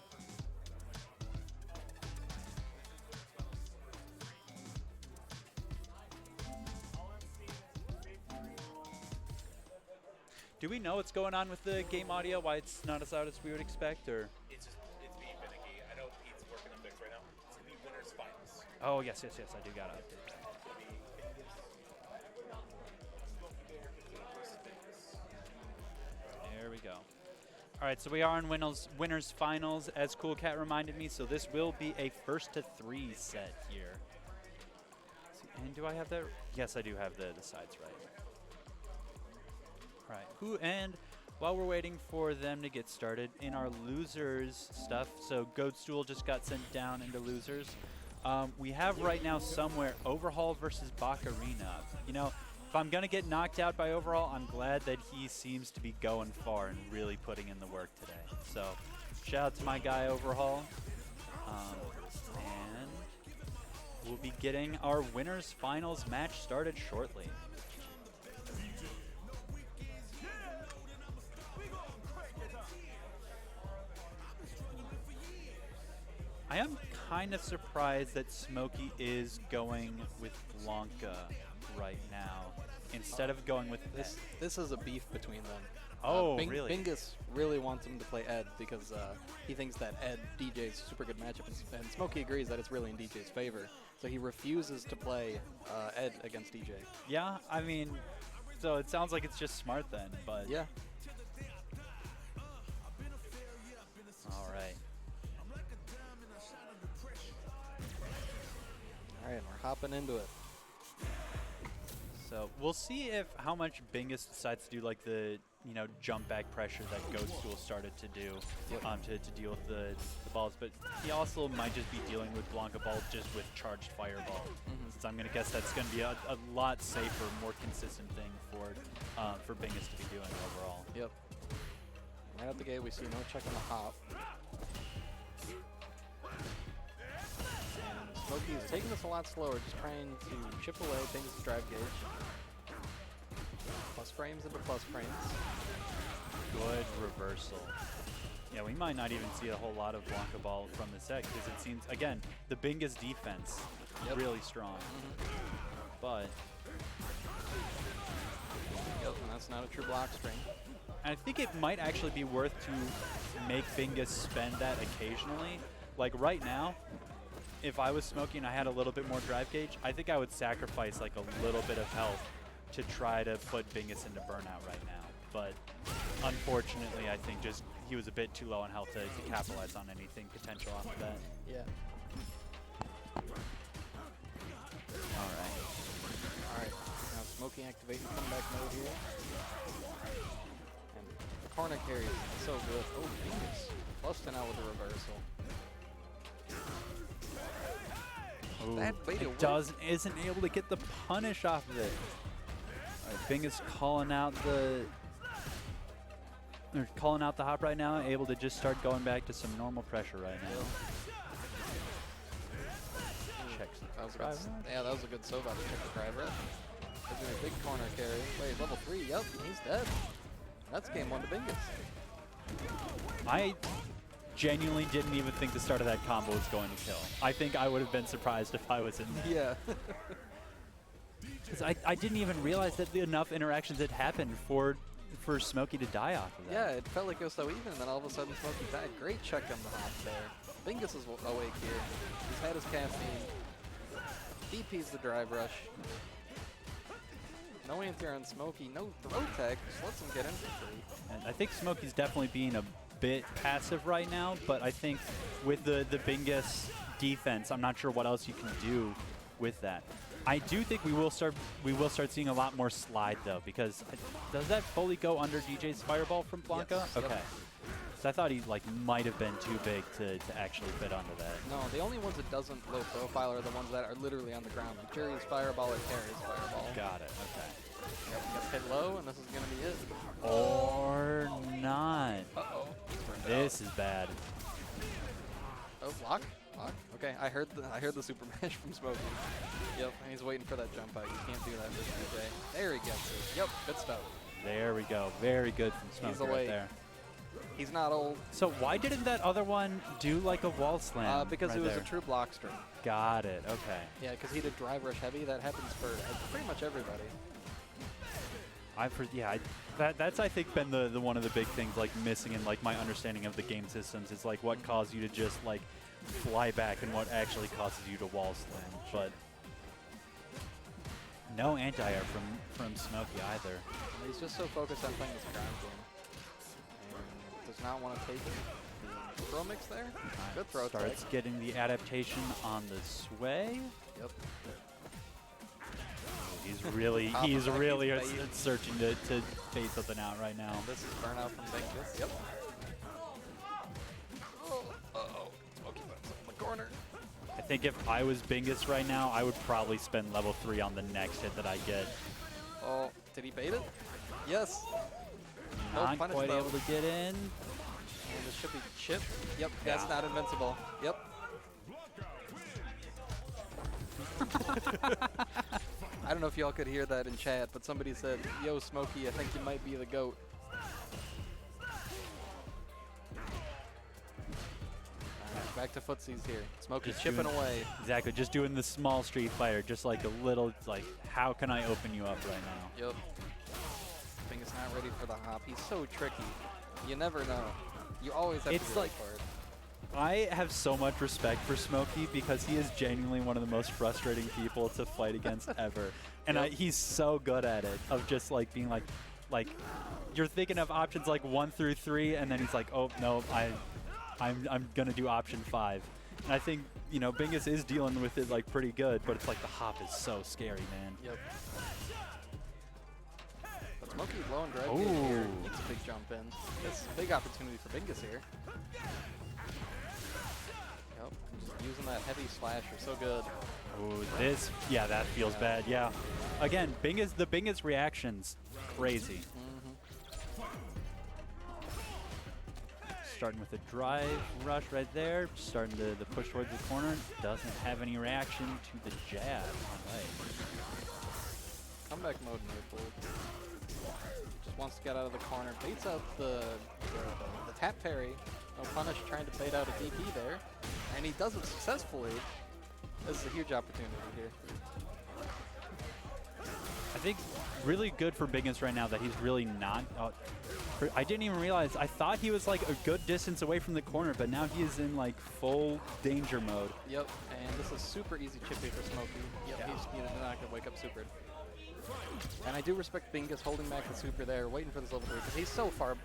Do we know what's going on with the game audio? Why it's not as loud as we would expect, or? It's being finicky. I know Pete's working on fix right now. It's gonna be winners finals. Oh yes, I do got it. There we go. All right, so we are in winners finals, as Cool Cat reminded me. So this will be a 1-to-3 set here. And do I have that? Yes, I do have the sides right. All right. And while we're waiting for them to get started in our losers stuff, so Goadstool just got sent down into losers. We have right now somewhere Overhaul versus Baccarina. If I'm going to get knocked out by Overhaul, I'm glad that he seems to be going far and really putting in the work today. So shout out to my guy Overhaul. And we'll be getting our winners finals match started shortly. I am kind of surprised that Smokey is going with Blanca right now. Instead of going with This is a beef between them. Oh, really? Bingus really wants him to play Ed because he thinks that Ed DJ's a super good matchup, and Smokey agrees that it's really in DJ's favor. So he refuses to play Ed against DJ. Yeah, I mean, so it sounds like it's just smart then, but Yeah. all right. All right, we're hopping into it. So we'll see if how much Bingus decides to do like the jump back pressure that Ghost School started to do to deal with the balls, but he also might just be dealing with Blanca balls just with charged fireball. So I'm gonna guess that's gonna be a lot safer, more consistent thing for Bingus to be doing overall. Yep. Right out the gate, we see no check on the hop. And Smokey is taking this a lot slower, just trying to chip away Bingus' drive gauge. Plus frames into plus frames. Good reversal. Yeah, we might not even see a whole lot of Blanca ball from the set because it seems, again, the Bingus defense really strong. But and that's not a true block string. and I think it might actually be worth to make Bingus spend that occasionally. Like right now, if I was Smokey and I had a little bit more drive gauge, I think I would sacrifice like a little bit of health to try to put Bingus into burnout right now. But unfortunately, I think just he was a bit too low on health to capitalize on anything potential off of that. Yeah. All right. All right. Now Smokey activating comeback mode here. And the corner carry is so good. Oh, Bingus busting out with the reversal. Ooh, That beta isn't able to get the punish off of it. All right, Bingus calling out the hop right now, able to just start going back to some normal pressure right now. Checks That was the a good, drive. yeah, that was a good sub out to check the drive rep. There's a big corner carry. Wait, level 3. Yep, he's dead. That's game 1 to Bingus. I genuinely didn't even think the start of that combo was going to kill. I think I would have been surprised if I was in there. Yeah. Because I didn't even realize that enough interactions had happened for Smokey to die off of that. Yeah, it felt like it was so even, and then all of a sudden Smokey died. Great check on the hop there. Bingus is awake here. He's had his caffeine. DP's the drive rush. No anti on Smokey, no throw tech, just lets him get in for free. And I think Smokey's definitely being a bit passive right now, but I think with the Bingus defense, I'm not sure what else you can do with that. I do think we will start seeing a lot more slide though, because does that fully go under DJ's fireball from Blanca? Yes. Okay. Yep. So I thought he might have been too big to actually fit onto that. No, the only ones it doesn't low profile are the ones that are literally on the ground, like Jerry's fireball or Terry's fireball. Got it. Okay. Yep, gets hit low, and this is gonna be it. Or not. Uh-oh. This is bad. Oh, block? Block? Okay, I heard the super mash from Smokey. Yep, and he's waiting for that jump out. You can't do that with DJ. There he gets it. Yep, good stuff. There we go. Very good from Smokey right awake. there. He's not old. So why didn't that other one do like a wall slam? Because right it was there? a true block string. Got it. Okay. Yeah, because he did drive rush heavy. That happens for pretty much everybody. That's I think been the one of the big things like missing in like my understanding of the game systems is like what caused you to just like fly back and what actually causes you to wall slam. But no anti-air from Smokey either. And he's just so focused on playing this ground game. And does not want to take the throw mix there. Good throw tech. Starts getting the adaptation on the sway. Yep. He's really searching to fade something out right now. And this is burnout from Bingus. Yep. Uh-oh. Smokey buttons in the corner. I think if I was Bingus right now, I would probably spend level 3 on the next hit that I get. Oh, did he bait it? Yes. No Not punish, quite though. able to get in. And this should be chip. Yep, Yeah. that's not invincible. Yep. I don't know if y'all could hear that in chat, but somebody said, "Yo, Smokey, I think you might be the GOAT." back to footsies here. Smokey's Just chipping doing- away. Exactly, just doing the small Street Fighter, just like a little, like, how can I open you up right now? Yep. Bingus not ready for the hop. He's so tricky. You never know. You always have It's to be like- ready for it. I have so much respect for Smokey because he is genuinely one of the most frustrating people to fight against ever. And Yep. he's so good at it, of just like being like, you're thinking of options like 1 through 3, and then he's like, oh no, I'm gonna do option 5. And I think, you know, Bingus is dealing with it like pretty good, but it's like the hop is so scary, man. Yep. But Smokey's low and drive gauge here. Ooh. Gets a big jump in. This is a big opportunity for Bingus here. Yep. Just using that heavy slasher so good. Oh, yeah, that feels bad, yeah. Again, the Bingus reaction's crazy. Starting with a drive rush right there, starting the push towards the corner. Doesn't have any reaction to the jab. All right. Comeback mode Maple. Just wants to get out of the corner. Baits out the tap parry. No punish trying to bait out a DP there. And he does it successfully. This is a huge opportunity here. I think really good for Bingus right now that he's really not. I didn't even realize. I thought he was like a good distance away from the corner, but now he is in like full danger mode. Yep, and this is super easy chippy for Smokey. Yep, he's not going to wake up super. And I do respect Bingus holding back the super there, waiting for this level 3, because he's so far, or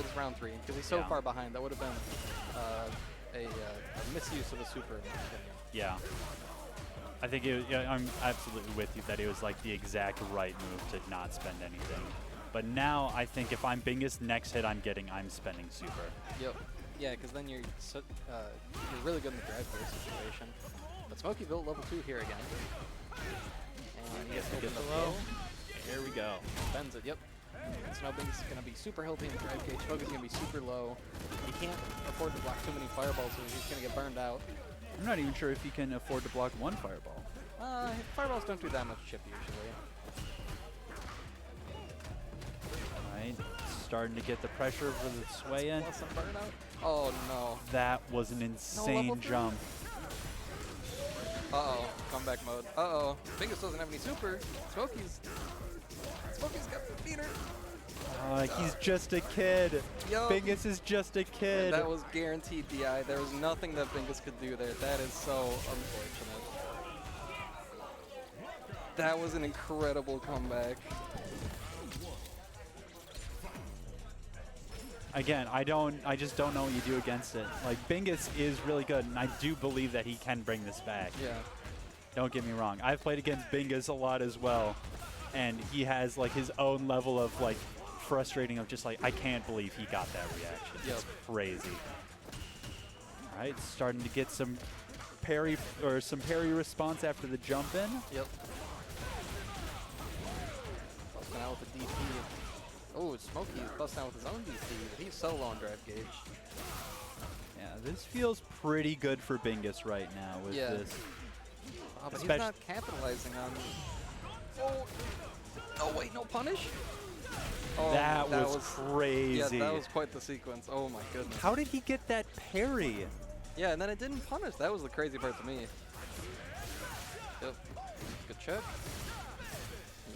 this round 3, because he's so far behind. That would have been a misuse of a super, in my opinion. Yeah. I think I'm absolutely with you that it was like the exact right move to not spend anything. But now I think if I'm Bingus, next hit I'm spending super. Yep. Yeah, because then you're really good in the drive through situation. But Smokey built level 2 here again. And he gets Get opened the up low. low. Here we go. Bends it, yep. So now Bingus is going to be super healthy in the drive gauge. Smokey's going to be super low. He can't afford to block too many fireballs, so he's going to get burned out. I'm not even sure if he can afford to block one fireball. Fireballs don't do that much chip usually. Right, starting to get the pressure for the sway in. Plus some burnout. Oh no. That was an insane level 3? jump. Uh-oh. Comeback mode. Uh-oh. Bingus doesn't have any super. Smokey's got the beater. He's just a kid. Yup. Bingus is just a kid. And that was guaranteed DI. There was nothing that Bingus could do there. That is so unfortunate. That was an incredible comeback. Again, I just don't know what you do against it. Like, Bingus is really good, and I do believe that he can bring this back. Yeah. Don't get me wrong. I've played against Bingus a lot as well, and he has like his own level of like frustrating of just like, I can't believe he got that reaction. Yep. It's crazy. All right, starting to get some parry response after the jump in. Yep. Busting out with the DP. Oh, Smokey is busting out with his own DP, but he's so low on drive gauge. Yeah, this feels pretty good for Bingus right now with this. Oh, but he's not capitalizing on. Oh wait, no punish. Oh, that was crazy. Yeah, that was quite the sequence. Oh my goodness. How did he get that parry? Yeah, and then it didn't punish. That was the crazy part to me. Yep. Good check.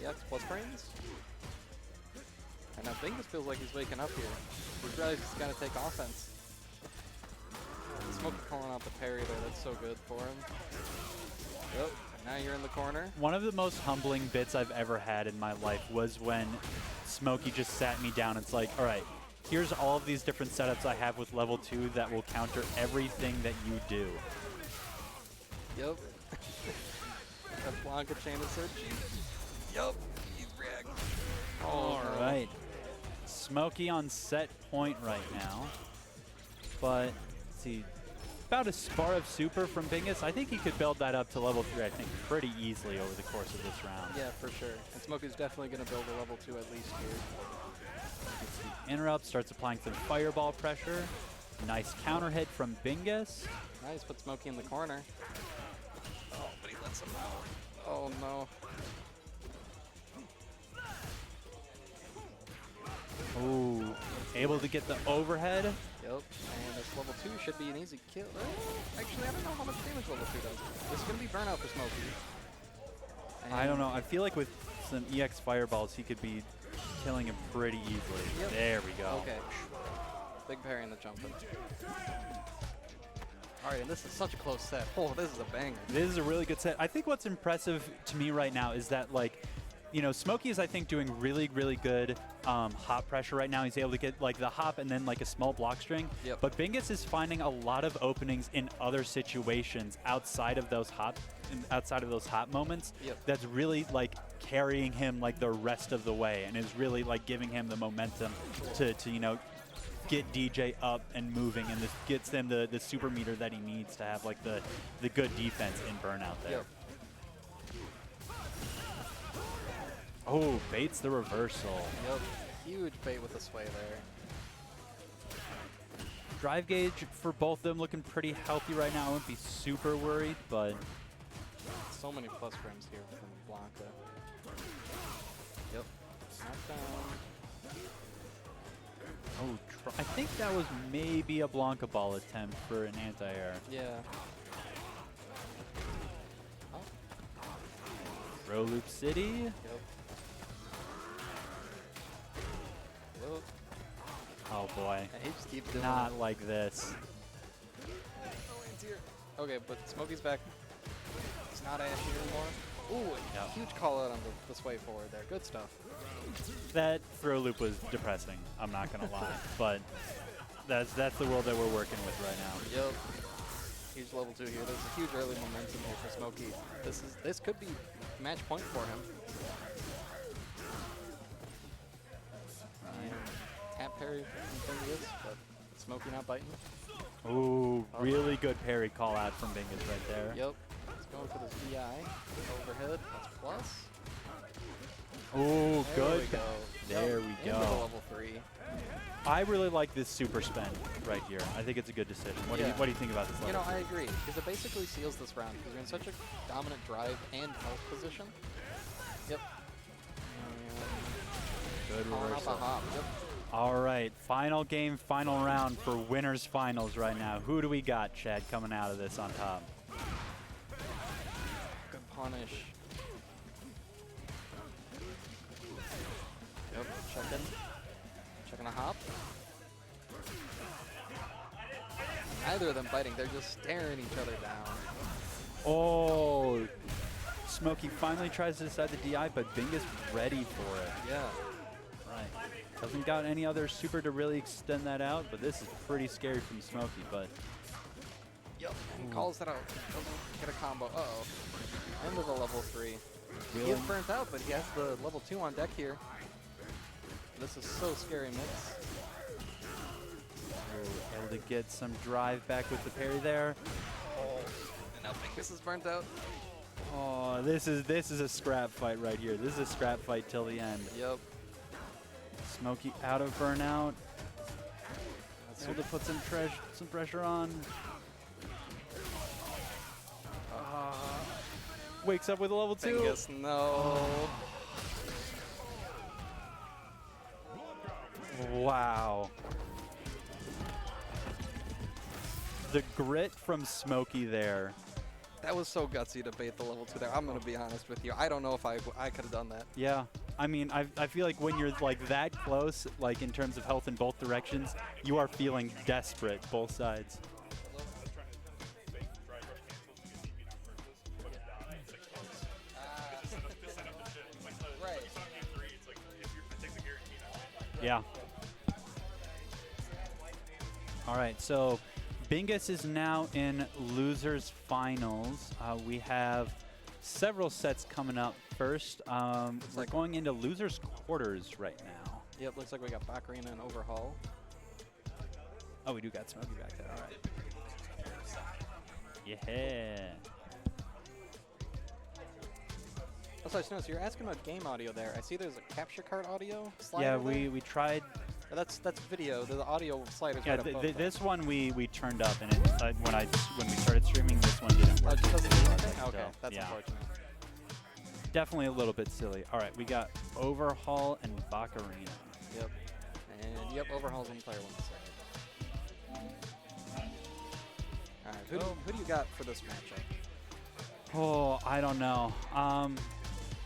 EX plus frames. And now Bingus feels like he's waking up here. He realizes he's got to take offense. Smokey calling out the parry there. That's so good for him. Yep. Now you're in the corner. One of the most humbling bits I've ever had in my life was when Smokey just sat me down. It's like, all right, here's all of these different setups I have with level 2 that will counter everything that you do. Yep. That Blanca chain of search. Yep. He's reacting. All right. Smokey on set point right now. But, let's see, about a spar of super from Bingus. I think he could build that up to level 3, I think, pretty easily over the course of this round. Yeah, for sure. And Smokey's definitely going to build a level 2 at least here. Interrupt, starts applying some fireball pressure. Nice counter hit from Bingus. Nice, put Smokey in the corner. Oh, but he lets him out. Oh no. Ooh, able to get the overhead. Yep, and this level 2 should be an easy kill. Actually, I don't know how much damage level 2 does. This is going to be burnout for Smokey. I don't know. I feel like with some EX fireballs, he could be killing him pretty easily. Yep. There we go. Okay. Big parry in the jumping. All right, and this is such a close set. Oh, this is a banger. This is a really good set. I think what's impressive to me right now is that, like, you know, Smokey is, I think, doing really, really good hop pressure right now. He's able to get, like, the hop and then, like, a small block string. Yep. But Bingus is finding a lot of openings in other situations outside of those hop moments. Yep. That's really, like, carrying him, like, the rest of the way and is really, like, giving him the momentum to you know, get DJ up and moving, and this gets them the super meter that he needs to have, like, the good defense in burnout there. Yep. Oh, baits the reversal. Yep. Huge bait with the sway there. Drive gauge for both of them looking pretty healthy right now. I wouldn't be super worried, but So many plus frames here from Blanca. Yep. Knockdown. oh, I think that was maybe a Blanca ball attempt for an anti-air. Yeah. Oh. Throw loop city. Yep. Yep. Oh boy, And he just keeps doing not it. like this. Okay, but Smokey's back. It's not ashy anymore. Ooh, Yep. huge call out on the sway forward there. Good stuff. That throw loop was depressing. I'm not gonna lie, but that's the world that we're working with right now. Yep. Huge level 2 here. There's a huge early momentum here for Smokey. This could be match point for him. Tap parry from Bingus, but Smokey not biting. Ooh, really good parry call out from Bingus right there. Yep. He's going for this VI. Overhead. That's plus. Ooh, There good. we go. There Yep. we Into go. the level 3. I really like this super spend right here. I think it's a good decision. What do Yeah. you think about this level? You know, I agree, because it basically seals this round, because you're in such a dominant drive and health position. Yep. Good Calling out the reversal. hop. Yep. All right, final game, final round for winners finals right now. Who do we got, Chad, coming out of this on top? Good punish. Yep. Checking. Checking a hop. Neither of them biting. They're just staring each other down. Oh, Smokey finally tries to decide the DI, but Bingus ready for it. Yeah. Right. Doesn't got any other super to really extend that out, but this is pretty scary from Smokey, but Yep. And calls that out. Doesn't get a combo. Uh-oh. End of the level 3. He is Will- burnt out, but he has the level 2 on deck here. This is so scary mix. able to get some drive back with the parry there. And now Bingus is burnt out. Oh, this is a scrap fight right here. This is a scrap fight till the end. Yep. Smokey out of burnout. Able to put some pressure on. Wakes up with a level 2. Bingus, no. Wow. The grit from Smokey there. That was so gutsy to bait the level 2 there. I'm going to be honest with you. I don't know if I could have done that. Yeah. I mean, I feel like when you're like that close, like in terms of health in both directions, you are feeling desperate both sides. Yeah. All right, so Bingus is now in losers finals. We have several sets coming up first. We're going into losers quarters right now. Yep, looks like we got Bakarina and Overhaul. Oh, we do got Smokey back there. All right. Yeah. Oh, sorry, Snow, so you're asking about game audio there. I see there's a capture card audio slider Yeah, there. we tried. Oh, that's video. The audio slider's Yeah, right above that. this one we turned up, and it, when we started streaming, this one didn't Oh, work. it just doesn't do anything? So, Okay, that's yeah. unfortunate. Definitely a little bit silly. All right, we got Overhaul and Bakarina. Yep. And yep, Overhaul's on the player one side. All right, who do you got for this matchup? Oh, I don't know.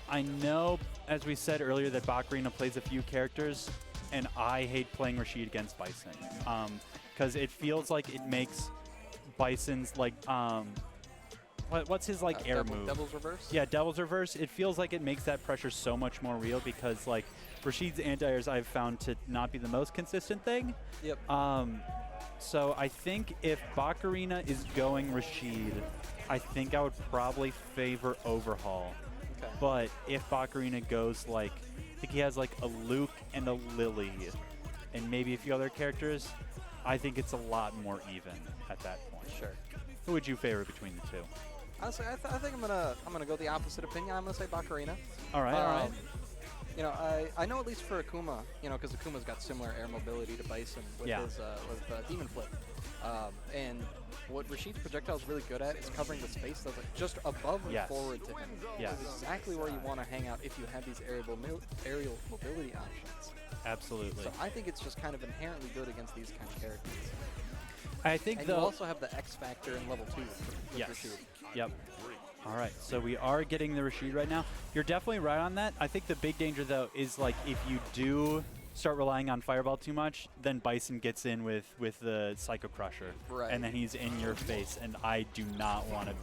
I know, as we said earlier, that Bakarina plays a few characters, and I hate playing Rashid against Bison. Because it feels like it makes Bison's, like, what's his, like, air move? Devil's Reverse? Yeah, Devil's Reverse. It feels like it makes that pressure so much more real because, like, Rashid's anti-airs I've found to not be the most consistent thing. Yep. So I think if Bakarina is going Rashid, I think I would probably favor Overhaul. Okay. But if Bakarina goes, like, I think he has, like, a Luke and a Lily and maybe a few other characters, I think it's a lot more even at that point. Sure. Who would you favor between the two? Honestly, I think I'm gonna go the opposite opinion. I'm gonna say Bakarina. All right, all right. You know, I know at least for Akuma, you know, because Akuma's got similar air mobility to Bison with his Demon Flip. And what Rashid's projectile is really good at is covering the space that's like just above and forward to him. Yes. Which is exactly where you want to hang out if you have these aerial mobility options. Absolutely. So I think it's just kind of inherently good against these kind of characters. I think and you also have the X factor in level 2 with Rashid. Yep. All right, so we are getting the Rashid right now. You're definitely right on that. I think the big danger, though, is like if you do start relying on Fireball too much, then Bison gets in with the Psycho Crusher, and then he's in your face, and I do not want to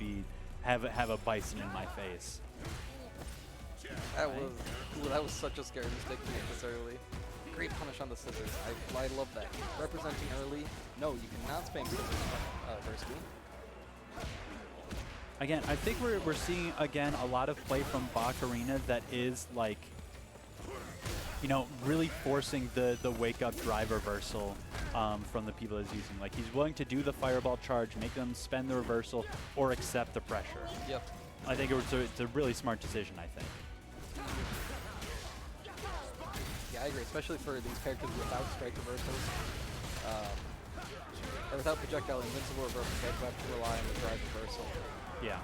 have a Bison in my face. That was such a scary mistake to make this early. Great punish on the scissors. I love that. Representing early. No, you cannot spam scissors versus me. Again, I think we're seeing, again, a lot of play from Bakarina that is, like, you know, really forcing the wake-up drive reversal from the people that he's using. Like, he's willing to do the Fireball charge, make them spend the reversal, or accept the pressure. Yep. I think it's a really smart decision, I think. Yeah, I agree, especially for these characters without strike reversals. Or without projectile invincible reversals, they have to rely on the drive reversal. Yeah.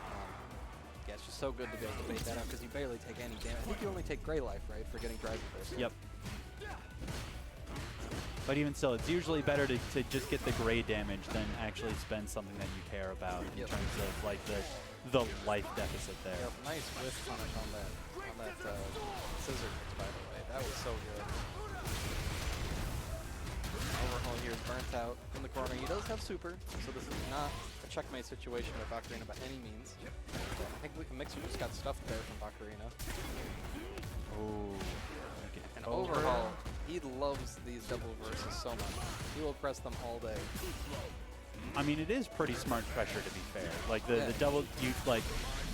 Yeah, it's just so good to be able to bait that out because you barely take any damage. I think you only take Gray Life, right, for getting drive reversal. Yep. But even still, it's usually better to just get the gray damage than actually spend something that you care about in terms of, like, the life deficit there. Yep, nice whiff punish on that scissor, by the way. That was so good. Overhaul here is burnt out in the corner. He does have super, so this is not a checkmate situation with Bakarina by any means. I think Mixer just got stuffed there from Bakarina. Oh. And Overhaul, he loves these double reverses so much. He will press them all day. I mean, it is pretty smart pressure, to be fair. Like, the double,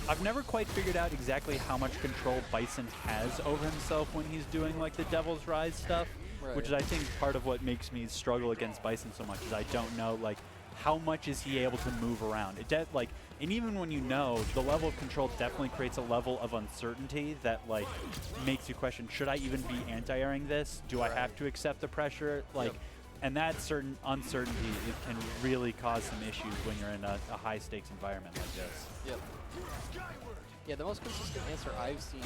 I've never quite figured out exactly how much control Bison has over himself when he's doing, like, the Devil's Rise stuff. Right. Which is, I think, part of what makes me struggle against Bison so much is I don't know, like, how much is he able to move around. And even when you know, the level of control definitely creates a level of uncertainty that, like, makes you question, should I even be anti-airing this? Do I have to accept the pressure? Like, and that certain uncertainty, it can really cause some issues when you're in a high-stakes environment like this. Yep. Yeah, the most consistent answer I've seen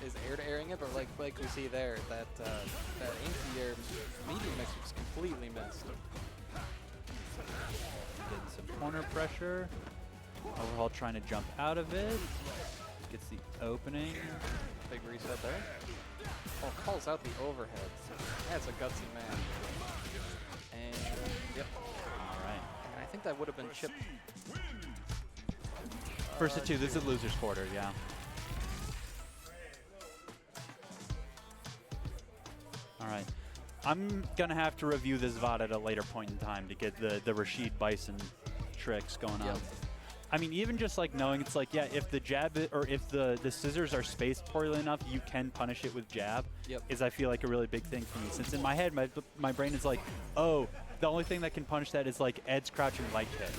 is air-to-airing it, but like we see there, that anti-air medium mix was completely missed. Getting some corner pressure. Overhaul trying to jump out of it. Gets the opening. Big reset there. Oh, calls out the overhead. That's a gutsy man. And, yep. All right. And I think that would have been chipped. First to two, this is loser's quarter, yeah. All right. I'm going to have to review this VOD at a later point in time to get the Rashid Bison tricks going on. I mean, even just, like, knowing it's like, yeah, if the jab, or if the scissors are spaced poorly enough, you can punish it with jab, is, I feel like, a really big thing for me. Since in my head, my brain is like, oh, the only thing that can punish that is, like, Ed's crouching light kick.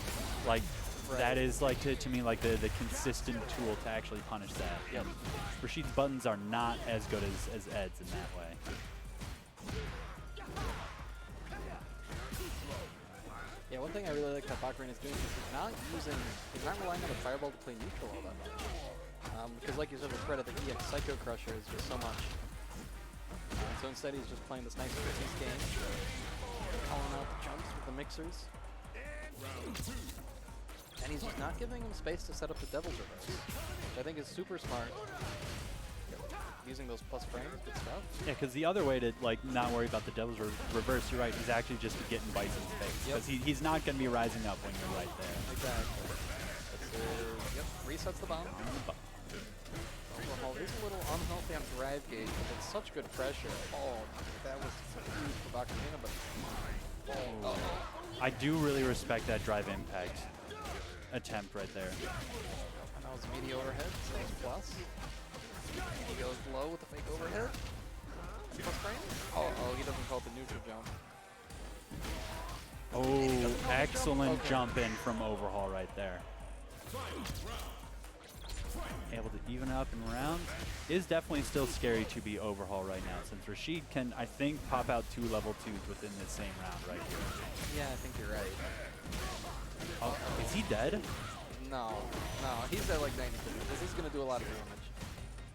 Like, that is, like, to me, like, the consistent tool to actually punish that. Yep. Rashid's buttons are not as good as Ed's in that way. Yeah, one thing I really like that Bakarina is doing is he's not relying on the Fireball to play neutral all that much. Because like you said, the threat of the EX Psycho Crusher is just so much. So instead he's just playing this nice Christmas game. calling out the jumps with the mixers. And he's just not giving him space to set up the Devil's Reverse, which I think is super smart. Using those plus frames, good stuff. Yeah, because the other way to like not worry about the Devil's Reverse, you're right, is actually just to get in Bison's face. Because he's not going to be rising up when you're right there. Exactly. Yep, resets the bomb. Overhaul is a little unhealthy on drive gauge, but it's such good pressure. Oh, that was huge for Bakuina, but I do really respect that drive impact attempt right there. and that was a media overhead, so that's plus. He goes low with the fake overhead. Plus frame. Oh, he doesn't call it the neutral jump. Oh, excellent jump in from Overhaul right there. Able to even up in rounds. Is definitely still scary to be Overhaul right now, since Rashid can, I think, pop out 2 level 2s within the same round right here. Yeah, I think you're right. Oh, is he dead? No, he's at like 90%, because he's going to do a lot of damage.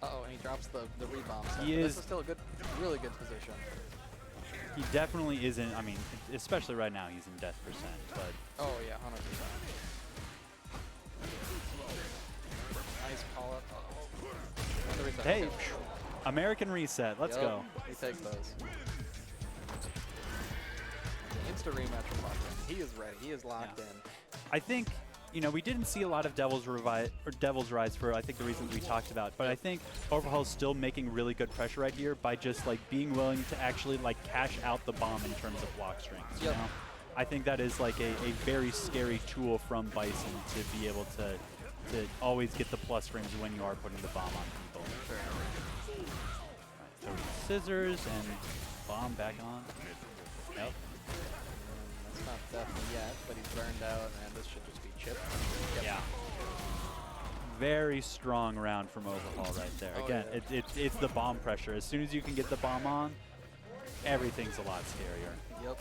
Uh-oh, and he drops the rebound. So this is still a good, really good position. He definitely isn't, I mean, especially right now, he's in death percent, but... Oh, yeah, 100%. Nice call-up. Hey, American reset, let's go. He takes those. Insta rematch for Bakuina. He is ready, he is locked in. I think, you know, we didn't see a lot of Devil's Rise for, I think, the reasons we talked about. But I think Overhaul's still making really good pressure right here by just, like, being willing to actually, like, cash out the bomb in terms of block strings, you know? I think that is, like, a very scary tool from Bison to be able to always get the plus frames when you are putting the bomb on people. Sure. Right, so scissors and bomb back on. Yep. That's not death yet, but he's burned out, and this should just be chipped. Yep. Yeah. Very strong round from Overhaul right there. Oh, Again, yeah. it's the bomb pressure. As soon as you can get the bomb on, everything's a lot scarier. Yep.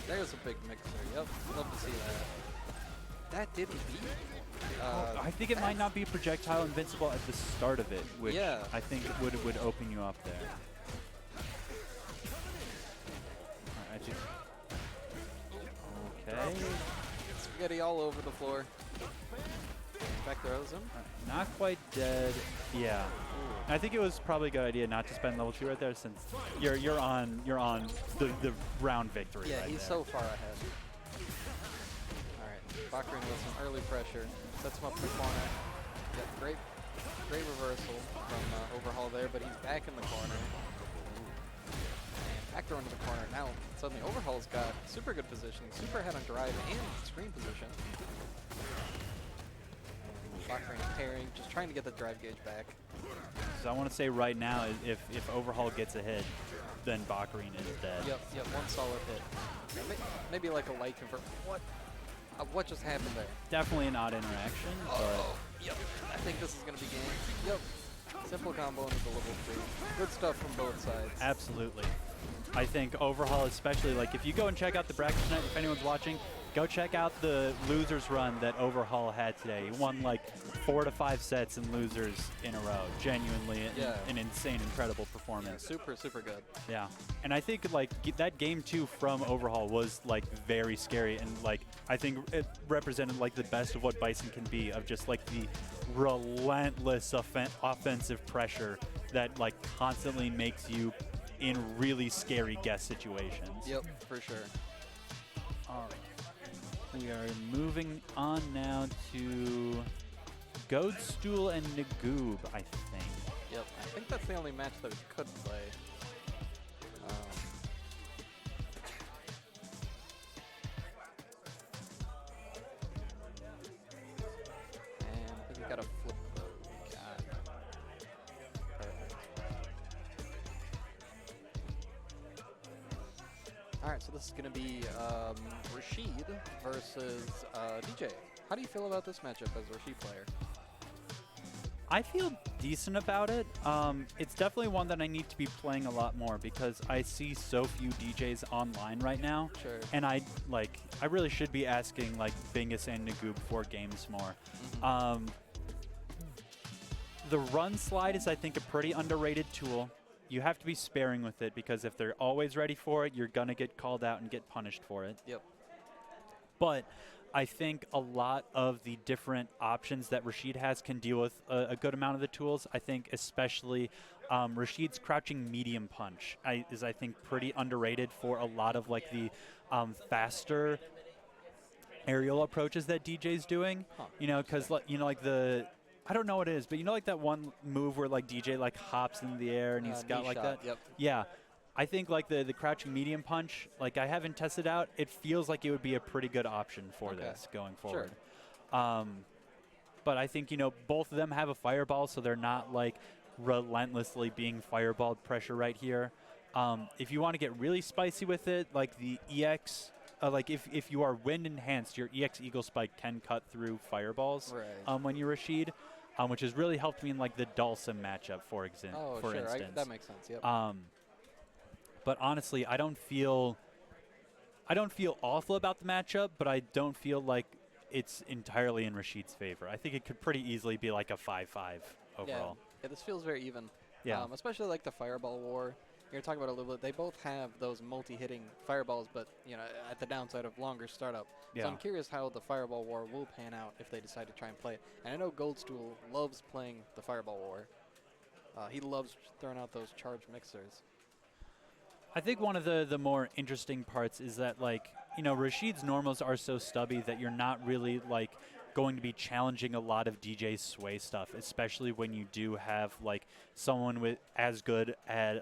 There's a big mixer. Yep. Love to see that. That didn't beat. I think it might not be projectile invincible at the start of it, which Yeah. I think would open you up there. All right, okay. Spaghetti all over the floor. Back throws him. Not quite dead. Yeah. I think it was probably a good idea not to spend level 2 right there, since you're on the round victory. Yeah, right he's there. so far ahead. All right, Bakuina with some early pressure, sets him up in the corner. Yeah, great reversal from Overhaul there, but he's back in the corner. And back throw into the corner. Now suddenly Overhaul's got super good positioning, super ahead on drive and screen position. Bakuina pairing, just trying to get the drive gauge back. So I want to say right now, if Overhaul gets a hit, then Bakuina is dead. Yep, one solid hit. Maybe like a light convert. What just happened there? Definitely an odd interaction, but Yep, I think this is going to be game. Yep, simple combo into the level 3. Good stuff from both sides. absolutely. I think Overhaul, especially, like, if you go and check out the bracket tonight, if anyone's watching, go check out the losers run that Overhaul had today. He won like 4 to 5 sets in losers in a row. Genuinely an insane, incredible performance. Super, super good. Yeah, and I think like that game 2 from Overhaul was like very scary, and like I think it represented like the best of what Bison can be, of just like the relentless offensive pressure that like constantly makes you in really scary guess situations. Yep, for sure. All right. We are moving on now to Goadstool and Nagoob, I think. Yep, I think that's the only match that we could play. And I think we gotta flip those. Perfect. Alright, so this is going to be Rashid versus DJ. How do you feel about this matchup as a Rashid player? I feel decent about it. It's definitely one that I need to be playing a lot more, because I see so few DJs online right now. Sure. And I really should be asking like Bingus and Nagoob for games more. The run slide is, I think, a pretty underrated tool. you have to be sparing with it, because if they're always ready for it, you're going to get called out and get punished for it. Yep. But I think a lot of the different options that Rashid has can deal with a good amount of the tools. I think especially Rashid's crouching medium punch is, I think, pretty underrated for a lot of like the faster aerial approaches that DJ's doing. You know, because like the, I don't know what it is, but you know, like that one move where like DJ like hops in the air and he's got knee like shot, that. Yep. Yeah. I think like the crouching medium punch, like I haven't tested out, it feels like it would be a pretty good option for this going forward. But I think, you know, both of them have a fireball, so they're not like relentlessly being fireballed pressure right here. If you want to get really spicy with it, like the EX, like if you are wind enhanced, your EX Eagle Spike can cut through fireballs when you Rashid, which has really helped me in like the Dulcim matchup, for instance. That makes sense. Yep. But honestly, I don't feel awful about the matchup, but I don't feel like it's entirely in Rashid's favor. I think it could pretty easily be like a 5-5 overall. Yeah, this feels very even. Yeah. Especially like the Fireball War. You're talking about a little bit. They both have those multi-hitting fireballs, but you know, at the downside of longer startup. Yeah. So I'm curious how the Fireball War will pan out if they decide to try and play it. And I know Goldstool loves playing the Fireball War. He loves throwing out those charge mixers. I think one of the more interesting parts is that, like, you know, Rashid's normals are so stubby that you're not really, like, going to be challenging a lot of DJ's sway stuff, especially when you do have, like, someone with as good at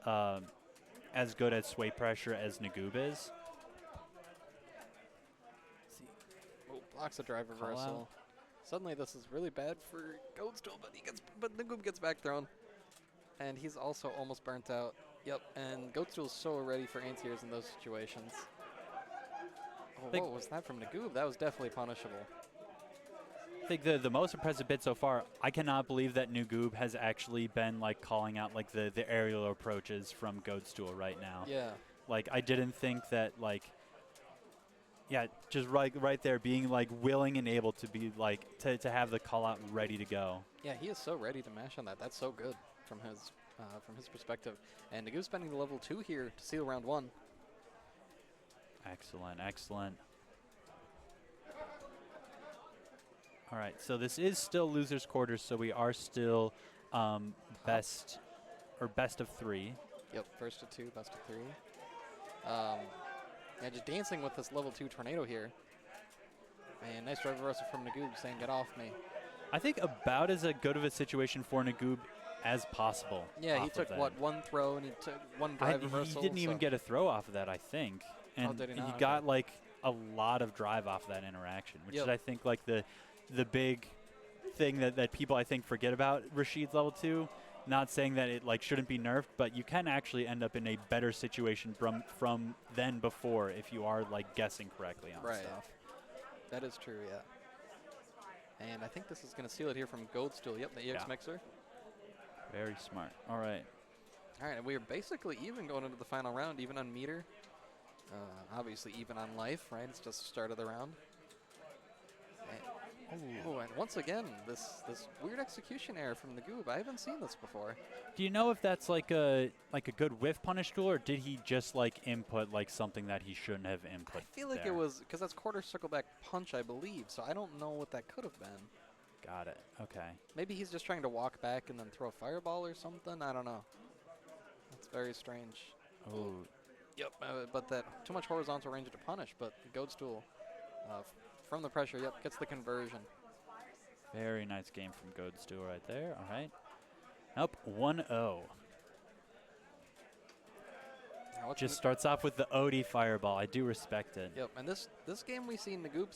sway pressure as Nagoob is. Oh, blocks a drive reversal. Suddenly this is really bad for Goldstool, but Nagoob gets back thrown. And he's also almost burnt out. Yep, and Goatstool's so ready for anti-airs in those situations. Oh, what was that from Nagoob? That was definitely punishable. I think the most impressive bit so far, I cannot believe that Nagoob has actually been, like, calling out, like, the aerial approaches from Goatstool right now. Yeah. Like, I didn't think that, like, yeah, just right there, being, like, willing and able to be, like, to have the call out ready to go. Yeah, he is so ready to mash on that. That's so good from his perspective. And Nagoob spending the level 2 here to seal round 1. Excellent, excellent. All right, so this is still losers quarters, so we are still best of 3. Yep, first of 2, best of 3. Yeah, just dancing with this level 2 tornado here. And nice drive reversal from Nagoob saying, "Get off me." I think about as good of a situation for Nagoob as possible. Yeah, he took, what, one throw and he took one drive reversal. He didn't even get a throw off of that, I think. And did he not? He got, like, a lot of drive off of that interaction, which is, I think, like, the big thing that people, I think, forget about Rashid's level 2. Not saying that it, like, shouldn't be nerfed, but you can actually end up in a better situation from than before if you are, like, guessing correctly on stuff. That is true, yeah. And I think this is going to seal it here from Goldstool. Yep, the EX mixer. Very smart. All right. All right, and we are basically even going into the final round, even on meter. Obviously even on life, right? It's just the start of the round. And once again, this weird execution error from Nagoob. I haven't seen this before. Do you know if that's like a good whiff punish tool, or did he just, like, input, like, something that he shouldn't have input? I feel like it was, because that's quarter circle back punch, I believe, so I don't know what that could have been. Got it. Okay. Maybe he's just trying to walk back and then throw a fireball or something. I don't know. That's very strange. Oh. Yep, but that too much horizontal range to punish, but Goldstool from the pressure, gets the conversion. Very nice game from Goldstool right there. All right. Up 1-0. Just starts off with the OD fireball. I do respect it. Yep, and this game we see Nagoob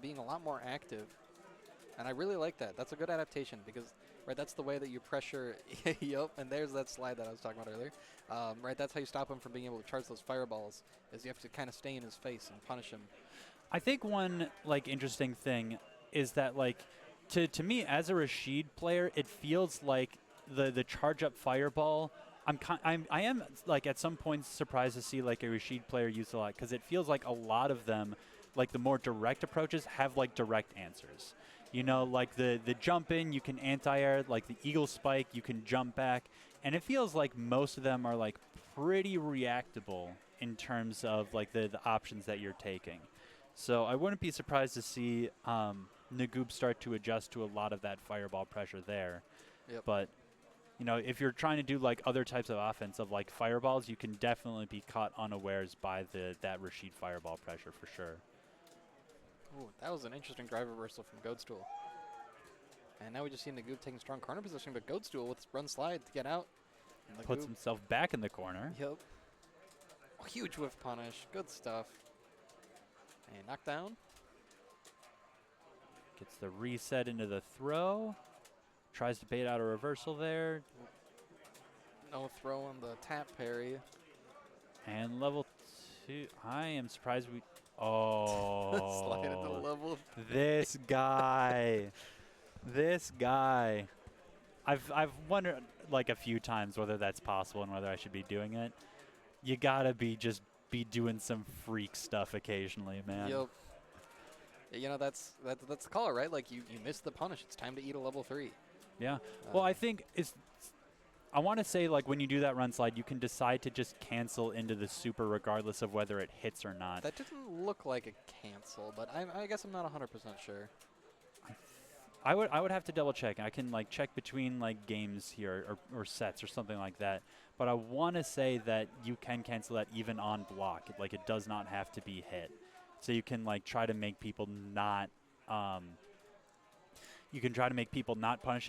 being a lot more active. And I really like that. That's a good adaptation because, right, that's the way that you pressure. Yep, and there's that slide that I was talking about earlier. Right, that's how you stop him from being able to charge those fireballs, is you have to kind of stay in his face and punish him. I think one, like, interesting thing is that, like, to me as a Rashid player, it feels like the charge up fireball. I am like at some points surprised to see, like, a Rashid player use a lot, because it feels like a lot of them, like the more direct approaches, have, like, direct answers. You know, like the jump in, you can anti-air, like the Eagle Spike, you can jump back. and it feels like most of them are like pretty reactable in terms of like the options that you're taking. So I wouldn't be surprised to see Nagoob start to adjust to a lot of that fireball pressure there. Yep. But you know, if you're trying to do like other types of offense of like fireballs, you can definitely be caught unawares by that Rashid fireball pressure for sure. Ooh, that was an interesting drive reversal from Goadstool. And now we just see Nagoob taking strong corner position, but Goadstool with his run slide to get out. And Puts Nagoob- himself back in the corner. Yep. Oh, huge whiff punish. Good stuff. And knockdown. Gets the reset into the throw. Tries to bait out a reversal there. No throw on the tap parry. And level 2. I am surprised we... Oh. Slide into level. This guy. This guy. I've wondered like a few times whether that's possible and whether I should be doing it. You gotta be doing some freak stuff occasionally, man. Yep. You know, that's the call, right? Like, you missed the punish. It's time to eat a level 3. Yeah. Well, I think I want to say, like, when you do that run slide, you can decide to just cancel into the super regardless of whether it hits or not. That didn't look like a cancel, but I guess I'm not 100% sure. I would have to double check. I can like check between like games here or sets or something like that. But I want to say that you can cancel that even on block. Like, it does not have to be hit. So you can like try to make people not punish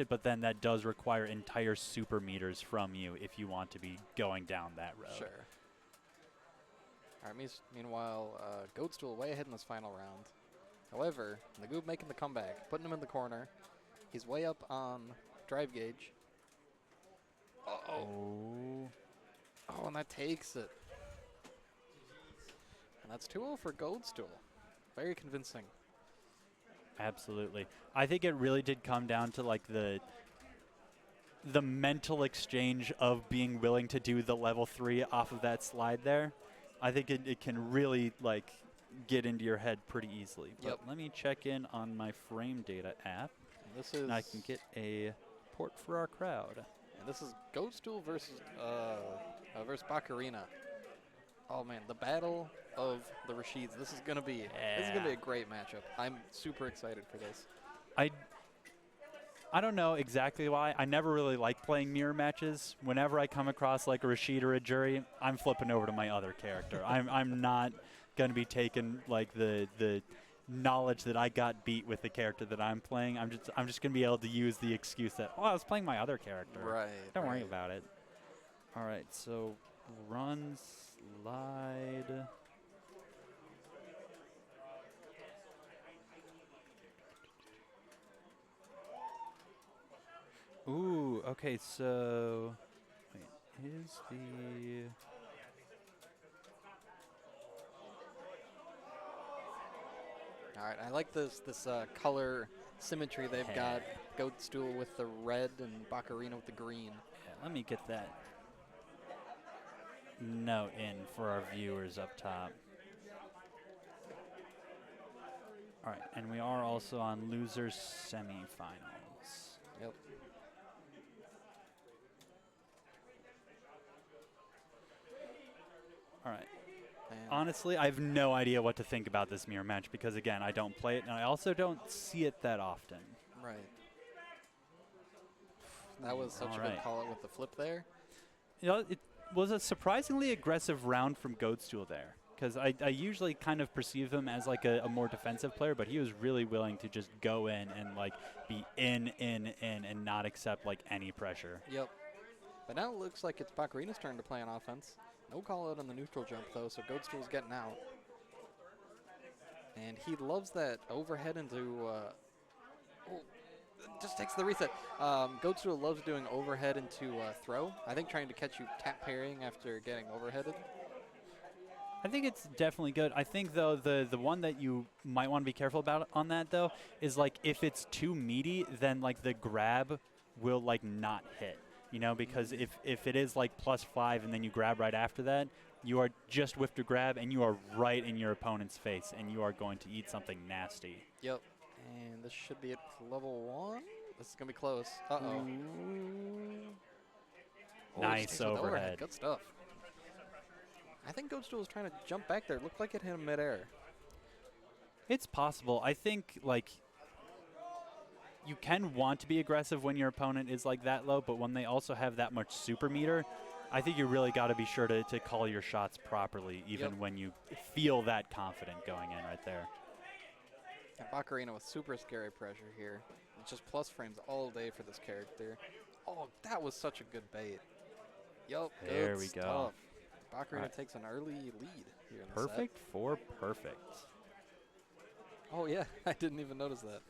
it, but then that does require entire super meters from you if you want to be going down that road. Sure. All right, meanwhile, Goadstool way ahead in this final round. However, Nagoob making the comeback, putting him in the corner. He's way up on drive gauge. Oh. Oh, and that takes it. And that's 2-0 for Goadstool. Very convincing. Absolutely. I think it really did come down to like the mental exchange of being willing to do the level 3 off of that slide there. I think it can really like get into your head pretty easily. But Yep. let me check in on my frame data app. And this is And I can get a port for our crowd. And this is Goadstool versus Baccarina. Oh man, the battle of the Rashids. This is gonna be a great matchup. I'm super excited for this. I don't know exactly why. I never really like playing mirror matches. Whenever I come across like a Rashid or a Jury, I'm flipping over to my other character. I'm not gonna be taking like the knowledge that I got beat with the character that I'm playing. I'm just gonna be able to use the excuse that, oh, I was playing my other character. Right. Don't worry about it. All right, so run slide. Ooh, okay, so wait, is the All right, I like this color symmetry they've got. Goadstool with the red and Baccarina with the green. Yeah, let me get that note in for our viewers up top. All right, and we are also on losers semifinals. Yep. All right. And Honestly, I have no idea what to think about this mirror match because, again, I don't play it, and I also don't see it that often. right. That was such a good call out with the flip there. You know, it was a surprisingly aggressive round from Goadstool there because I usually kind of perceive him as like a more defensive player, but he was really willing to just go in and like be in, and not accept like any pressure. Yep. But now it looks like it's Baccarina's turn to play on offense. No call out on the neutral jump, though, so Goadstool's getting out. And he loves that overhead into... just takes the reset. Goadstool loves doing overhead into throw. I think trying to catch you tap parrying after getting overheaded. I think it's definitely good. I think, though, the one that you might want to be careful about on that, though, is, like, if it's too meaty, then, like, the grab will, like, not hit. You know, because if it is, like, +5 and then you grab right after that, you are just whiffed to grab and you are right in your opponent's face and you are going to eat something nasty. Yep. And this should be it for level 1. This is going to be close. Uh-oh. Oh, Nice stays with overhead. Good stuff. I think Goatstool was trying to jump back there. It looked like it hit him midair. It's possible. I think, like, you can want to be aggressive when your opponent is, like, that low, but when they also have that much super meter, I think you really got to be sure to call your shots properly, even when you feel that confident going in right there. And Bacarina with super scary pressure here. It's just plus frames all day for this character. Oh, that was such a good bait. Yup, There good we stuff. go. Bacarina Right. takes an early lead here in the Perfect for perfect. set. Oh, yeah, I didn't even notice that.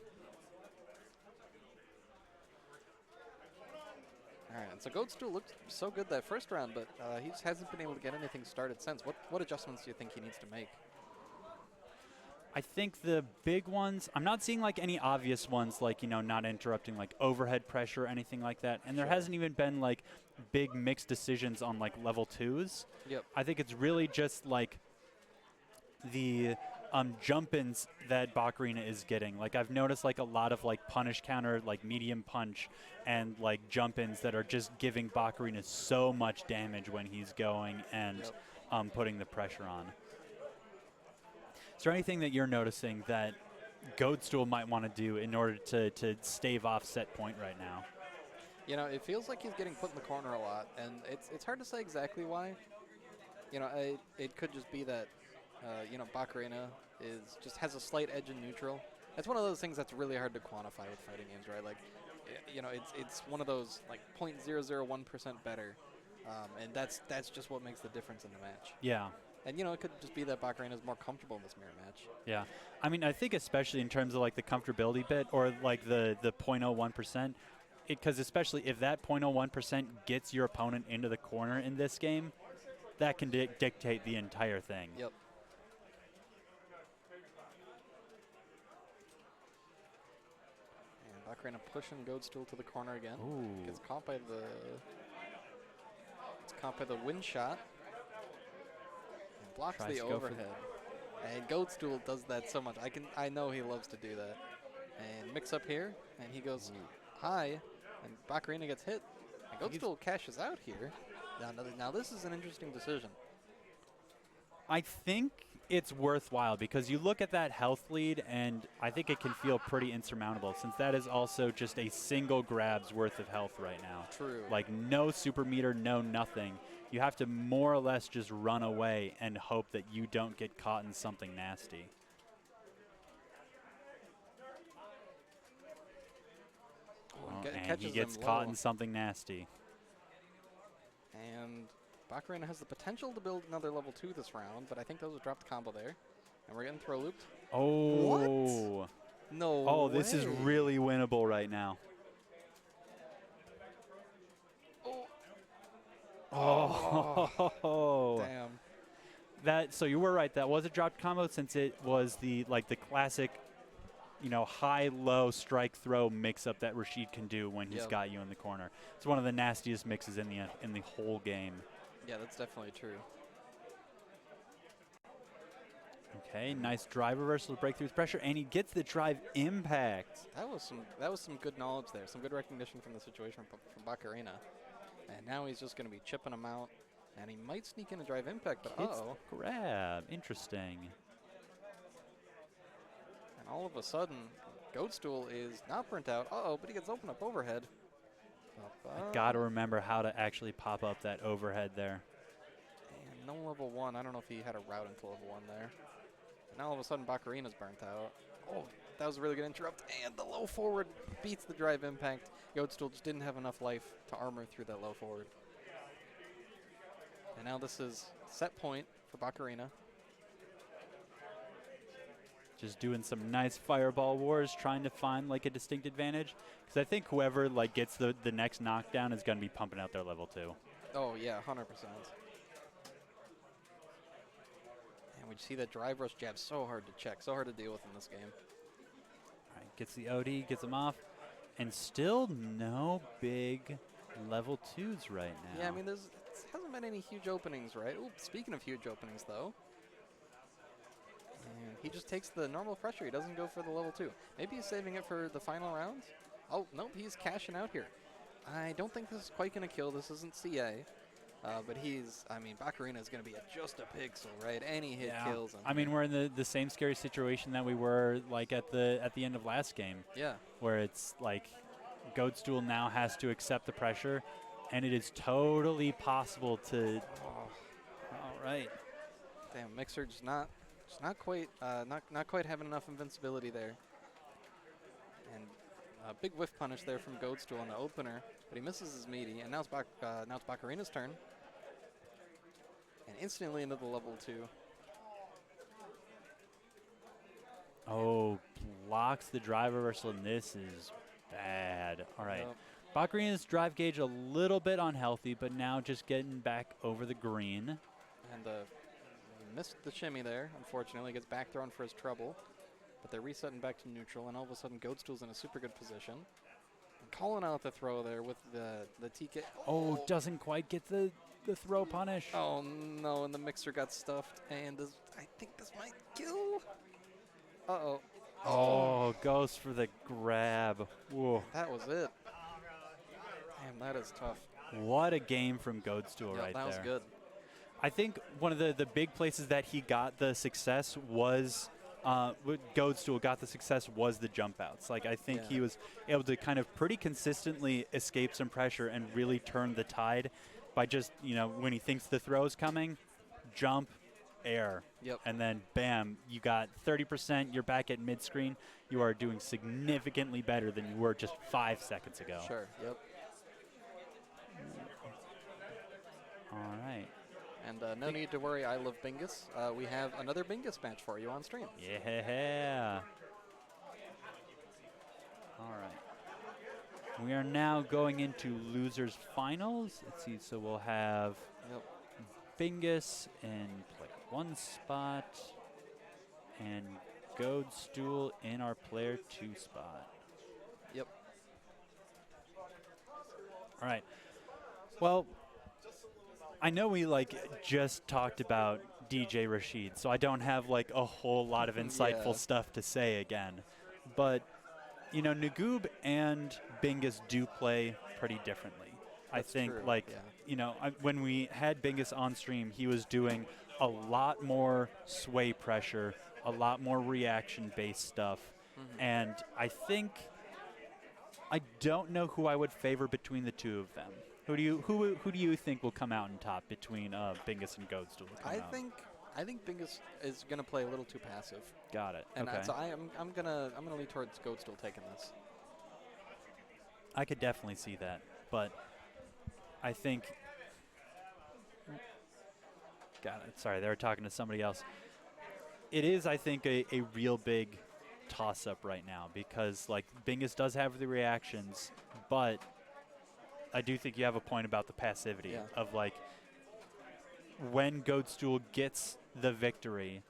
All right, and so Goatstool looked so good that first round, but he just hasn't been able to get anything started since. What adjustments do you think he needs to make? I think the big ones, I'm not seeing like any obvious ones like, you know, not interrupting like overhead pressure or anything like that. And there hasn't even been like big mixed decisions on like level 2s. Yep. I think it's really just like the jump-ins that Bacarina is getting. Like I've noticed like a lot of like punish counter, like medium punch and like jump-ins that are just giving Bacarina so much damage when he's going and putting the pressure on. Is there anything that you're noticing that Goatstool might want to do in order to stave off set point right now? You know, it feels like he's getting put in the corner a lot, and it's hard to say exactly why. You know, it could just be that, you know, Bacarina just has a slight edge in neutral. That's one of those things that's really hard to quantify with fighting games, right? Like, you know, it's one of those like 0.001% better, and that's just what makes the difference in the match. Yeah. And, you know, it could just be that Bacarina is more comfortable in this mirror match. Yeah. I mean, I think especially in terms of like the comfortability bit or like the 0.01%, because especially if that 0.01% gets your opponent into the corner in this game, that can dictate the entire thing. Yep. And Bacarina pushing Goatstool to the corner again. Ooh. Gets caught by the wind shot. And blocks Tries the to go for overhead. And Goatstool does that so much. I know he loves to do that. And mix up here, and he goes high, and Bacarina gets hit. And Goatstool cashes out here. Now this is an interesting decision. I think it's worthwhile because you look at that health lead and I think it can feel pretty insurmountable since that is also just a single grab's worth of health right now. True. Like no super meter, no nothing. You have to more or less just run away and hope that you don't get caught in something nasty. And he gets caught in something nasty. And Bacarina has the potential to build another level 2 this round, but I think those will drop the combo there. And we're getting throw looped. Oh. What? No Oh, this is way. really winnable right now. Oh. Damn. So you were right. That was a dropped combo since it was the classic, you know, high-low strike throw mix-up that Rashid can do when he's got you in the corner. It's one of the nastiest mixes in the whole game. Yeah, that's definitely true. Okay, nice drive reversal to break through his pressure, and he gets the drive impact. That was some good knowledge there, some good recognition from the situation from Bacarina. And now he's just going to be chipping him out, and he might sneak in a drive impact, but Hits the grab. Interesting. And all of a sudden, Goatstool is not burnt out. But he gets open up overhead. I got to remember how to actually pop up that overhead there. And no level 1. I don't know if he had a route into level 1 there. And now all of a sudden, Bacarina's burnt out. Oh, that was a really good interrupt. And the low forward beats the drive impact. Goatstool just didn't have enough life to armor through that low forward. And now this is set point for Bacarina. Just doing some nice fireball wars, trying to find like a distinct advantage. Because I think whoever like gets the next knockdown is going to be pumping out their level 2. Oh yeah, 100%. And we see that drive rush jab so hard to check, so hard to deal with in this game. All right, gets the OD, gets him off. And still no big level 2s right now. Yeah, I mean, there hasn't been any huge openings, right? Ooh, speaking of huge openings, though. And he just takes the normal pressure. He doesn't go for the level 2. Maybe he's saving it for the final rounds. Oh, nope, he's cashing out here. I don't think this is quite going to kill. This isn't CA. But I mean, Bacarina is going to be at just a pixel, right? Any hit kills him. I mean, we're in the same scary situation that we were like at the end of last game. Yeah. Where it's like Goadstool now has to accept the pressure, and it is totally possible to. All right. Damn, Mixer just not quite having enough invincibility there. And a big whiff punish there from Goadstool on the opener, but he misses his meaty, and now it's Bacarina's turn. And instantly into the level 2. Oh, blocks the drive reversal, and this is bad. All right. Yep. Bacarina's drive gauge a little bit unhealthy, but now just getting back over the green. And he missed the shimmy there, unfortunately. Gets back thrown for his trouble. But they're resetting back to neutral, and all of a sudden Goadstool's in a super good position. And calling out the throw there with the TK. Oh, doesn't quite get the throw punish. Oh no, and the Mixer got stuffed, and I think this might kill. Uh-oh. Oh, goes for the grab. Whoa. That was it. Damn, that is tough. What a game from Goadstool right there. That was good. I think one of the big places that he got the success was Goadstool got the success was the jump outs. Like, I think he was able to kind of pretty consistently escape some pressure and really turn the tide by just, when he thinks the throw is coming, jump, air. Yep. And then, bam, you got 30%, you're back at mid-screen. You are doing significantly better than you were just 5 seconds ago. Sure, yep. All right. And no need to worry, I love Bingus. We have another Bingus match for you on stream. Yeah. All right. We are now going into losers finals. Let's see. So we'll have Bingus in player 1 spot and Goadstool in our player 2 spot. Yep. All right. Well, I know we just talked about DJ Rashid, so I don't have a whole lot of insightful stuff to say again. But Nagoob and Bingus do play pretty differently. That's I think true. when we had Bingus on stream, he was doing a lot more sway pressure, a lot more reaction-based stuff, and I don't know who I would favor between the two of them. Who do you think will come out on top between Bingus and Goadstool? I think Bingus is gonna play a little too passive. Got it. And okay. so I'm gonna lean towards Goadstool taking this. I could definitely see that, but I think. Got it. Sorry, they were talking to somebody else. It is, I think, a real big toss-up right now because Bingus does have the reactions, but I do think you have a point about the passivity of when Goadstool gets the victory,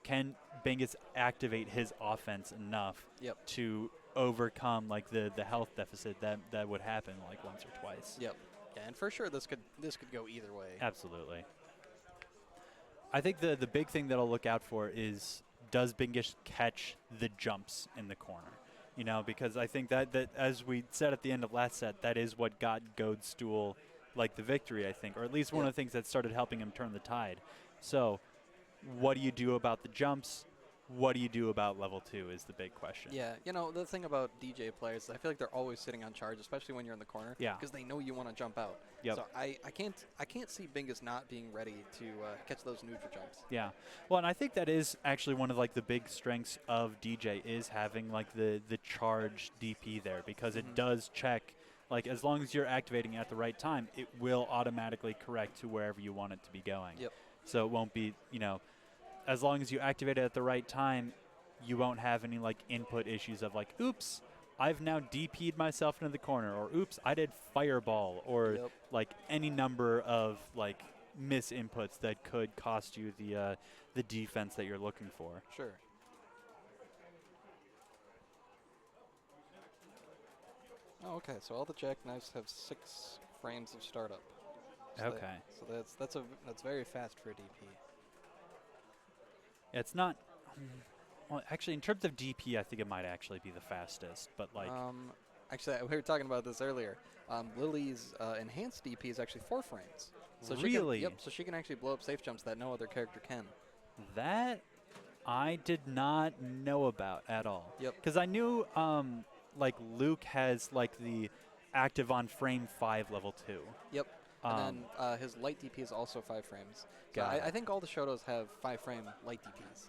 can Bingus activate his offense enough to overcome the health deficit that would happen once or twice? Yep. Yeah, and for sure this could go either way. Absolutely. I think the big thing that I'll look out for is, does Bingus catch the jumps in the corner? Because I think that as we said at the end of last set, that is what got Goadstool the victory, I think, or at least one of the things that started helping him turn the tide. So what do you do about the jumps? What do you do about level 2 is the big question. Yeah, the thing about DJ players, I feel like they're always sitting on charge, especially when you're in the corner. Yeah. Because they know you want to jump out. Yep. So I can't see Bingus not being ready to catch those neutral jumps. Yeah. Well, and I think that is actually one of the big strengths of DJ is having the charged DP there, because it does check. As long as you're activating at the right time, it will automatically correct to wherever you want it to be going. Yep. So it won't be, as long as you activate it at the right time, you won't have any input issues of oops, I've now DP'd myself into the corner, or oops, I did fireball, or any number of misinputs that could cost you the defense that you're looking for. Sure. Oh, okay. So all the jackknives have 6 frames of startup. So Okay. That's very fast for a DP. It's not. Well, actually, in terms of DP, I think it might actually be the fastest. But Actually, we were talking about this earlier. Lily's enhanced DP is actually 4 frames. So Really? She can, yep, so she can actually blow up safe jumps that no other character can. That I did not know about at all. Yep. Because I knew like Luke has like the active on frame 5 level 2. Yep. And then his light DP is also 5 frames. So Got it. I think all the Shotos have 5-frame light DPs.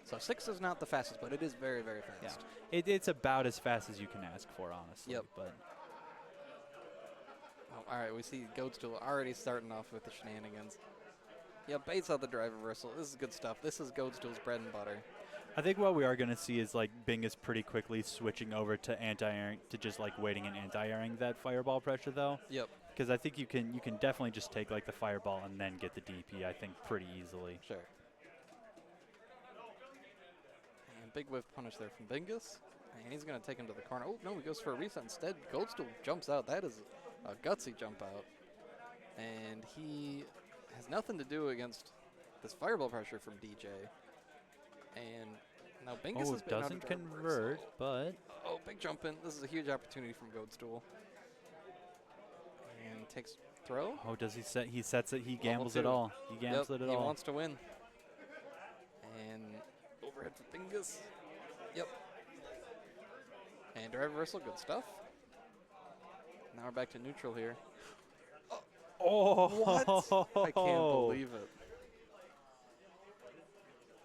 So 6 is not the fastest, but it is very, very Yeah. fast. It's about as fast as you can ask for, honestly. Yep. But Oh, all right, we see Goatstool already starting off with the shenanigans. Yeah, baits out the drive reversal. This is good stuff. This is Goatstool's bread and butter. I think what we are going to see is like Bingus pretty quickly switching over to anti-airing, to just like waiting and anti-airing that fireball pressure though. Yep. Because I think you can definitely just take like the fireball and then get the DP, I think, pretty easily. Sure. And big whiff punish there from Bingus. And he's going to take him to the corner. Oh, no, he goes for a reset instead. Goldstool jumps out. That is a gutsy jump out. And he has nothing to do against this fireball pressure from DJ. And now Bingus has been out of doesn't drive convert, reversal. but Oh, big jump in. This is a huge opportunity from Goatstool. And takes throw. oh, does he set? He sets it. He Level gambles it 2. all. He gambles Yep, it he all. wants to win. And overhead for Bingus. Yep. And drive reversal, good stuff. Now we're back to neutral here. Oh, What? I can't believe it.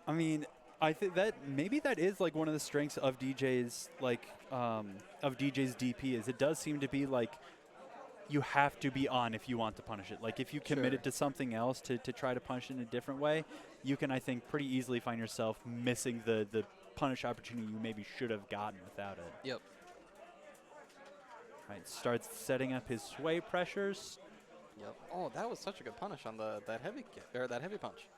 I mean, I think that maybe that is like one of the strengths of DJ's DP is it does seem to be like you have to be on if you want to punish it. Like if you committed Sure. to something else to try to punish it in a different way, you can I think pretty easily find yourself missing the punish opportunity you maybe should have gotten without it. Yep. Right, starts setting up his sway pressures. Yep. Oh, that was such a good punish on that heavy kick, or that heavy punch.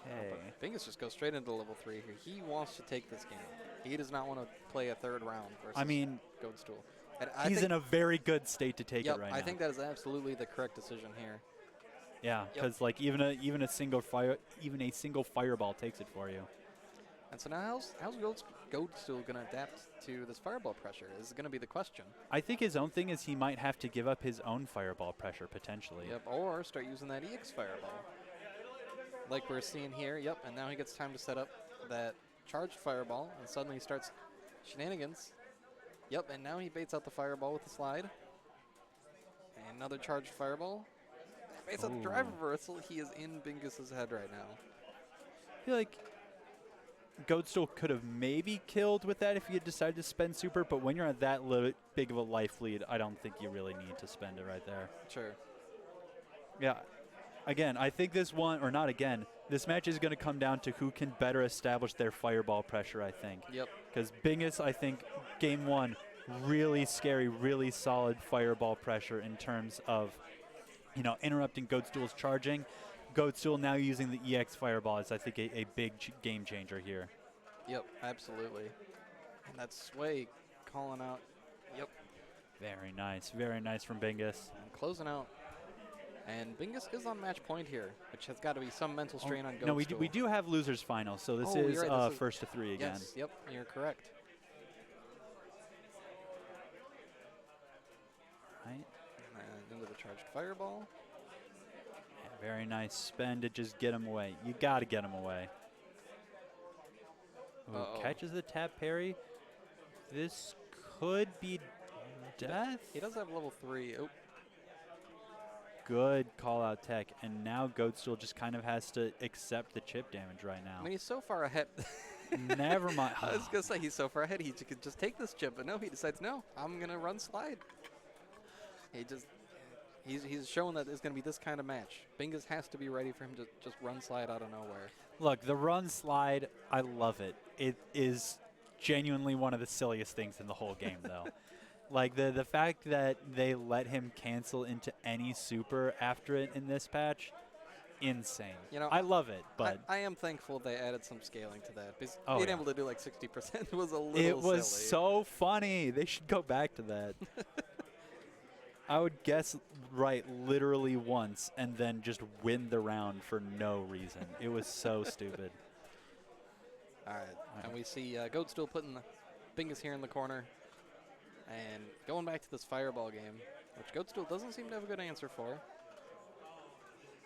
Okay. Bingus just goes straight into level 3 here. He wants to take this game. He does not want to play a third round versus I mean, Goatstool. And he's in a very good state to take yep, it right now. I think that is absolutely the correct decision here. Yeah, Yep. because like even a single fireball takes it for you. And so now how's Goatstool going to adapt to this fireball pressure is going to be the question. I think his own thing is he might have to give up his own fireball pressure potentially. Yep, or start using that EX fireball. Like we're seeing here, yep, and now he gets time to set up that charged fireball, and suddenly he starts shenanigans. Yep, and now he baits out the fireball with the slide. And another charged fireball. Baits out the drive reversal. He is in Bingus's head right now. I feel like Goatstool could have maybe killed with that if he had decided to spend super, but when you're at that big of a life lead, I don't think you really need to spend it right there. Sure. Yeah. Again, I think this one, or not again, this match is going to come down to who can better establish their fireball pressure, I think. Yep. Because Bingus, I think, game 1, really scary, really solid fireball pressure in terms of, interrupting Goatstool's charging. Goatstool now using the EX fireball is, I think, a big game changer here. Yep, absolutely. And that sway calling out. Yep. Very nice from Bingus. And closing out. And Bingus is on match point here, which has got to be some mental strain on Goatstool. No, we do have losers final, so this you're is right, this is first to 3 again. Yes, yep, you're correct. Right. And into the charged fireball. Yeah, very nice spend to just get him away. You got to get him away. Ooh, catches the tap parry. This could be death. He does have level 3. Oh. Good call out tech, and now Goatstool just kind of has to accept the chip damage right now. I mean, he's so far ahead. Never mind. I was going to say, he's so far ahead, he could just take this chip, but no, he decides, no, I'm going to run slide. He's showing that it's going to be this kind of match. Bingus has to be ready for him to just run slide out of nowhere. Look, the run slide, I love it. It is genuinely one of the silliest things in the whole game, though. Like, the fact that they let him cancel into any super after it in this patch, insane. I love it, but I am thankful they added some scaling to that. Because Oh, being yeah. able to do like 60% was a little it was silly. so funny. They should go back to that. I would guess right literally once and then just win the round for no reason. It was so stupid. All right, and we see Goatstool putting Bingus here in the corner. And going back to this fireball game, which Goatstool doesn't seem to have a good answer for.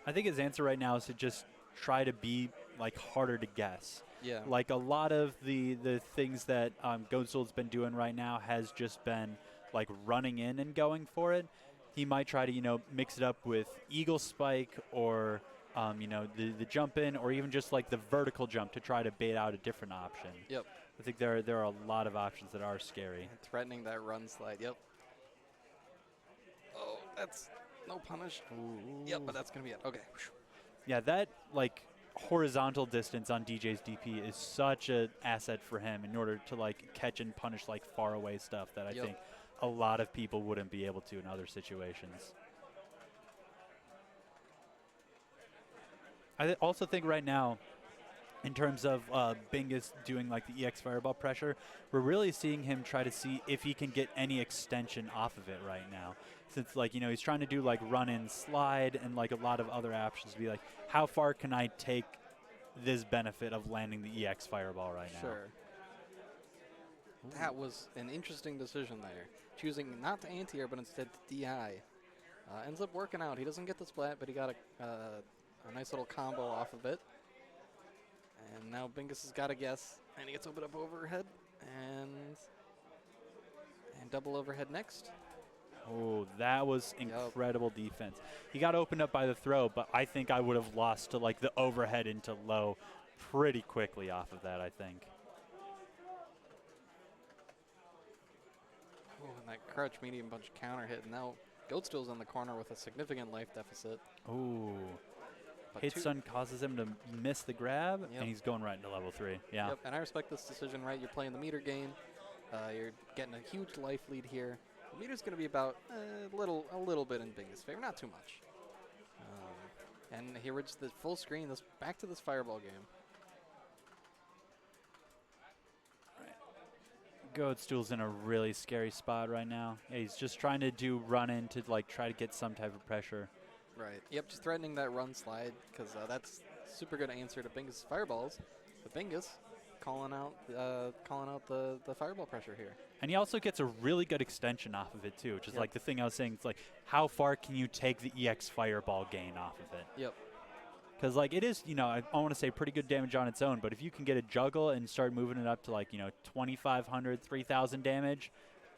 I think his answer right now is to just try to be like harder to guess. Yeah. Like a lot of the things that Goatstool's been doing right now has just been like running in and going for it. He might try to, you know, mix it up with Eagle Spike or, you know, the jump in, or even just like the vertical jump to try to bait out a different option. Yep. I think there are a lot of options that are scary. And threatening that run slide. Yep. Oh, that's no punish. Yep, but that's going to be it. Okay. Yeah, that like horizontal distance on DJ's DP is such an asset for him in order to like catch and punish like far away stuff that I think a lot of people wouldn't be able to in other situations. I also think right now, in terms of Bingus doing like the EX Fireball pressure, we're really seeing him try to see if he can get any extension off of it right now. Since like, you know, he's trying to do like run in slide and like a lot of other options to be like, how far can I take this benefit of landing the EX Fireball right now? Sure. That was an interesting decision there. Choosing not to anti-air, but instead to DI. Ends up working out. He doesn't get the splat, but he got a nice little combo off of it. And now Bingus has got to guess, and he gets opened up overhead, and double overhead next. Oh, that was incredible defense. He got opened up by the throw, but I think I would have lost to like the overhead into low pretty quickly off of that, I think. Oh, and that crouch medium punch counter hit. And now Goatstool's in the corner with a significant life deficit. Ooh. But Hit stun causes him to miss the grab, and he's going right into level 3. Yeah. Yep, and I respect this decision, right? You're playing the meter game. You're getting a huge life lead here. The meter's going to be about a little bit in Bingus' favor, not too much. And he reaches the full screen. Back to this fireball game. Goatstool's in a really scary spot right now. Yeah, he's just trying to do run in to like try to get some type of pressure. Right. Yep, just threatening that run slide because that's super good answer to Bingus' fireballs. But Bingus calling out the fireball pressure here. And he also gets a really good extension off of it too, which is like the thing I was saying. It's like, how far can you take the EX Fireball gain off of it? Yep. Because like it is, you know, I want to say pretty good damage on its own, but if you can get a juggle and start moving it up to like, you know, 2,500, 3,000 damage,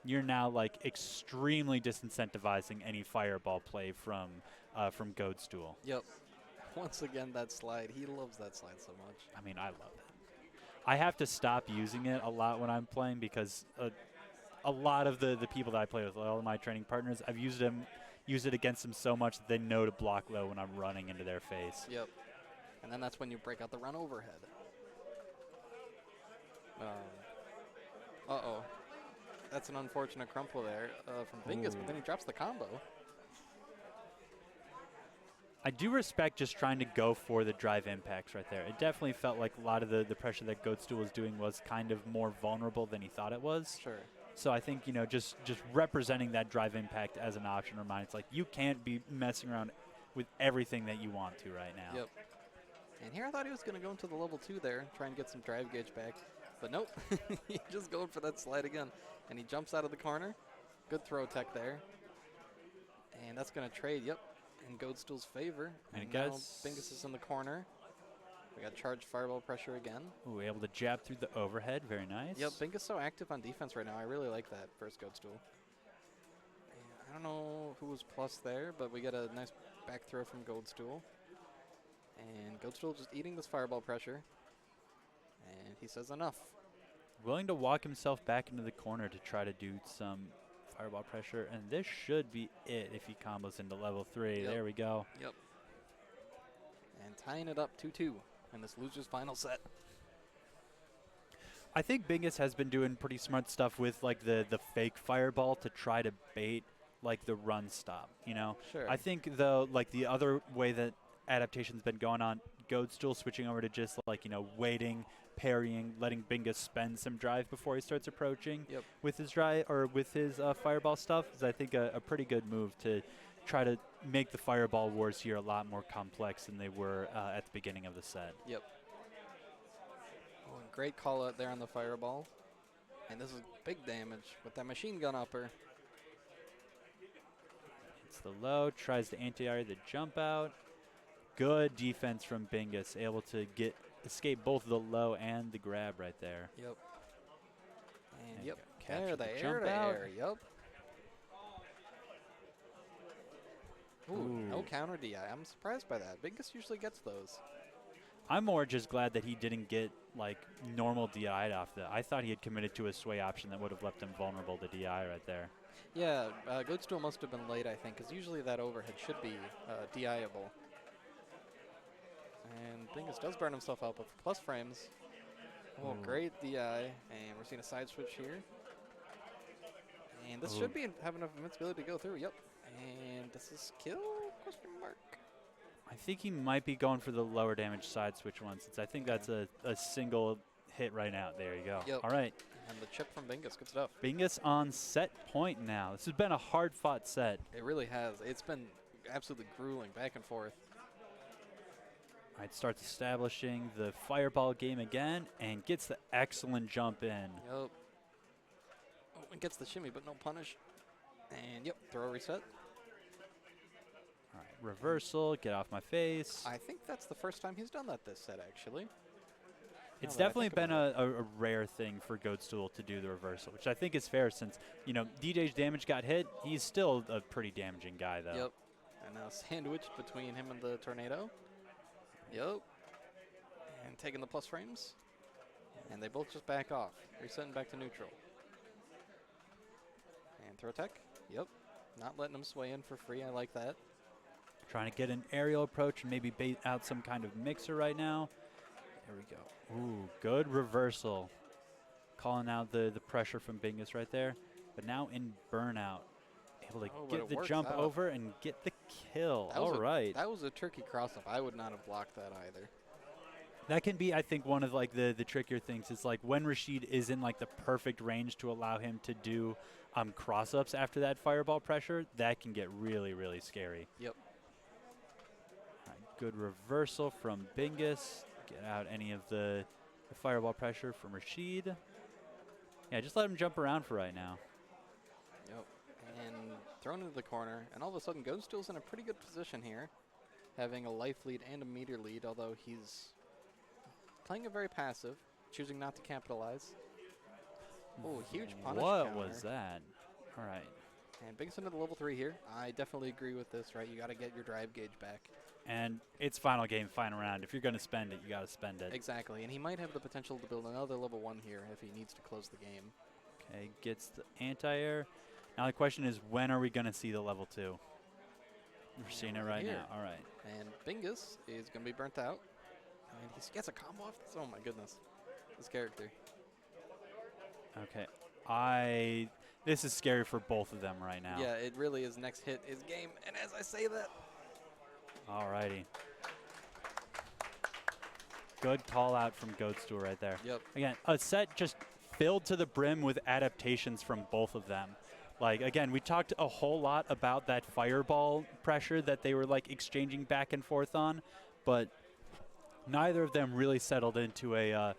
you're now like extremely disincentivizing any fireball play from Goatstool. Yep. Once again, that slide. He loves that slide so much. I mean, I love it. I have to stop using it a lot when I'm playing because a lot of the people that I play with, all of my training partners, I've used it against them so much that they know to block low when I'm running into their face. Yep. And then that's when you break out the run overhead. Uh-oh. That's an unfortunate crumple there from Bingus, but then he drops the combo. I do respect just trying to go for the drive impacts right there. It definitely felt like a lot of the pressure that Goatstool was doing was kind of more vulnerable than he thought it was. Sure. So I think, you know, just representing that drive impact as an option reminds, like, you can't be messing around with everything that you want to right now. Yep. And here I thought he was going to go into the level 2 there, try and get some drive gauge back. But nope. He's just going for that slide again. And he jumps out of the corner. Good throw tech there. And that's going to trade, yep, in Goatstool's favor. And now Bingus is in the corner. We got charged fireball pressure again. Ooh, able to jab through the overhead. Very nice. Yep, Bingus so active on defense right now. I really like that first Goatstool. I don't know who was plus there, but we get a nice back throw from Goatstool. And Goatstool just eating this fireball pressure. And he says enough. Willing to walk himself back into the corner to try to do some fireball pressure. And this should be it if he combos into level 3. Yep. There we go. Yep. And tying it up 2-2 in this loser's final set. I think Bingus has been doing pretty smart stuff with like the fake fireball to try to bait like the run stop, you know? Sure. I think though, like the other way that adaptation's been going on, Goatstool switching over to just like, you know, waiting, parrying, letting Bingus spend some drive before he starts approaching with his drive or with his fireball stuff is I think a pretty good move to try to make the fireball wars here a lot more complex than they were at the beginning of the set. Yep. Oh, and great call out there on the fireball. And this is big damage with that machine gun upper. It's the low, tries to anti-air the jump out. Good defense from Bingus, able to escape both the low and the grab right there. Yep. And There you yep, go. Capture the air jump to out. air, yep. Ooh, no counter DI. I'm surprised by that. Bingus usually gets those. I'm more just glad that he didn't get like normal DI'd off that. I thought he had committed to a sway option that would have left him vulnerable to DI right there. Yeah, Goatstool must have been late, I think, because usually that overhead should be DI-able. And Bingus does burn himself out, but for plus frames. Oh, great DI. And we're seeing a side switch here. And this should be have enough invincibility to go through. Yep. And this is kill? Question mark. I think he might be going for the lower damage side switch one, since I think that's a single hit right now. There you go. Yep. All right. And the chip from Bingus. Good stuff. Bingus on set point now. This has been a hard-fought set. It really has. It's been absolutely grueling, back and forth. All right, starts establishing the fireball game again and gets the excellent jump in. Yep. Oh, and gets the shimmy, but no punish. And yep, throw reset. All right, reversal, get off my face. I think that's the first time he's done that this set, actually. It's now that I definitely think been about a rare thing for Goatstool to do the reversal, which I think is fair since, you know, DJ's damage got hit. He's still a pretty damaging guy, though. Yep. And now sandwiched between him and the tornado. Yep. And taking the plus frames. And they both just back off. Resetting back to neutral. And throw tech. Yep. Not letting him sway in for free. I like that. Trying to get an aerial approach and maybe bait out some kind of mixer right now. There we go. Ooh, good reversal. Calling out the pressure from Bingus right there. But now in burnout. Able to get the jump over and get the kill. All right. That was a turkey cross-up. I would not have blocked that either. That can be, I think, one of like the trickier things is like when Rashid is in like the perfect range to allow him to do cross-ups after that fireball pressure, that can get really, really scary. Yep. All right, good reversal from Bingus. Get out any of the fireball pressure from Rashid. Yeah, just let him jump around for right now. Yep. And thrown into the corner. And all of a sudden, Goatstool's in a pretty good position here, having a life lead and a meter lead, although he's playing it very passive, choosing not to capitalize. Oh, huge punish What counter. was that? All right. And Bingus into the level 3 here. I definitely agree with this, right? You got to get your drive gauge back. And it's final game, final round. If you're going to spend it, you got to spend it. Exactly. And he might have the potential to build another level 1 here if he needs to close the game. Okay, gets the anti-air. Now the question is, when are we going to see the level 2? We're seeing it right here. now. All right. And Bingus is going to be burnt out. And he gets a combo off this. Oh, my goodness. This character. Okay. This is scary for both of them right now. Yeah, it really is. Next hit is game. And as I say that. All righty. Good call out from Goatstool right there. Yep. Again, a set just filled to the brim with adaptations from both of them. Like, again, we talked a whole lot about that fireball pressure that they were, like, exchanging back and forth on, but neither of them really settled into a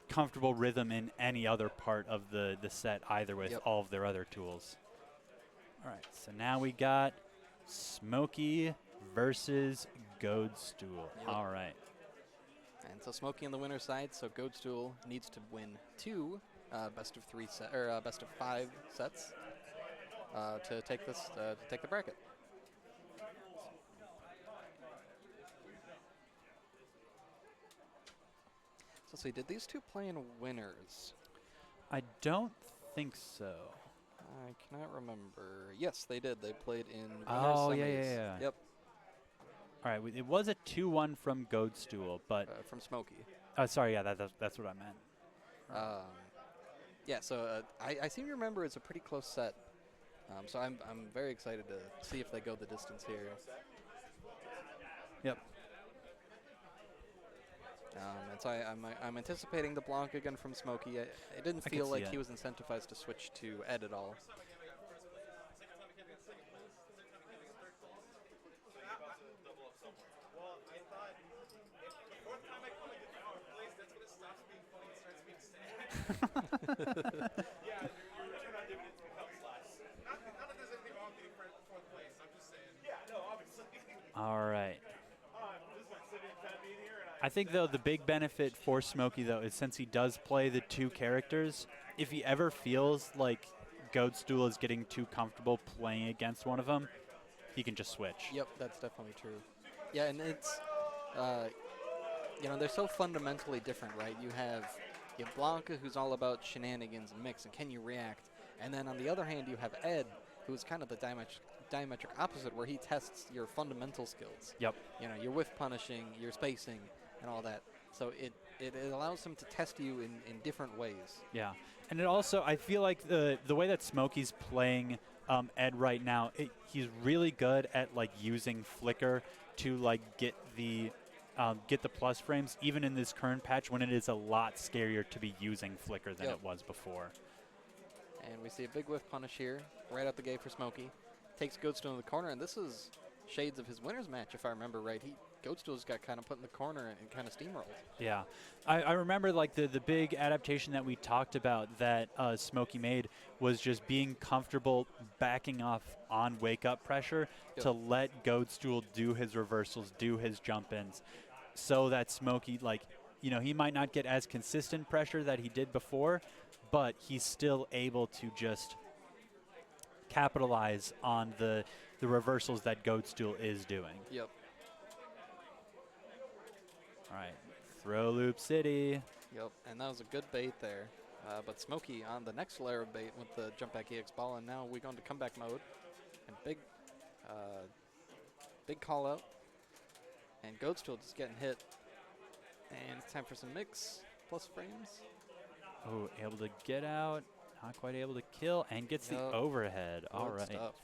comfortable rhythm in any other part of the set either with all of their other tools. All right, so now we got Smokey versus Goatstool. Yep. All right. And so Smokey on the winner's side, so Goatstool needs to win 2 best of 5 sets to take this to take the bracket. So let's see, did these two play in winners? I don't think so. I cannot remember. Yes, they did. They played in winners Oh, semis. yeah. Yep, All right, it was a 2-1 from Goatstool, but from Smokey. sorry, yeah, that's what I meant. Yeah, so I seem to remember it's a pretty close set. So I'm very excited to see if they go the distance here. Yep. And so I'm anticipating the Blanc again from Smokey. It didn't I can feel see like it. he was incentivized to switch to Ed at all. Yeah, your return on dividends becomes less. Not that there's anything wrong with getting fourth place. I'm just saying. Yeah, no, obviously. All right. This is my 70th time being here, and I think, though, the big benefit for Smokey, though, is since he does play the two characters, if he ever feels like Goatstool is getting too comfortable playing against one of them, he can just switch. Yep, that's definitely true. Yeah, and it's, you know, they're so fundamentally different, right? You have Blanca, who's all about shenanigans and mix, and can you react? And then on the other hand, you have Ed, who's kind of the diametric opposite, where he tests your fundamental skills. Yep. You know, your whiff punishing, your spacing, and all that. So it allows him to test you in different ways. Yeah. And it also, I feel like the way that Smokey's playing Ed right now, he's really good at, like, using Flicker to, like, get the plus frames, even in this current patch when it is a lot scarier to be using Flicker than it was before. And we see a big whiff punish here, right out the gate for Smokey. Takes Goatstool in the corner, and this is shades of his winner's match, if I remember right. Goatstool's got kind of put in the corner and kind of steamrolled. Yeah. I remember, like, the big adaptation that we talked about that Smokey made was just being comfortable backing off on wake-up pressure to let Goatstool do his reversals, do his jump-ins, so that Smokey, like, you know, he might not get as consistent pressure that he did before, but he's still able to just capitalize on the reversals that Goatstool is doing. Yep. All right, throw loop city. Yep, and that was a good bait there. But Smokey on the next layer of bait with the jump back EX ball, and now we go into comeback mode. And big call out. And Goatstool just getting hit. And it's time for some mix plus frames. Oh, able to get out, not quite able to kill, and gets the overhead. All right. Stuff.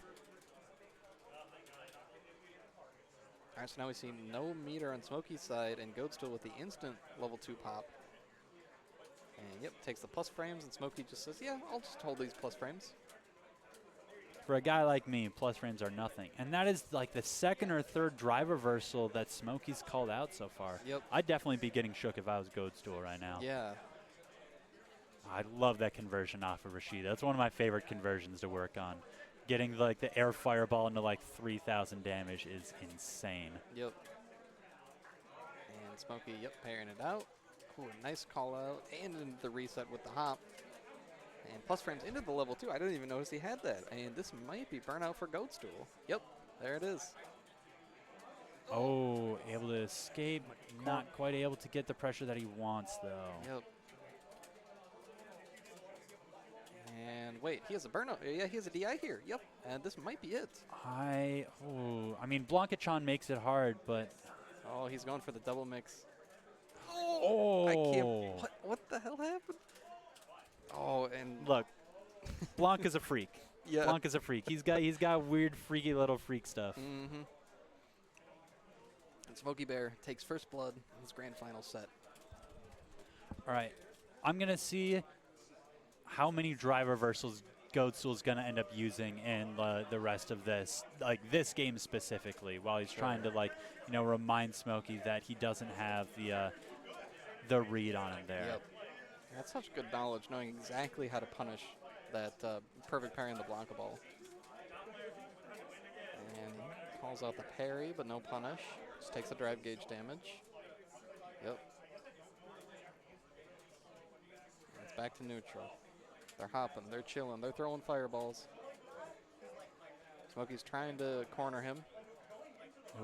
All right, so now we see no meter on Smokey's side, and Goatstool with the instant level 2 pop. And yep, takes the plus frames, and Smokey just says, yeah, I'll just hold these plus frames. For a guy like me, plus frames are nothing. And that is like the second or third drive reversal that Smokey's called out so far. Yep. I'd definitely be getting shook if I was Goatstool right now. Yeah. I love that conversion off of Rashid. That's one of my favorite conversions to work on. Getting like the air fireball into like 3,000 damage is insane. Yep. And Smokey, parrying it out. Ooh, nice call out. And into the reset with the hop. And plus frames into the level 2. I didn't even notice he had that. And this might be burnout for Goatstool. Yep, there it is. Oh, able to escape. Not quite able to get the pressure that he wants, though. Yep. And wait, he has a burnout. Yeah, he has a DI here. Yep, and this might be it. I mean, Blanca-chan makes it hard, but... Oh, he's going for the double mix. Oh! I can't... What the hell happened? Oh, and... Look, Blanca's a freak. Yeah. Blanca's a freak. He's got weird, freaky little freak stuff. Mm-hmm. And Smokey Bear takes first blood in his grand final set. All right. I'm going to see how many drive reversals Goatstool's going to end up using in the rest of this, like this game specifically, while he's trying to, like, you know, remind Smokey that he doesn't have the read on him there. Yep. That's such good knowledge, knowing exactly how to punish that perfect parry on the Blanca ball. And calls out the parry, but no punish. Just takes the drive gauge damage. Yep. And it's back to neutral. They're hopping, they're chilling, they're throwing fireballs. Smokey's trying to corner him.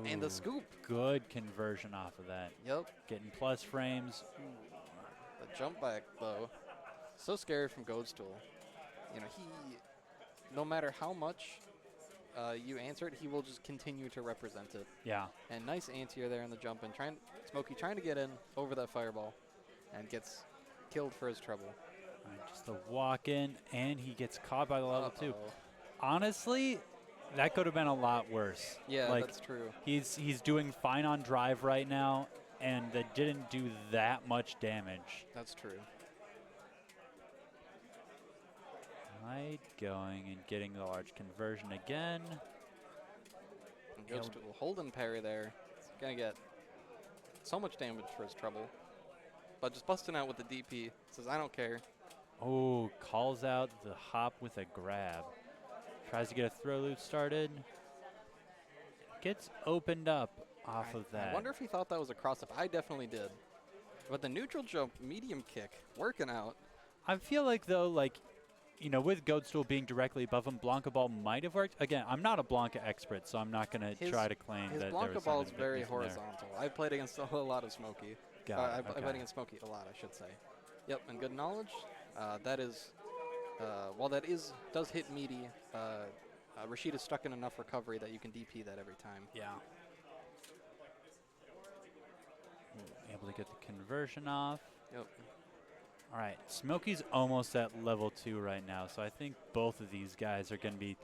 Ooh, and the scoop. Good conversion off of that. Yep. Getting plus frames. The jump back, though, so scary from Goatstool. You know, no matter how much you answer it, he will just continue to represent it. Yeah. And nice anti-air there in the jump in. Smokey trying to get in over that fireball and gets killed for his trouble. All right, just the walk in, and he gets caught by the level 2. Honestly, that could have been a lot worse. Yeah, like, that's true. He's doing fine on drive right now, and that didn't do that much damage. That's true. Right, going and getting the large conversion again. And Goatstool holding parry there. It's going to get so much damage for his trouble. But just busting out with the DP. Says, I don't care. Oh, calls out the hop with a grab. Tries to get a throw loop started. Gets opened up off of that. I wonder if he thought that was a cross-up. I definitely did. But the neutral jump, medium kick, working out. I feel like, though, like, you know, with Goadstool being directly above him, Blanca Ball might have worked. Again, I'm not a Blanca expert, so I'm not going to try to claim his that Blanca there was Ball is something very missing there. horizontal. I've played against a lot of Smokey. Got it, I okay. played against Smokey a lot, I should say. Yep, and good knowledge. That is, while that does hit meaty, Rashid is stuck in enough recovery that you can DP that every time. Yeah. Able to get the conversion off. Yep. All right, Smokey's almost at level 2 right now, so I think both of these guys are going to be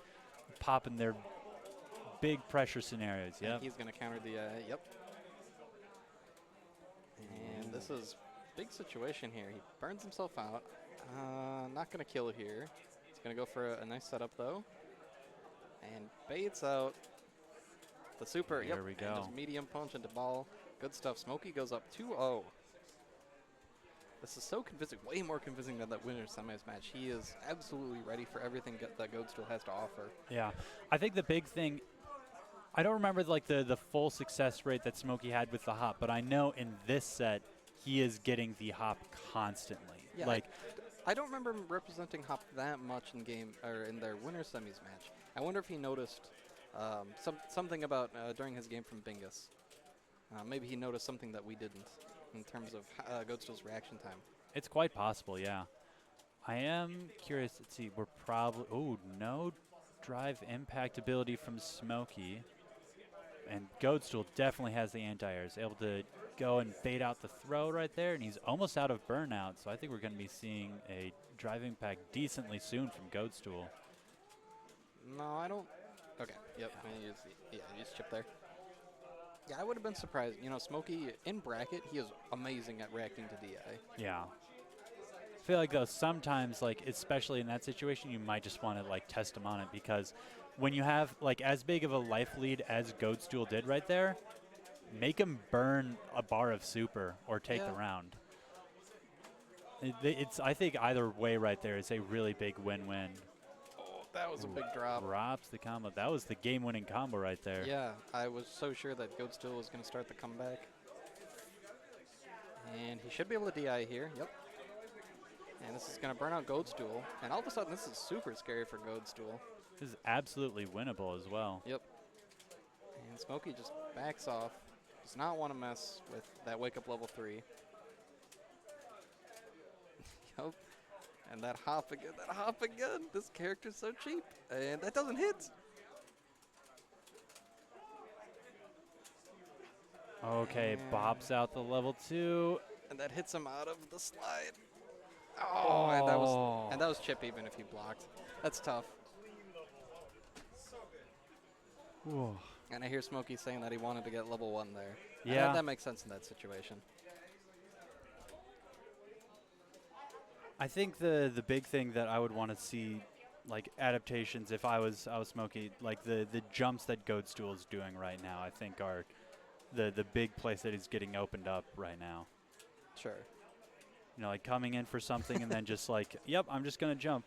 popping their big pressure scenarios. And Yep. he's going to counter the, yep. And this is big situation here. He burns himself out. Not going to kill here. He's going to go for a nice setup, though. And baits out the super. There yep. we And go. just medium punch into ball. Good stuff. Smokey goes up 2-0. This is so convincing, way more convincing than that winner's semis match. He is absolutely ready for everything that Goadstool has to offer. Yeah. I think the big thing, I don't remember like the full success rate that Smokey had with the hop, but I know in this set he is getting the hop constantly. Yeah, like I don't remember him representing hop that much in game or in their winner's semis match. I wonder if he noticed something about during his game from Bingus. Maybe he noticed something that we didn't in terms of Goadstool's reaction time. it's quite possible, yeah. I am curious. Let's see. We're probably no drive impact ability from Smokey. And Goadstool definitely has the anti-air. He's able to go and bait out the throw right there, and he's almost out of burnout. So I think we're going to be seeing a drive impact decently soon from Goadstool. No, I don't. Okay. Yep. You just chip there. Yeah, I would have been surprised. You know, Smokey in bracket, he is amazing at reacting to DI. Yeah. I feel like though sometimes, like especially in that situation, you might just want to like test him on it, because when you have like as big of a life lead as Goadstool did right there, make him burn a bar of super or take the round. It's I think either way right there is a really big win-win. That was a big drop. Drops the combo. That was the game-winning combo right there. Yeah, I was so sure that Goadstool was going to start the comeback. And he should be able to DI here. Yep. And this is going to burn out Goadstool. And all of a sudden, this is super scary for Goadstool. This is absolutely winnable as well. Yep. And Smokey just backs off. Does not want to mess with that wake-up level 3. Yep. And that hop again, This character's so cheap. And that doesn't hit. Okay, bops out the level 2. And that hits him out of the slide. Oh, and that was chip even if he blocked. That's tough. Whoa. And I hear Smokey saying that he wanted to get level 1 there. Yeah. That makes sense in that situation. I think the big thing that I would want to see, like adaptations, if I was Smokey, like the jumps that Goadstool is doing right now, I think are the big place that he's getting opened up right now. Sure. You know, like coming in for something and then just like, yep, I'm just gonna jump.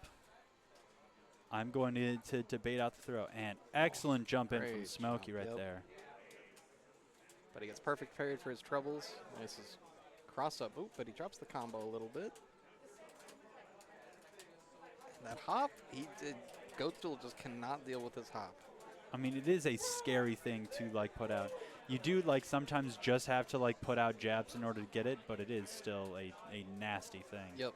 I'm going to bait out the throw. And excellent jump in from Great Smokey jump, right yep. there. But he gets perfect parried for his troubles. This is cross up. Oop, but he drops the combo a little bit. And that hop, Goadstool just cannot deal with his hop. I mean, it is a scary thing to like put out. You do like sometimes just have to like put out jabs in order to get it, but it is still a nasty thing. Yep.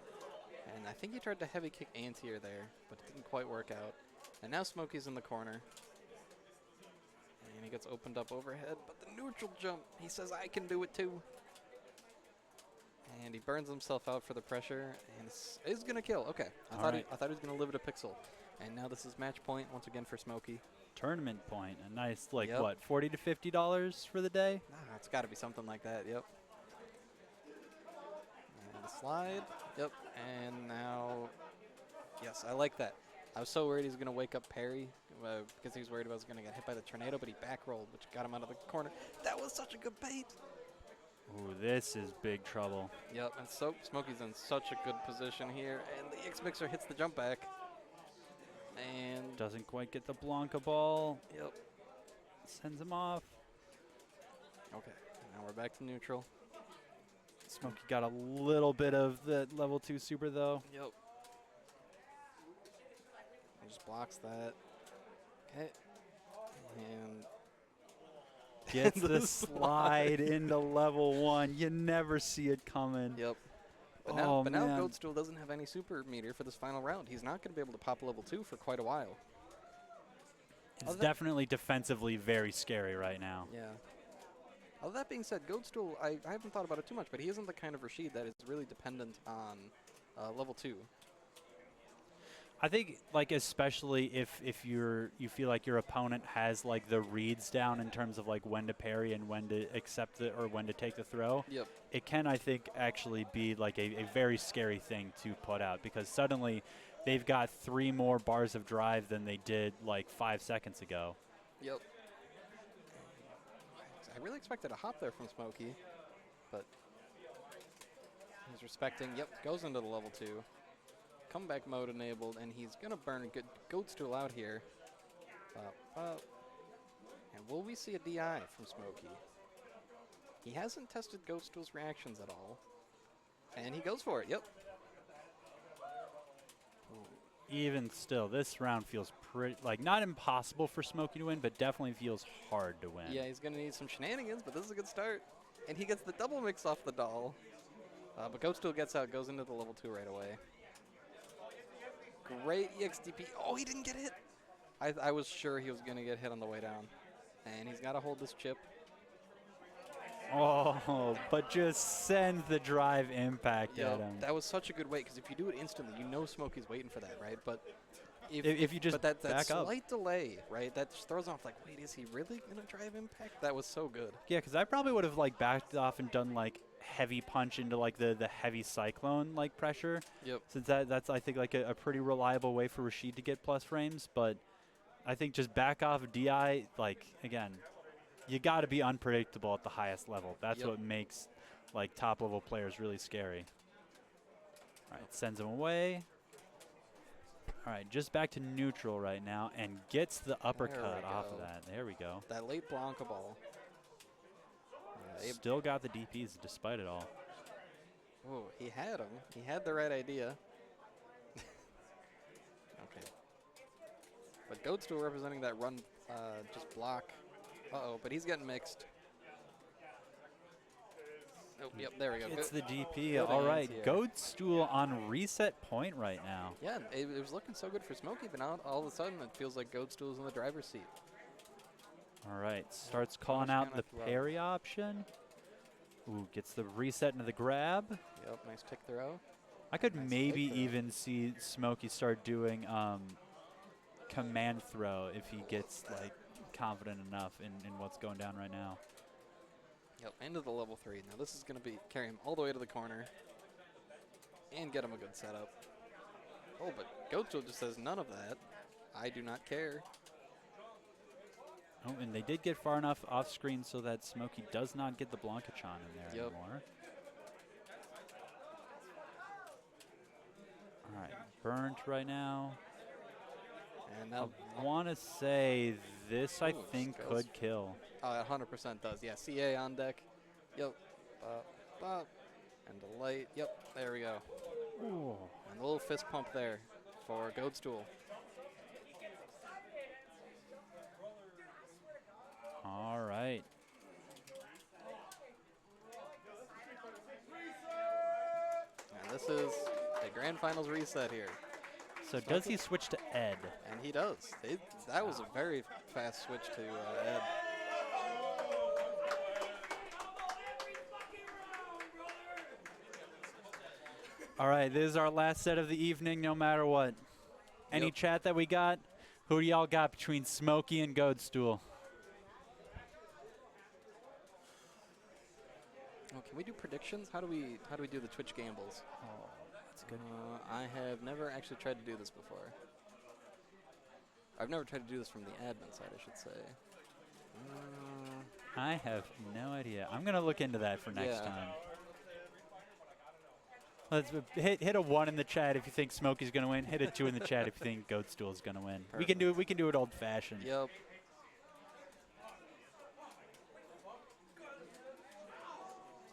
And I think he tried to heavy kick anti-air there, but it didn't quite work out. And now Smokey's in the corner. And he gets opened up overhead, but the neutral jump, he says, I can do it too. And he burns himself out for the pressure, and is going to kill. Okay, I thought he was going to live at a pixel. And now this is match point once again for Smokey. Tournament point, a nice like Yep. what, $40 to $50 for the day? Nah, it's got to be something like that, yep. And the slide, yep. And now, yes, I like that. I was so worried he was going to wake up parry because he was worried I was going to get hit by the tornado, but he back rolled, which got him out of the corner. That was such a good bait. Ooh, this is big trouble. Yep, and so Smokey's in such a good position here, and the X Mixer hits the jump back. And Doesn't quite get the Blanca ball. yep. Sends him off. Okay, now we're back to neutral. Smokey got a little bit of the level 2 super though. Yep. He just blocks that. Okay. And Gets the slide into level 1. You never see it coming. yep. But Oh, now man. Goatstool doesn't have any super meter for this final round. He's not going to be able to pop level 2 for quite a while. It's definitely defensively very scary right now. Yeah. All that being said, Goatstool, I haven't thought about it too much, but he isn't the kind of Rashid that is really dependent on level 2. I think, like, especially if you feel like your opponent has like the reads down in terms of like when to parry and when to accept it or when to take the throw. Yep. It can, I think, actually be like a very scary thing to put out because suddenly they've got 3 more bars of drive than they did like 5 seconds ago. Yep. I really expected a hop there from Smokey, but he's respecting. Yep, goes into the level 2. Comeback mode enabled, and he's going to burn Goatstool out here. And will we see a DI from Smokey? He hasn't tested Goatstool's reactions at all. And he goes for it, yep. Even still, this round feels pretty, like, not impossible for Smokey to win, but definitely feels hard to win. Yeah, he's going to need some shenanigans, but this is a good start. And he gets the double mix off the doll. But Goatstool gets out, goes into the level 2 right away. Great EXDP. Oh, he didn't get hit. I was sure he was going to get hit on the way down. And he's got to hold this chip. Oh, but just sends the drive impact at him. That was such a good wait, because if you do it instantly, you know Smokey's waiting for that, right? But if you just but that back up. slight delay, right, that just throws off like, wait, is he really going to drive impact? That was so good. Yeah, because I probably would have like backed off and done like heavy punch into like the heavy cyclone like pressure. Yep. Since that's I think like a pretty reliable way for Rashid to get plus frames, but I think just back off DI, like, again, you got to be unpredictable at the highest level. That's what makes like top level players really scary. All right, sends him away. All right, just back to neutral right now and gets the uppercut off of that. There we go. That late Blanca ball. Yeah, Still got the DPs despite it all. Oh, he had him. He had the right idea. Okay. But Goatstool representing that run, just block. Uh-oh, but he's getting mixed. Oh, yep, there we go. It's the DP. Good All right, anti-air. Goatstool on reset point right now. Yeah, it was looking so good for Smokey, but now all of a sudden it feels like Goatstool's in the driver's seat. All right, starts calling Punish out count the after that. parry option. Ooh, gets the reset into the grab. Yep, nice tick throw. I could Nice maybe tick throw. even see Smokey start doing command throw if he gets like confident enough in what's going down right now. Yep, into the level 3. Now this is going to be carry him all the way to the corner and get him a good setup. Oh, but Goatstool just says none of that. I do not care. Oh, and they did get far enough off screen so that Smokey does not get the Blancachon in there Yep. anymore. All right, burnt right now. And now, I want to say this, I Ooh, think, goes- could kill. it 100% does. Yeah, CA on deck. Yep. Bop. And the light. Yep, there we go. Ooh. And a little fist pump there for Goatstool. All right. And this is a grand finals reset here. So does he switch to Ed? And he does. That was a very fast switch to Ed. All right, this is our last set of the evening, no matter what. Any Yep. chat that we got? Who do y'all got between Smokey and Goatstool? Oh, can we do predictions? How do we do the Twitch gambles? Oh, that's good. I have never actually tried to do this before. I've never tried to do this from the admin side, I should say. I have no idea. I'm going to look into that for next Yeah. time. Let's hit a 1 in the chat if you think Smokey's going to win. Hit a 2 in the chat if you think Goatstool is going to win. We can do it. We can do it old-fashioned. Yep.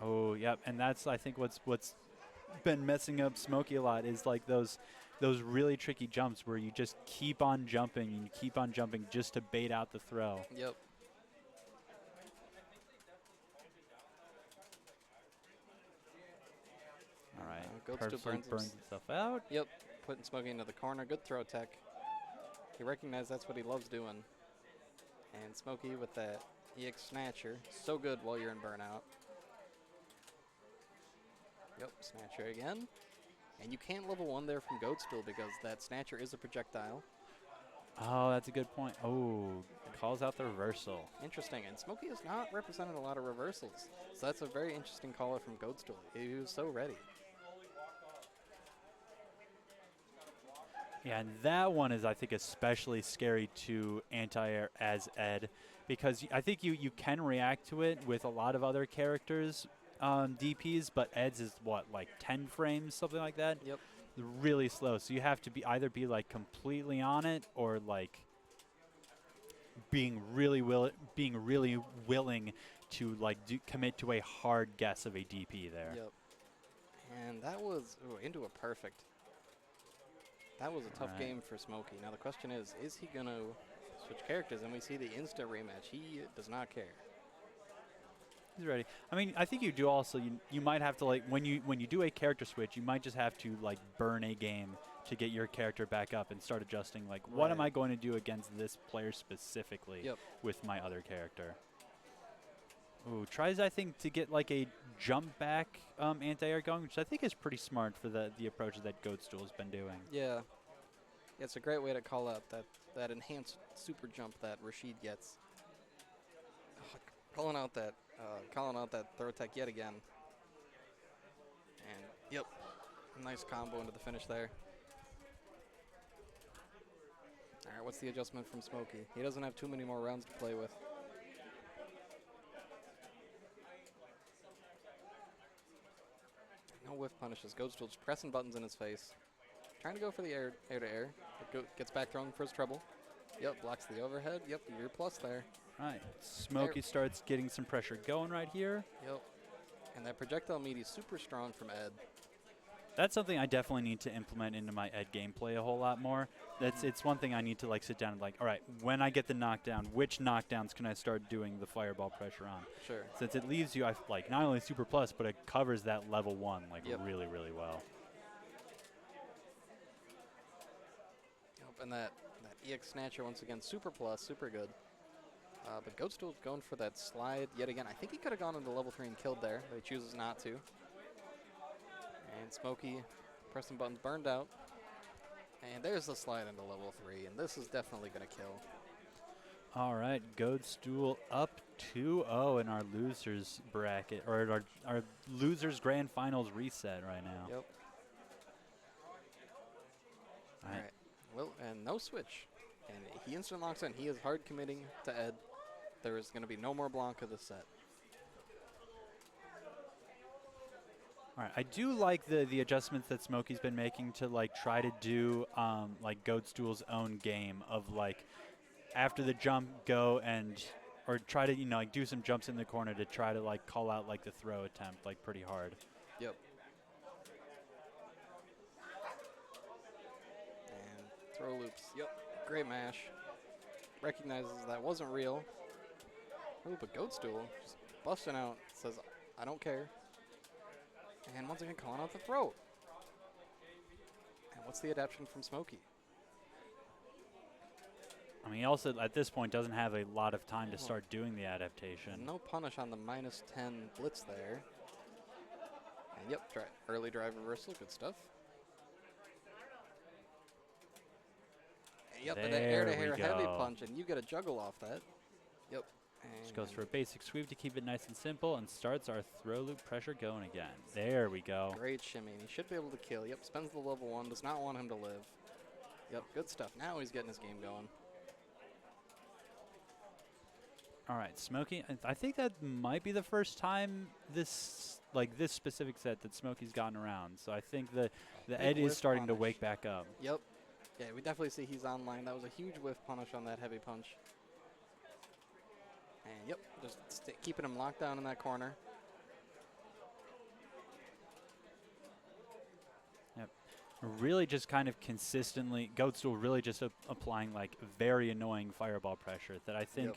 Oh, yep. And that's, I think, what's been messing up Smokey a lot is like those really tricky jumps where you just keep on jumping and you keep on jumping just to bait out the throw. Yep. All right. Goatstool Purposely burns himself out. Yep. Putting Smokey into the corner. Good throw tech. He recognized that's what he loves doing. And Smokey with that EX Snatcher. So good while you're in burnout. Yep, Snatcher again. And you can't level 1 there from Goatstool because that Snatcher is a projectile. Oh, that's a good point. Oh, calls out the reversal. Interesting. And Smokey has not represented a lot of reversals. So that's a very interesting caller from Goatstool. He was so ready. Yeah, and that one is, I think, especially scary to anti-air as Ed, because I think you can react to it with a lot of other characters, DPs, but Ed's is, what, like 10 frames, something like that? Yep. Really slow, so you have to be either be, like, completely on it or, like, being really willing to, like, commit to a hard guess of a DP there. Yep. And that was into a perfect. That was a tough game for Smokey. Now the question is he going to switch characters? And we see the instant rematch. He does not care. He's ready. I mean, I think you do also, you might have to, like, when you do a character switch, you might just have to, like, burn a game to get your character back up and start adjusting, like, what am I going to do against this player specifically with my other character? Ooh, tries, I think, to get, like, a jump back anti-air going, which I think is pretty smart for the approach that Goatstool's been doing. Yeah. It's a great way to call out that enhanced super jump that Rashid gets. Calling out that throw tech yet again. And, yep, nice combo into the finish there. All right, what's the adjustment from Smokey? He doesn't have too many more rounds to play with. No whiff punishes. Goatstool just pressing buttons in his face. Trying to go for the air to air. Gets back thrown for his treble. Yep, blocks the overhead. Yep, you're plus there. Right. Smokey starts getting some pressure going right here. Yep. And that projectile meat is super strong from Ed. That's something I definitely need to implement into my Ed gameplay a whole lot more. It's one thing I need to, like, sit down and, like, all right, when I get the knockdown, which knockdowns can I start doing the fireball pressure on? Sure. Since it leaves you, like, not only super plus, but it covers that level 1, like, really, really well. Yep, and that EX Snatcher, once again, super plus, super good. But Goatstool's going for that slide yet again. I think he could have gone into level 3 and killed there, but he chooses not to. And Smokey pressing buttons, burned out. And there's the slide into level 3, and this is definitely going to kill. All right, Goatstool up 2-0 in our losers bracket, or our losers grand finals reset right now. Yep. All right. Well, and no switch. And he instant locks in. He is hard committing to Ed. There is going to be no more Blanca this set. All right, I do like the adjustments that Smokey's been making to, like, try to do like Goatstool's own game of, like, after the jump go or try to, like, do some jumps in the corner to try to, like, call out, like, the throw attempt, like, pretty hard. Yep. And throw loops. Yep. Great mash. Recognizes that wasn't real. Oh, but Goatstool just busting out, says, I don't care. And once again, calling out the throat. And what's the adaptation from Smokey? I mean, he also, at this point, doesn't have a lot of time to start doing the adaptation. No punish on the -10 blitz there. And yep, early drive reversal, good stuff. And yep, and that air-to-air heavy punch, and you get a juggle off that. Yep. Just goes for a basic sweep to keep it nice and simple and starts our throw loop pressure going again. There we go. Great shimmy. He should be able to kill. Yep, spends the level 1. Does not want him to live. Yep, good stuff. Now he's getting his game going. All right, Smokey. I think that might be the first time this specific set that Smokey's gotten around. So I think the Ed is whiff starting to punish. wake back up. Yep. Yeah, we definitely see he's online. That was a huge whiff punish on that heavy punch. And yep, just keeping him locked down in that corner. Really just kind of consistently, Goatstool really just applying like very annoying fireball pressure that I think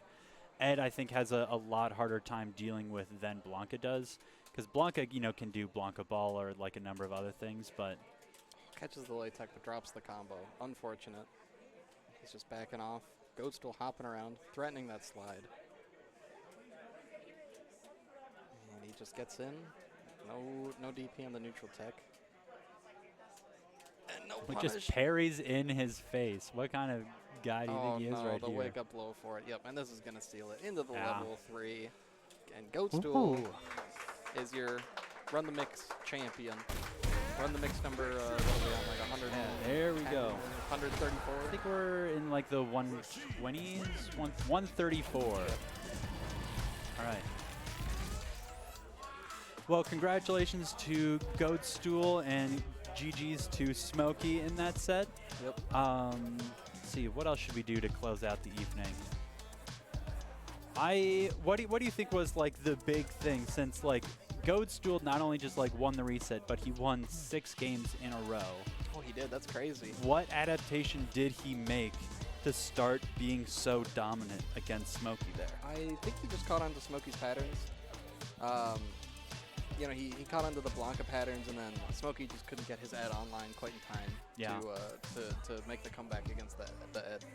Ed, has a lot harder time dealing with than Blanca does. Because Blanca, can do Blanca ball or like a number of other things, but... Catches the late tech but drops the combo. Unfortunate. He's just backing off. Goatstool hopping around, threatening that slide. And he just gets in. No DP on the neutral tech. And no He punish. just parries in his face. What kind of guy do you think he is right the here? wake up blow for it. Yep, and this is going to seal it into the Yeah. level 3. And Goatstool Ooh. is your Run the Mix champion. Run the Mix number, what are we on, like 100? There we go. 134. I think we're in like the 120s, 134. All right. Well, congratulations to Goatstool and GG's to Smokey in that set. Yep. Let's see, what else should we do to close out the evening? What do you think was like the big thing, since like Goatstool not only just like won the reset, but he won 6 games in a row. Oh, he did. That's crazy. What adaptation did he make to start being so dominant against Smokey there? I think he just caught on to Smokey's patterns. He caught onto the Blanca patterns, and then Smokey just couldn't get his Ed online quite in time to make the comeback against the Ed.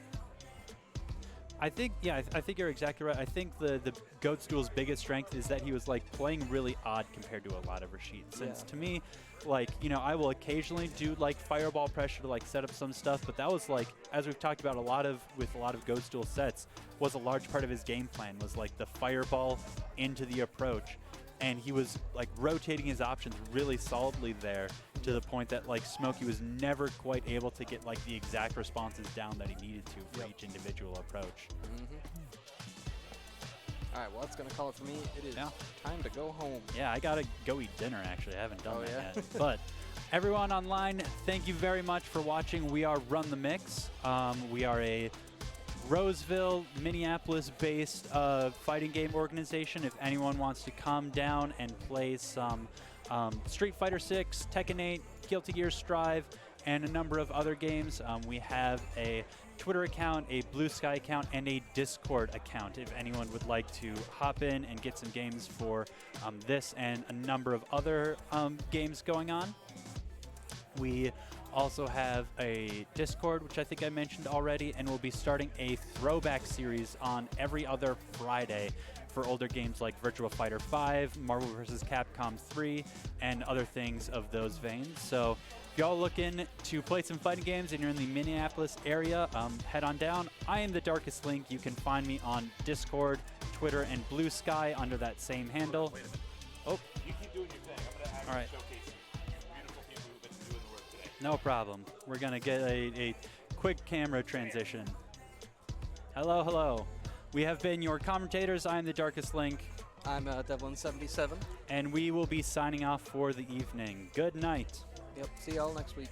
I think you're exactly right. I think the Goatstool's biggest strength is that he was like playing really odd compared to a lot of Rashid. Since to me, like, I will occasionally do like fireball pressure to like set up some stuff, but that was like, as we've talked about with a lot of Goatstool sets, was a large part of his game plan, was like the fireball into the approach. And he was like rotating his options really solidly there, to the point that like Smokey was never quite able to get like the exact responses down that he needed to for each individual approach. All right, well, that's going to call it for me. It is time to go home. Yeah, I gotta go eat dinner actually. I haven't done that yeah? yet. But everyone online, thank you very much for watching. We are Run the Mix. We are a Roseville, Minneapolis-based fighting game organization. If anyone wants to come down and play some Street Fighter 6, Tekken 8, Guilty Gear Strive, and a number of other games, we have a Twitter account, a Blue Sky account, and a Discord account if anyone would like to hop in and get some games for this and a number of other games going on. We also have a Discord, which I think I mentioned already, and we'll be starting a throwback series on every other Friday for older games like Virtua Fighter 5, Marvel vs. Capcom 3, and other things of those veins. So if y'all looking to play some fighting games and you're in the Minneapolis area, head on down. I am the Darkest Link. You can find me on Discord, Twitter, and Blue Sky under that same handle. Oh. You keep doing your thing. I'm going to actually All right. showcase the beautiful people who've been doing the work today. No problem. We're going to get a quick camera transition. Hello, hello. We have been your commentators. I am the Darkest Link. I'm Devlin77. And we will be signing off for the evening. Good night. Yep, see y'all next week.